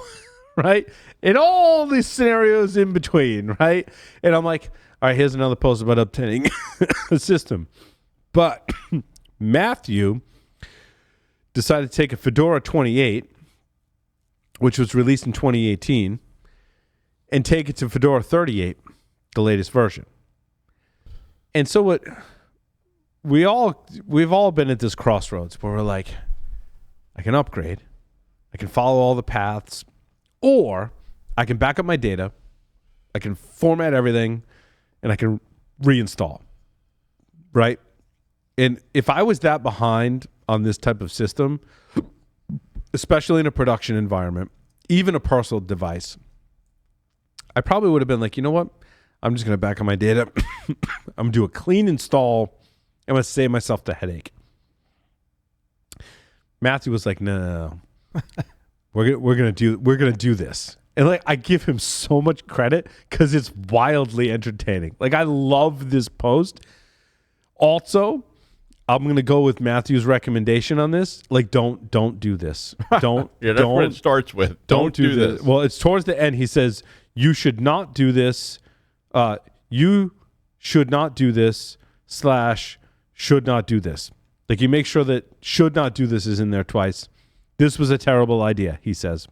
right? In all these scenarios in between, right? And I'm like, all right, here's another post about updating a system. But Matthew decided to take a Fedora 28, which was released in 2018, and take it to Fedora 38, the latest version. And so we've all been at this crossroads where we're like, I can upgrade, I can follow all the paths, or I can back up my data, I can format everything, and I can reinstall, right? And if I was that behind on this type of system, especially in a production environment, even a personal device, I probably would have been like, you know what? I'm just going to back up my data. I'm going to do a clean install. I'm going to save myself the headache. Matthew was like, no. We're going to do this. And like, I give him so much credit because it's wildly entertaining. Like, I love this post. Also, I'm going to go with Matthew's recommendation on this. Like, don't do this. Don't. Yeah, that's what it starts with. Don't do this. Well, it's towards the end. He says, you should not do this. You should not do this / should not do this. Like, you make sure that should not do this is in there twice. This was a terrible idea, he says.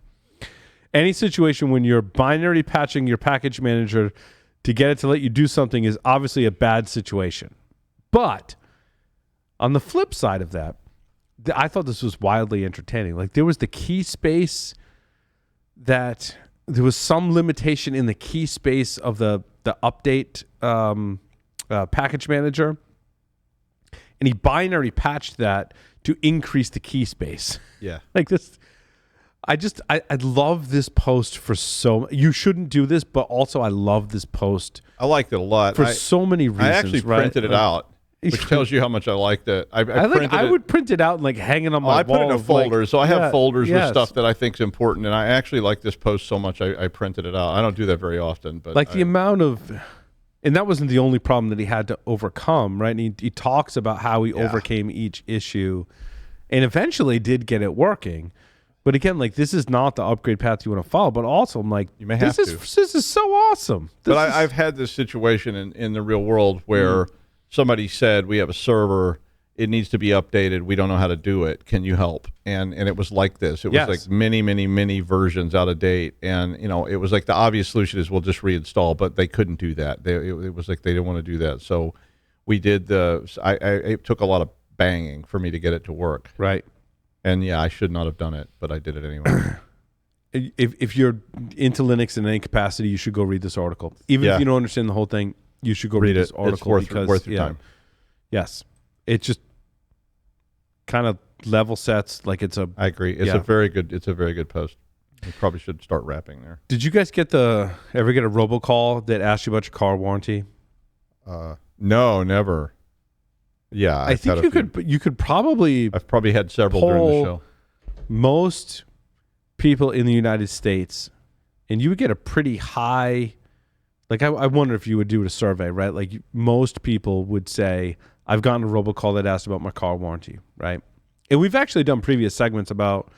Any situation when you're binary patching your package manager to get it to let you do something is obviously a bad situation. But on the flip side of that, I thought this was wildly entertaining. Like, there was the key space that there was some limitation in the key space of the update package manager. And he binary patched that to increase the key space. Yeah. Like this. I love this post for you shouldn't do this, but also I love this post. I liked it a lot for so many reasons. I actually printed it out, which tells you how much I liked it. I would print it out and like hang it on my wall. I put it in a folder, so I have folders with yes. stuff that I think is important, and I actually like this post so much I printed it out. I don't do that very often, but like the amount of, and that wasn't the only problem that he had to overcome, right? And he talks about how he overcame each issue, and eventually did get it working. But again, like this is not the upgrade path you want to follow. But also, I'm like, you may have this is so awesome. I've had this situation in the real world where somebody said, we have a server, it needs to be updated, we don't know how to do it, can you help? And it was like this. It was like many versions out of date, and it was like the obvious solution is we'll just reinstall, but they couldn't do that. It was like they didn't want to do that. So we did it took a lot of banging for me to get it to work. Right. And I should not have done it, but I did it anyway. If you're into Linux in any capacity, you should go read this article. Even if you don't understand the whole thing, you should go read this article. It's worth your time. Yes. It just kind of level sets like it's a... I agree. It's a very good post. You probably should start wrapping there. Did you guys ever get a robocall that asked you about your car warranty? No, never. Yeah, I think you could probably... I've probably had several during the show. Most people in the United States, and you would get a pretty high... Like, I wonder if you would do a survey, right? Like, most people would say, I've gotten a robocall that asked about my car warranty, right? And we've actually done previous segments about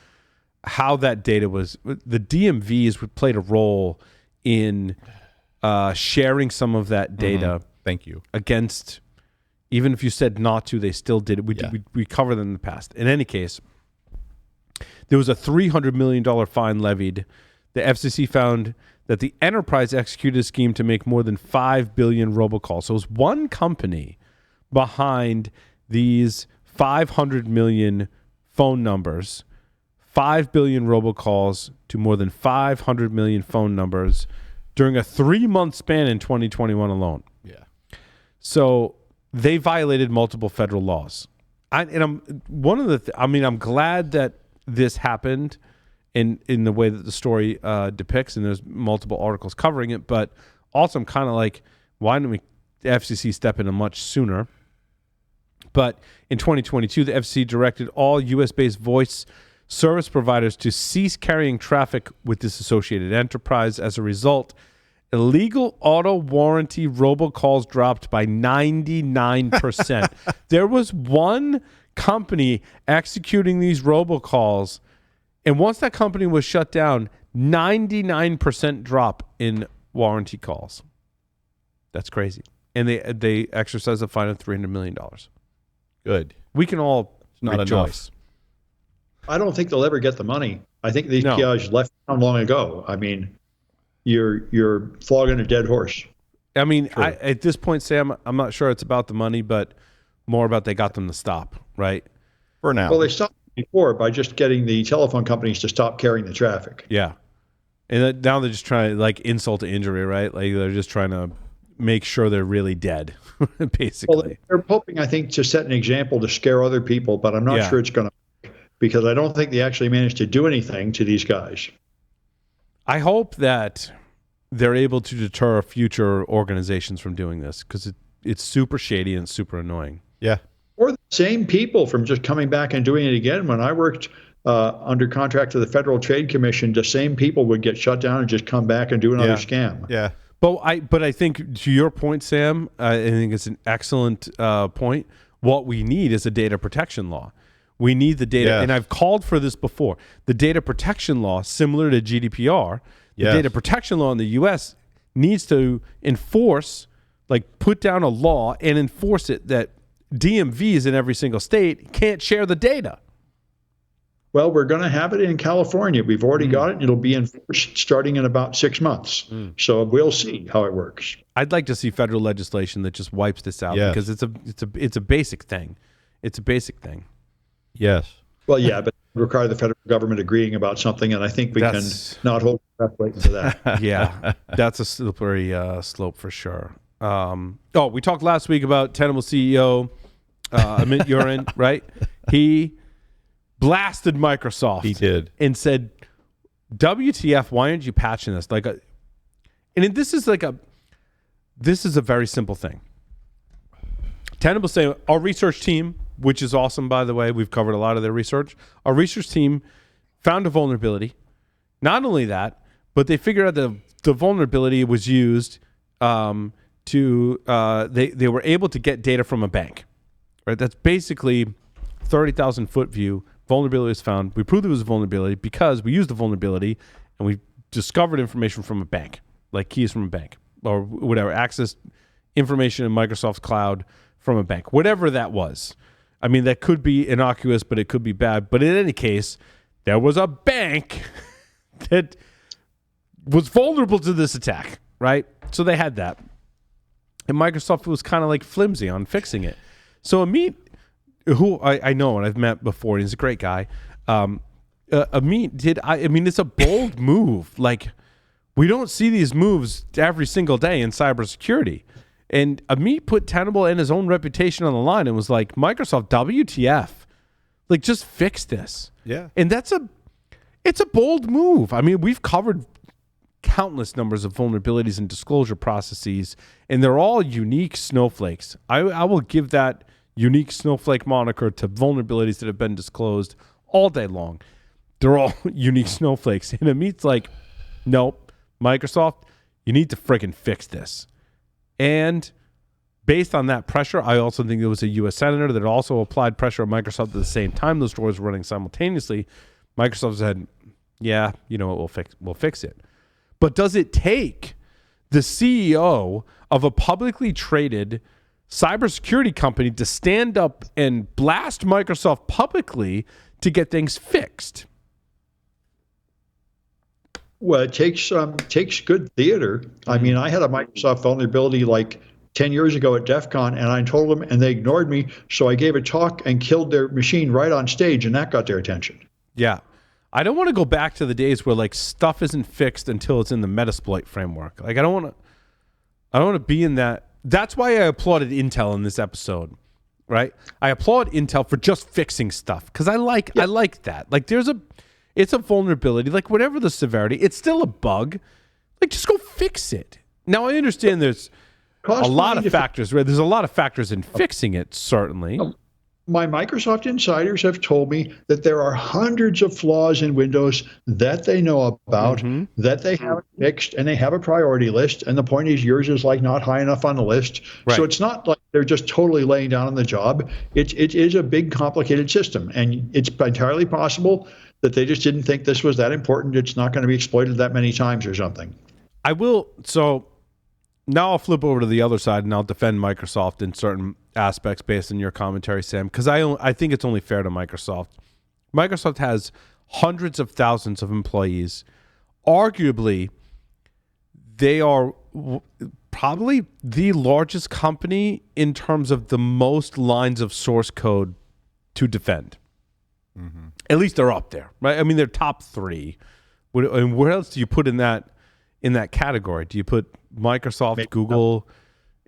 how that data was... The DMVs played a role in sharing some of that data. Thank you. Against... Even if you said not to, they still did it. We covered them in the past. In any case, there was a $300 million fine levied. The FCC found that the enterprise executed a scheme to make more than 5 billion robocalls. So it was one company behind these 500 million phone numbers, 5 billion robocalls to more than 500 million phone numbers during a 3-month span in 2021 alone. Yeah. So... they violated multiple federal laws. I'm glad that this happened in the way that the story depicts, and there's multiple articles covering it, but also I'm kind of like, why didn't the FCC step in much sooner? But in 2022, the FCC directed all U.S.-based voice service providers to cease carrying traffic with this associated enterprise. As a result, illegal auto warranty robocalls dropped by 99%. There was one company executing these robocalls, and once that company was shut down, 99% drop in warranty calls. That's crazy. And they exercised a fine of $300 million. Good. We can all not rejoice. Enough. I don't think they'll ever get the money. I think these PIs left town long ago. I mean... You're flogging a dead horse. I mean, at this point, Sam, I'm not sure it's about the money, but more about they got them to stop, right? For now. Well, they stopped before by just getting the telephone companies to stop carrying the traffic. Yeah. And now they're just trying to, like, insult to injury, right? Like, they're just trying to make sure they're really dead, basically. Well, they're hoping, I think, to set an example to scare other people, but I'm not sure it's going to work because I don't think they actually managed to do anything to these guys. I hope that they're able to deter future organizations from doing this because it's super shady and super annoying. Yeah. Or the same people from just coming back and doing it again. When I worked under contract to the Federal Trade Commission, the same people would get shut down and just come back and do another scam. Yeah. But I think to your point, Sam, I think it's an excellent point. What we need is a data protection law. We need the data, and I've called for this before. The data protection law, similar to GDPR, the data protection law in the U.S. needs to enforce, like put down a law and enforce it that DMVs in every single state can't share the data. Well, we're going to have it in California. We've already got it. It'll be enforced starting in about 6 months. So we'll see how it works. I'd like to see federal legislation that just wipes this out because it's a basic thing. It's a basic thing. Yes. Well, yeah, but it require the federal government agreeing about something, and I think we can not hold our breath waiting for that. Yeah, that's a slippery slope for sure. We talked last week about Tenable CEO Amit Urine, right? He blasted Microsoft. He did. And said, WTF? Why aren't you patching this? This is a very simple thing. Tenable saying our research team, which is awesome, by the way, we've covered a lot of their research. Our research team found a vulnerability. Not only that, but they figured out that the vulnerability was used they were able to get data from a bank. Right? That's basically 30,000 foot view. Vulnerability was found. We proved it was a vulnerability because we used the vulnerability and we discovered information from a bank, like keys from a bank or whatever, access information in Microsoft's cloud from a bank, whatever that was. I mean, that could be innocuous, but it could be bad. But in any case, there was a bank that was vulnerable to this attack, right? So they had that. And Microsoft was kind of like flimsy on fixing it. So Amit, who I know and I've met before, and he's a great guy. Amit it's a bold move. Like, we don't see these moves every single day in cybersecurity. And Amit put Tenable and his own reputation on the line and was like, Microsoft, WTF? Like, just fix this. Yeah. And it's a bold move. I mean, we've covered countless numbers of vulnerabilities and disclosure processes, and they're all unique snowflakes. I will give that unique snowflake moniker to vulnerabilities that have been disclosed all day long. They're all unique snowflakes. And Amit's like, nope, Microsoft, you need to friggin' fix this. And based on that pressure, I also think there was a U.S. senator that also applied pressure on Microsoft at the same time. Those stories were running simultaneously. Microsoft said, yeah, you know what, we'll fix it. But does it take the CEO of a publicly traded cybersecurity company to stand up and blast Microsoft publicly to get things fixed? Well, it takes good theater. I mean, I had a Microsoft vulnerability like 10 years ago at DEF CON, and I told them, and they ignored me. So I gave a talk and killed their machine right on stage, and that got their attention. Yeah. I don't want to go back to the days where like stuff isn't fixed until it's in the Metasploit framework. Like, I don't want to be in that. That's why I applauded Intel in this episode, right? I applaud Intel for just fixing stuff because I like that. Like, it's a vulnerability, like whatever the severity, it's still a bug. Like, just go fix it. Now, I understand there's a lot of factors, right? There's a lot of factors in fixing it, certainly. My Microsoft insiders have told me that there are hundreds of flaws in Windows that they know about, that they haven't fixed, and they have a priority list. And the point is, yours is like not high enough on the list. Right. So it's not like they're just totally laying down on the job. It is a big, complicated system. And it's entirely possible that they just didn't think this was that important. It's not going to be exploited that many times or something. So now I'll flip over to the other side and I'll defend Microsoft in certain aspects based on your commentary, Sam, because I think it's only fair to Microsoft. Microsoft has hundreds of thousands of employees. Arguably, they are probably the largest company in terms of the most lines of source code to defend. Mm-hmm. At least they're up there, right? I mean, they're top three. And where else do you put in that category? Do you put Microsoft, maybe Google,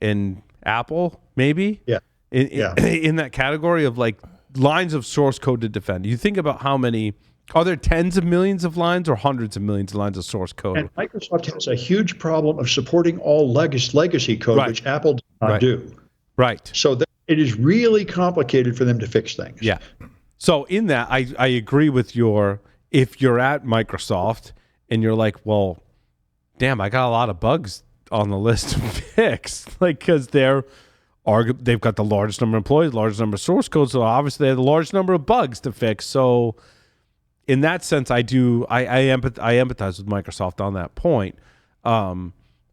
and Apple, maybe? Yeah. In that category of like lines of source code to defend. You think about how many, are there tens of millions of lines or hundreds of millions of lines of source code? And Microsoft has a huge problem of supporting all legacy code, which Apple does not do. Right. So it is really complicated for them to fix things. Yeah. So in that, I agree with if you're at Microsoft and you're like, well, damn, I got a lot of bugs on the list to fix, like, because they've got the largest number of employees, largest number of source codes, so obviously they have the largest number of bugs to fix. So in that sense, I empathize with Microsoft on that point.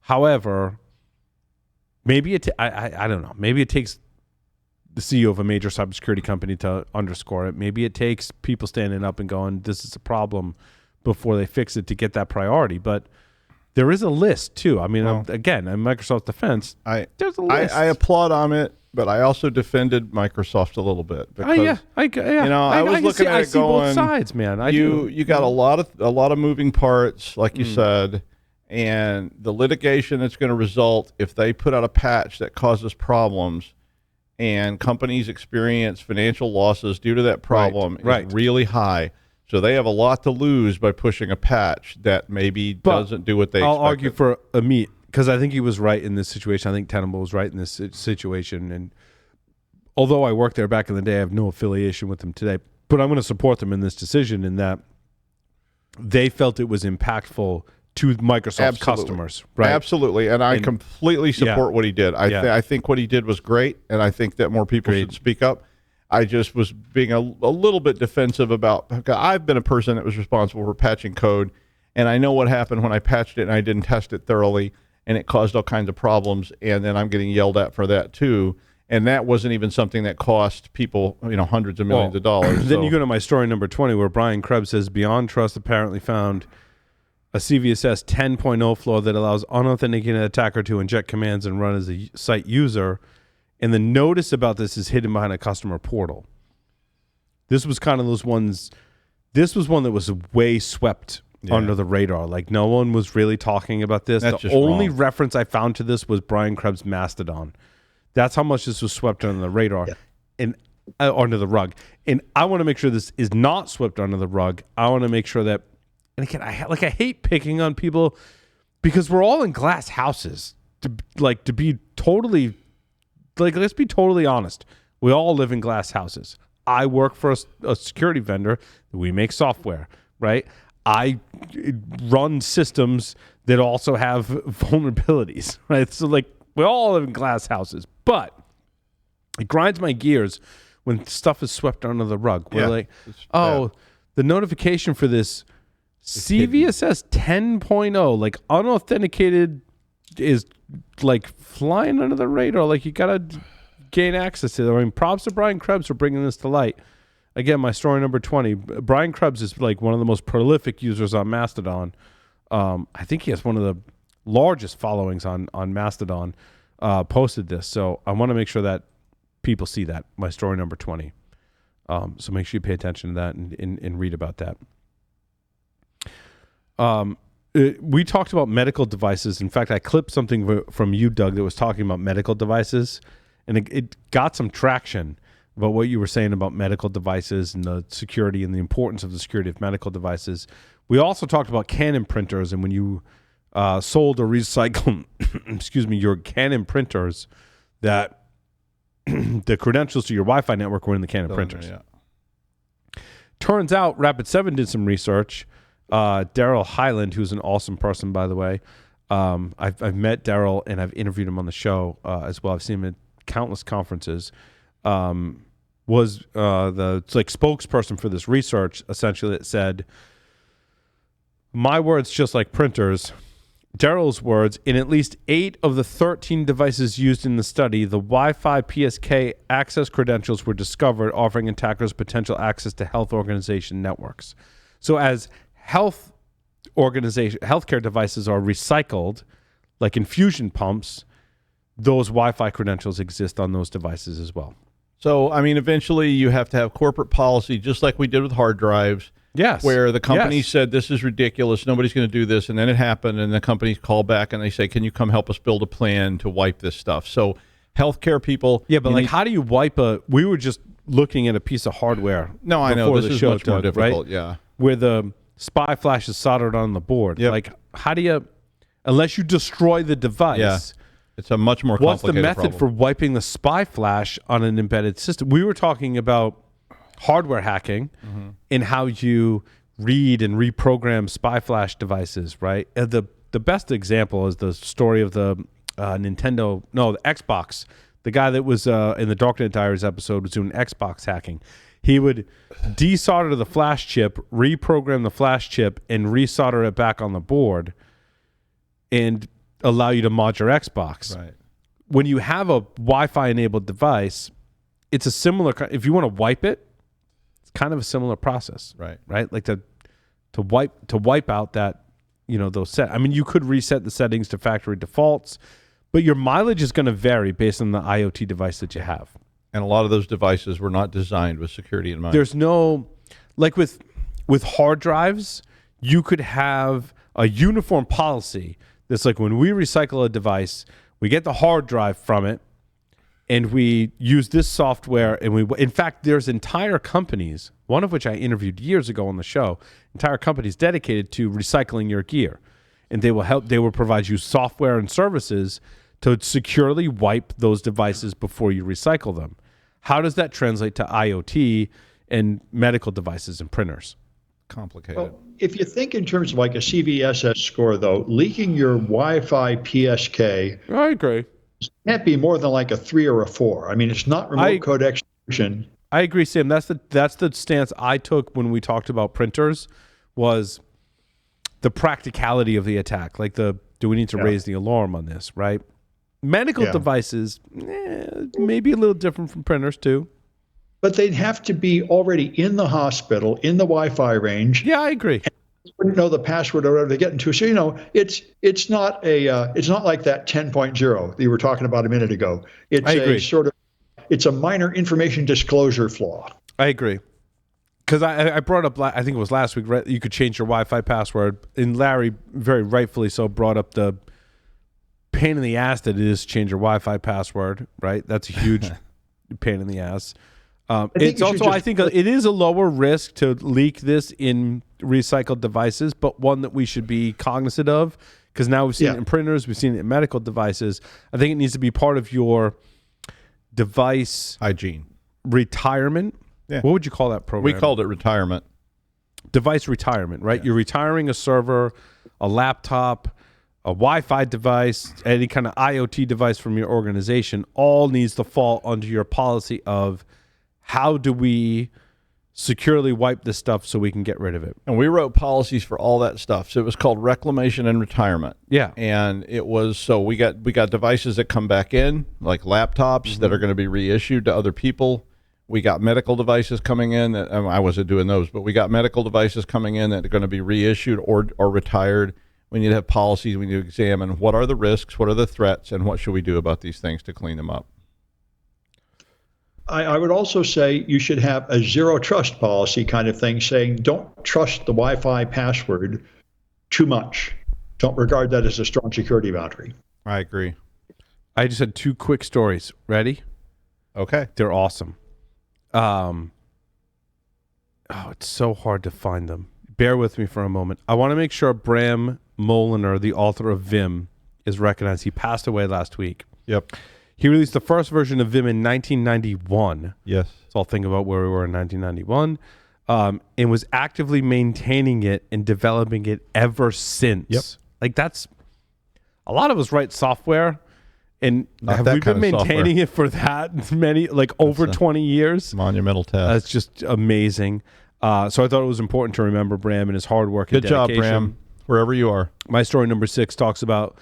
However, maybe I don't know. Maybe it takes the CEO of a major cybersecurity company to underscore it. Maybe it takes people standing up and going, this is a problem, before they fix it to get that priority. But there is a list, too. I mean, again, in Microsoft's defense, there's a list. I applaud Amit, but I also defended Microsoft a little bit. Because, I was looking at it going, both sides, man. You got a lot of moving parts, like you said, and the litigation that's going to result if they put out a patch that causes problems and companies experience financial losses due to that problem is really high. So they have a lot to lose by pushing a patch that maybe doesn't do what they expected. I'll argue for Amit, because I think he was right in this situation. I think Tenable was right in this situation. And although I worked there back in the day, I have no affiliation with them today. But I'm going to support them in this decision in that they felt it was impactful to Microsoft's customers. Right? Absolutely. And I completely support what he did. I think what he did was great, and I think that more people should speak up. I just was being a little bit defensive about, I've been a person that was responsible for patching code, and I know what happened when I patched it and I didn't test it thoroughly, and it caused all kinds of problems, and then I'm getting yelled at for that too. And that wasn't even something that cost people, hundreds of millions of dollars. Then you go to my story number 20, where Brian Krebs says, Beyond Trust apparently found a CVSS 10.0 flaw that allows unauthenticated attacker to inject commands and run as a site user. And the notice about this is hidden behind a customer portal. This was kind of those ones. This was one that was way swept under the radar. Like, no one was really talking about this. That's the only reference I found to this was Brian Krebs' Mastodon. That's how much this was swept under the radar and under the rug. And I want to make sure this is not swept under the rug. I want to make sure that, and again, I hate picking on people because we're all in glass houses. To be totally, let's be totally honest. We all live in glass houses. I work for a security vendor. We make software, right? I run systems that also have vulnerabilities, right? So we all live in glass houses, but it grinds my gears when stuff is swept under the rug. We're the notification for this CVSS 10.0, unauthenticated, is flying under the radar. You got to gain access to it. I mean, props to Brian Krebs for bringing this to light. Again, my story number 20. Brian Krebs is one of the most prolific users on Mastodon. I think he has one of the largest followings on Mastodon. Posted this, so I want to make sure that people see that. My story number 20. So make sure you pay attention to that and read about that. We talked about medical devices. In fact, I clipped something from you, Doug, that was talking about medical devices, and it got some traction about what you were saying about medical devices and the security and the importance of the security of medical devices. We also talked about Canon printers, and when you sold or recycled, your Canon printers, that the credentials to your Wi-Fi network were in the Canon printers. Turns out Rapid7 did some research. Daryl Highland, who's an awesome person, by the way. I've met Daryl and I've interviewed him on the show as well. I've seen him at countless conferences. Was the spokesperson for this research, essentially, that said, my words just like printers. Daryl's words, in at least 8 of the 13 devices used in the study, the Wi-Fi PSK access credentials were discovered, offering attackers potential access to health organization networks. So as healthcare devices are recycled, like infusion pumps, those Wi-Fi credentials exist on those devices as well. So, I mean, eventually you have to have corporate policy, just like we did with hard drives. Yes. Where the company said, this is ridiculous, nobody's going to do this, and then it happened, and the companies call back and they say, can you come help us build a plan to wipe this stuff? So healthcare people... Yeah, but how do you wipe we were just looking at a piece of hardware. No, I know. This is much more difficult, right? Where the spy flash is soldered on the board. Yep. How do you... Unless you destroy the device... It's a much more complicated What's the method for wiping the spy flash on an embedded system? We were talking about hardware hacking and how you read and reprogram spy flash devices, right? The best example is the story of the the Xbox. The guy that was in the Darknet Diaries episode was doing Xbox hacking. He would desolder the flash chip, reprogram the flash chip, and resolder it back on the board and allow you to mod your Xbox. Right. When you have a Wi-Fi enabled device, it's a similar. If you want to wipe it, it's kind of a similar process. Right. Like to wipe out that those set. I mean, you could reset the settings to factory defaults, but your mileage is going to vary based on the IoT device that you have. And a lot of those devices were not designed with security in mind. There's no with hard drives, you could have a uniform policy. It's like when we recycle a device, we get the hard drive from it, And we use this software, and in fact, there's entire companies, one of which I interviewed years ago on the show, entire companies dedicated to recycling your gear. And they will provide you software and services to securely wipe those devices before you recycle them. How does that translate to IoT and medical devices and printers? Complicated. Well, if you think in terms of like a CVSS score, though, leaking your Wi-Fi PSK, I agree, can't be more than like a 3 or a 4. I mean, it's not remote code execution. I agree, Sam. That's the stance I took when we talked about printers, was the practicality of the attack. Like do we need to raise the alarm on this, right? Medical devices, maybe a little different from printers too. But they'd have to be already in the hospital, in the Wi-Fi range. Yeah, I agree. Wouldn't know the password or whatever they get into. So, it's not like that 10.0 that you were talking about a minute ago. It's a minor information disclosure flaw. I agree. Because I brought up, I think it was last week, right, you could change your Wi-Fi password. And Larry, very rightfully so, brought up the pain in the ass that it is to change your Wi-Fi password, right? That's a huge pain in the ass. It's also, I think, it is a lower risk to leak this in recycled devices, but one that we should be cognizant of, because now we've seen it in printers, we've seen it in medical devices. I think it needs to be part of your device hygiene retirement. Yeah. What would you call that program? We called it retirement. Device retirement, right? Yeah. You're retiring a server, a laptop, a Wi-Fi device, any kind of IoT device from your organization, all needs to fall under your policy of how do we securely wipe this stuff so we can get rid of it. And we wrote policies for all that stuff. So it was called reclamation and retirement. Yeah. And it was, so we got devices that come back in, like laptops that are going to be reissued to other people. We got medical devices coming in that, I wasn't doing those, but we got medical devices coming in that are going to be reissued or retired. We need to have policies. We need to examine what are the risks, what are the threats, and what should we do about these things to clean them up. I would also say you should have a zero trust policy kind of thing, saying don't trust the Wi-Fi password too much. Don't regard that as a strong security boundary. I agree. I just had 2 quick stories. Ready? Okay. They're awesome. It's so hard to find them. Bear with me for a moment. I want to make sure Bram Moliner, the author of Vim, is recognized. He passed away last week. Yep. He released the first version of Vim in 1991. Yes. So I'll think about where we were in 1991. And was actively maintaining it and developing it ever since. Yep. Like that's, a lot of us write software, and have we been maintaining it for that many, like over 20 years? Monumental task. That's just amazing. So I thought it was important to remember Bram and his hard work and dedication. Good job, Bram, wherever you are. My story number 6 talks about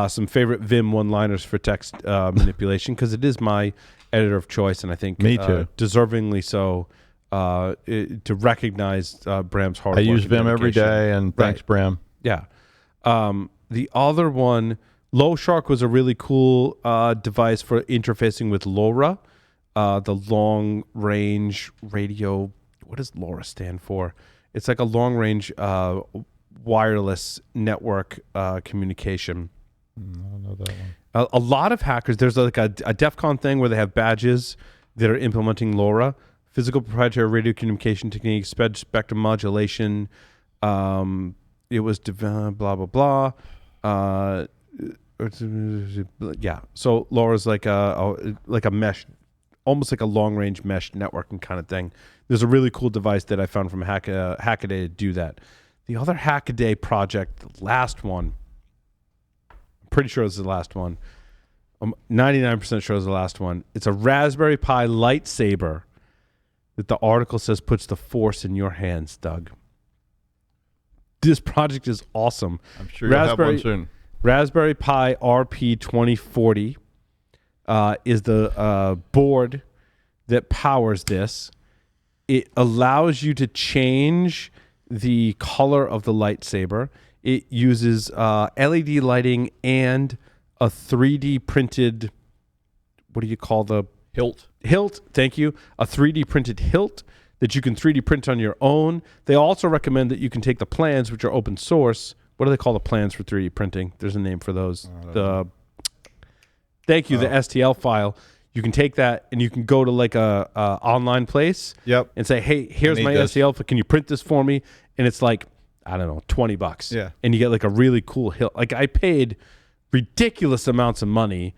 some favorite Vim one-liners for text manipulation, because it is my editor of choice, and I think me too, deservingly so, to recognize Bram's hard work. I use Vim every day, and thanks, Bram. Yeah. The other one, LowShark, was a really cool device for interfacing with LoRa, the long-range radio. What does LoRa stand for? It's like a long-range wireless network communication. I don't know that one. A lot of hackers, there's like a DEF CON thing where they have badges that are implementing LoRa, physical proprietary radio communication techniques, spectrum modulation. It was blah, blah, blah. Yeah. So LoRa's like a mesh, almost like a long-range mesh networking kind of thing. There's a really cool device that I found from Hackaday to do that. The other Hackaday project, the last one, I'm pretty sure it's the last one. I'm 99% sure it's the last one. It's a Raspberry Pi lightsaber that the article says puts the force in your hands, Doug. This project is awesome. I'm sure you'll have one soon. Raspberry Pi RP 2040 is the board that powers this. It allows you to change the color of the lightsaber. It uses LED lighting and a 3D printed, what do you call the hilt? Hilt, thank you. A 3D printed hilt that you can 3D print on your own. They also recommend that you can take the plans, which are open source. What do they call the plans for 3D printing? There's a name for those. The STL file. You can take that and you can go to like a online place. Yep. And say, hey, here's my SEL. Can you print this for me? And it's like, I don't know, $20. Yeah. And you get like a really cool hilt. Like I paid ridiculous amounts of money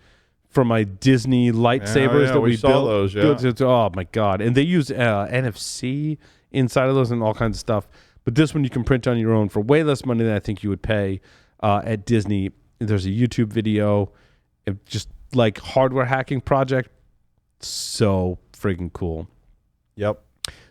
for my Disney lightsabers that we saw built. those, yeah. Oh my God. And they use NFC inside of those and all kinds of stuff. But this one you can print on your own for way less money than I think you would pay at Disney. There's a YouTube video, just like hardware hacking project. So friggin' cool. Yep.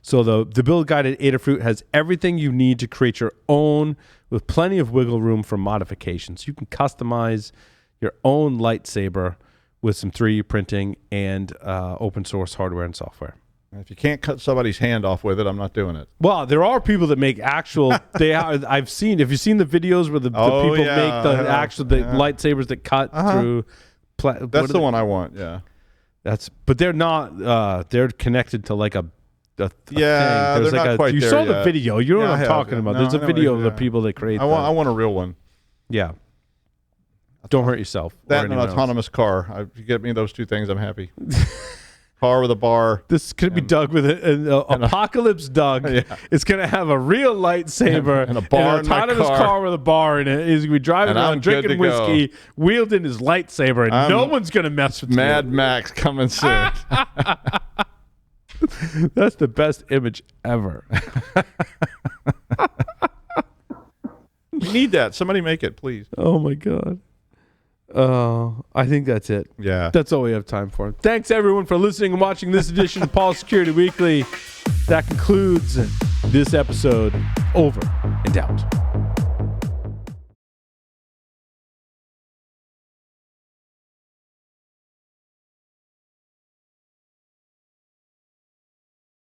So the build guide at Adafruit has everything you need to create your own with plenty of wiggle room for modifications. You can customize your own lightsaber with some 3D printing and open source hardware and software. If you can't cut somebody's hand off with it, I'm not doing it. Well, there are people that make actual. I've seen. Have you seen the videos where the people make the actual lightsabers that cut through? That's the one I want. Yeah. But they're not. They're connected to like a thing. There's like not quite you there saw yet. the video. You know what I'm talking about. No, There's a video of the people that create. I want a real one. Yeah. Don't hurt yourself. That and an autonomous car. If you get me those two things, I'm happy. Car with a bar. This could be Doug with an apocalypse Doug. Yeah. It's going to have a real lightsaber and a bar and an autonomous car with a bar in it. He's going to be driving around drinking whiskey, wielding his lightsaber, and no one's going to mess with Mad Max coming soon. That's the best image ever. We need that. Somebody make it, please. Oh, my God. I think that's it. Yeah. That's all we have time for. Thanks, everyone, for listening and watching this edition of Paul's Security Weekly. That concludes this episode. Over and out.